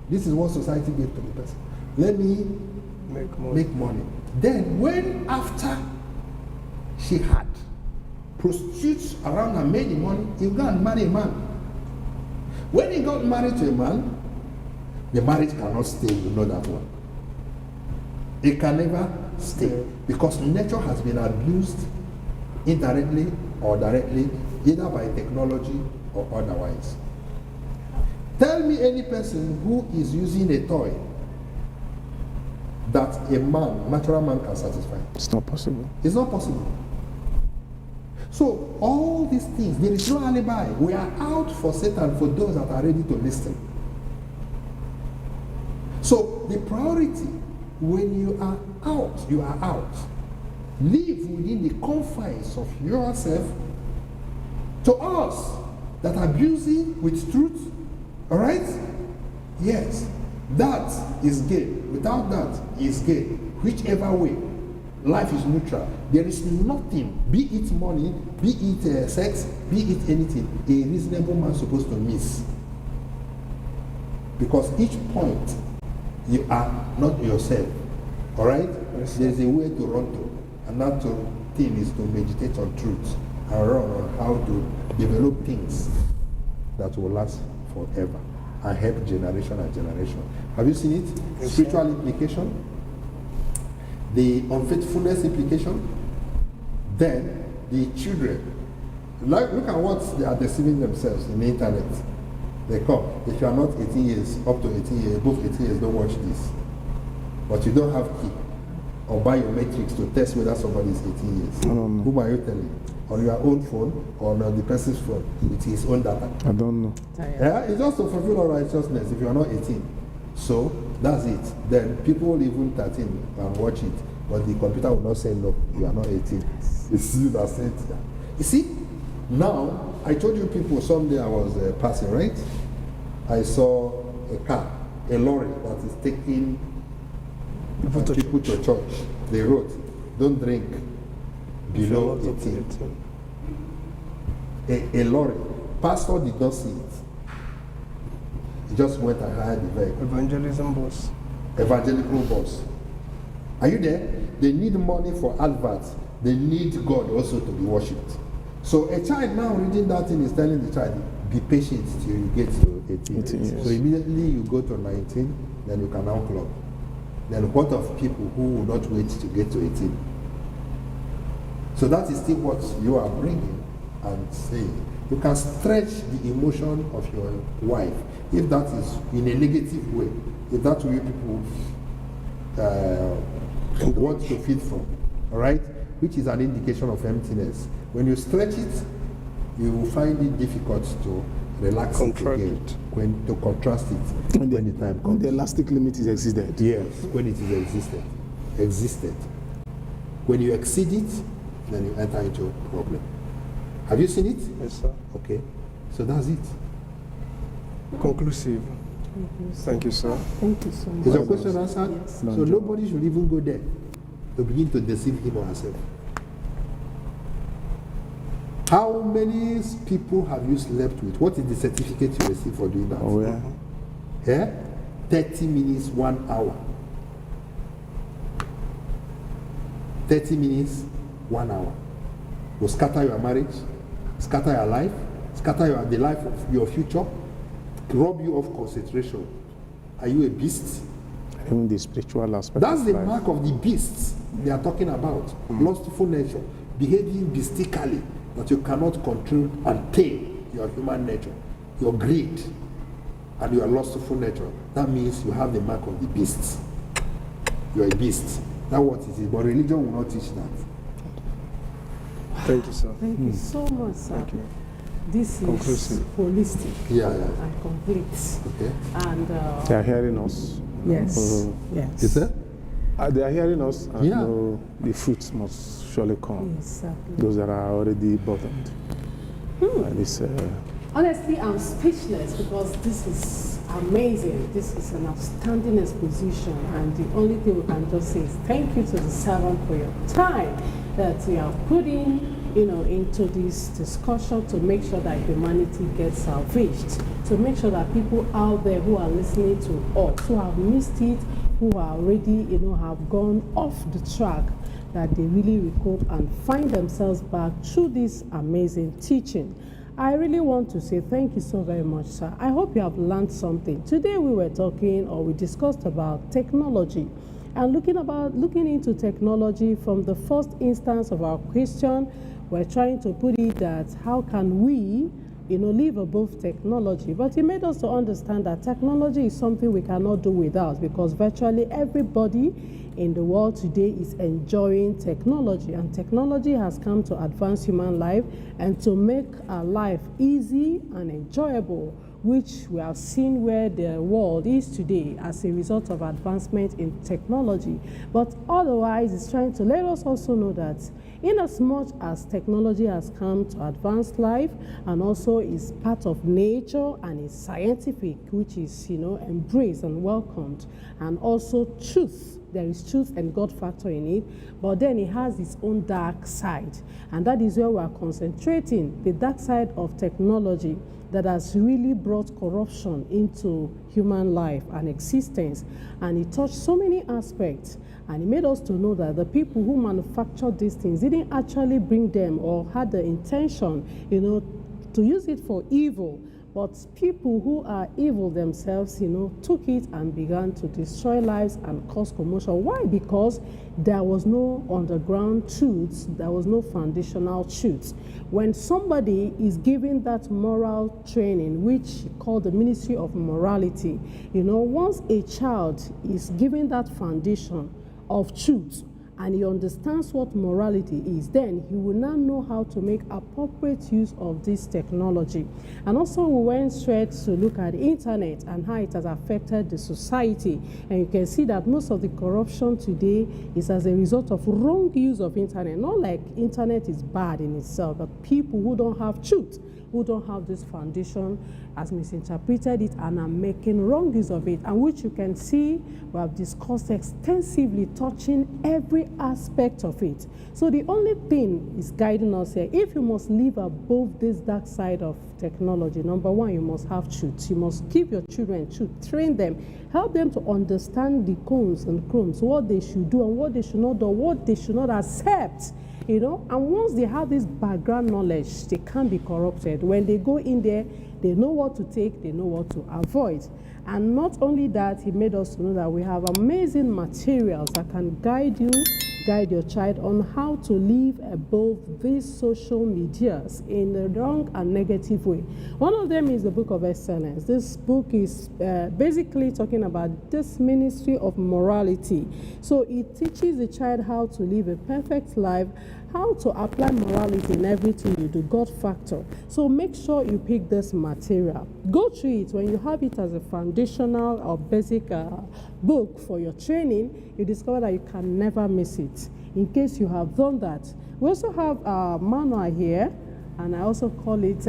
This is what society gave to the person. Let me make money. Then when after she had prostitutes around and made the money, he go and marry a man. When he got married to a man, the marriage cannot stay, you know that one. It can never stay because nature has been abused indirectly or directly, either by technology or otherwise. Tell me any person who is using a toy that a man, natural man, can satisfy. it's not possible. It's not possible. So all these things, there is no alibi. We are out for Satan for those that are ready to listen. So the priority, when you are out, you are out. Live within the confines of yourself. To us that are abusing with truth, all right? Yes, that is gain. Without that is gain. Whichever way, life is neutral. There is nothing, be it money, be it sex, be it anything, a reasonable man is supposed to miss. Because each point, you are not yourself. All right? Yes, There's a way to run to. And that thing is to meditate on truth and run on how to develop things that will last forever and help generation and generation. Have you seen it? Yes, Spiritual implication, the unfaithfulness implication, then the children. Like, look at what they are deceiving themselves in the internet. They come. If you are not 18 years, up to 18 years, above 18 years, don't watch this. But you don't have key or biometrics to test whether somebody is 18 years. I don't know. Whom are you telling? On your own phone or on the person's phone with his own data? I don't know. Yeah, it's just to fulfill all righteousness if you are not 18. So that's it. Then people even 13 can watch it, but the computer will not say no, you are not 18. It's you that said that. You see, now I told you people someday I was passing, right? I saw a car, a lorry that is taking people to church. They wrote, don't drink below 18. A lorry. Pastor did not see it. He just went and hired the vehicle. Evangelism boss. Evangelical boss. Are you there? They need money for adverts. They need God also to be worshipped. So a child now reading that thing is telling the child, be patient till you get to 18. 18 years. So immediately you go to 19, then you can now club. then what of people who will not wait to get to 18? So that is still what you are bringing and saying. You can stretch the emotion of your wife if that is in a negative way, if that's where people want to feed from, all right? Which is an indication of emptiness. When you stretch it, you will find it difficult to relax it again, to contrast it when the time comes. When the elastic limit is existed. Yes, when it is existed. When you exceed it, then you enter into a problem. Have you seen it? Yes, sir. Okay, so that's it. Conclusive. Thank you, sir. Thank you so much. Is your question answered? Yes. So nobody should even go there to begin to deceive him or herself. How many people have you slept with? What is the certificate you receive for doing that? Oh, yeah. Yeah? 30 minutes, 1 hour. 30 minutes, 1 hour. Will scatter your marriage, scatter your life, scatter the life of your future, rob you of concentration. Are you a beast? Even the spiritual aspect. That's the life. mark of the beasts they are talking about. Lustful nature, behaving beastically, that you cannot control and tame your human nature, your greed, and your lustful nature. That means you have the mark of the beasts. You are a beast. That's what it is. But religion will not teach that. Thank you, sir. Thank you so much, sir. Thank you. This is Conclusive. holistic Yeah. and complete. Okay. And They are hearing us. yes, yes. Is that? They are hearing us, and Yeah. know the fruits must surely come. Exactly. Those that are already bottomed. And it's, Honestly, I'm speechless because this is amazing. This is an outstanding exposition, and the only thing we can just say is thank you to the servant for your time that you are putting, into this discussion to make sure that humanity gets salvaged, to make sure that people out there who are listening to us, who have missed it, who are already, have gone off the track, that they really recoup and find themselves back through this amazing teaching. I really want to say thank you so very much, sir. I hope you have learned something. Today we discussed about technology and looking into technology from the first instance of our question. We're trying to put it that how can we, live above technology? But it made us to understand that technology is something we cannot do without, because virtually everybody in the world today is enjoying technology, and technology has come to advance human life and to make our life easy and enjoyable, which we have seen where the world is today as a result of advancement in technology. But otherwise, it's trying to let us also know that in as much as technology has come to advance life and also is part of nature and is scientific, which is, embraced and welcomed, and also truth. There is truth and God factor in it, but then it has its own dark side. And that is where we are concentrating, the dark side of technology that has really brought corruption into human life and existence. And it touched so many aspects. And it made us to know that the people who manufactured these things didn't actually bring them or had the intention, to use it for evil. But people who are evil themselves, took it and began to destroy lives and cause commotion. Why? Because there was no underground truths, there was no foundational truths. When somebody is given that moral training, which called the Ministry of Morality, once a child is given that foundation of truth, and he understands what morality is, then he will now know how to make appropriate use of this technology. And also we went straight to look at the internet and how it has affected the society. And you can see that most of the corruption today is as a result of wrong use of internet. Not like internet is bad in itself, but people who don't have truth, who don't have this foundation, has misinterpreted it and are making wrong use of it, and which you can see we have discussed extensively, touching every aspect of it. So the only thing is guiding us here. If you must live above this dark side of technology, number one, you must have truth. You must give your children truth, train them, help them to understand the cons and crumbs, what they should do and what they should not do, what they should not accept. you know. And once they have this background knowledge, they can't be corrupted. When they go in there, they know what to take, they know what to avoid. And not only that, he made us to know that we have amazing materials that can guide you, guide your child on how to live above these social medias in a wrong and negative way. One of them is the Book of Excellence. This book is basically talking about this ministry of morality. So it teaches the child how to live a perfect life, how to apply morality in everything you do, God factor. So make sure you pick this material. Go through it. When you have it as a foundational or basic book for your training, you discover that you can never miss it. In case you have done that. We also have a manual here, and I also call it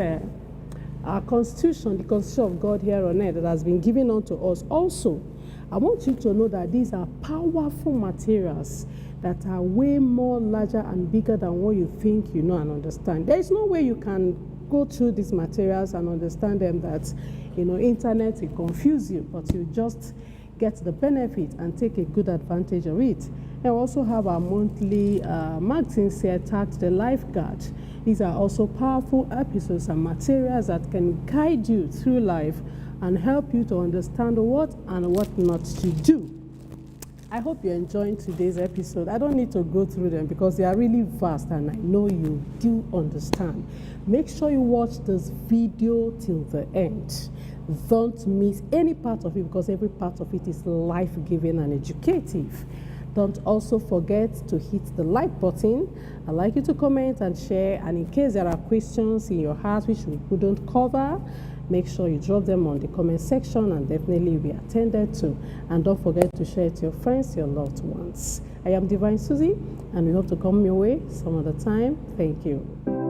our Constitution, the Constitution of God here on earth that has been given unto us. Also, I want you to know that these are powerful materials that are way more larger and bigger than what you think you know and understand. There is no way you can go through these materials and understand them that, you know, internet will confuse you, but you just get the benefit and take a good advantage of it. And we also have our monthly magazines here tagged The Lifeguard. These are also powerful episodes and materials that can guide you through life and help you to understand what and what not to do. I hope you're enjoying today's episode. I don't need to go through them because they are really vast and I know you do understand. Make sure you watch this video till the end. Don't miss any part of it because every part of it is life-giving and educative. Don't also forget to hit the like button. I'd like you to comment and share. And in case there are questions in your heart which we couldn't cover, make sure you drop them on the comment section and definitely you'll be attended to. And don't forget to share it to your friends, your loved ones. I am Divine Susie, and we hope to come your way some other time. Thank you.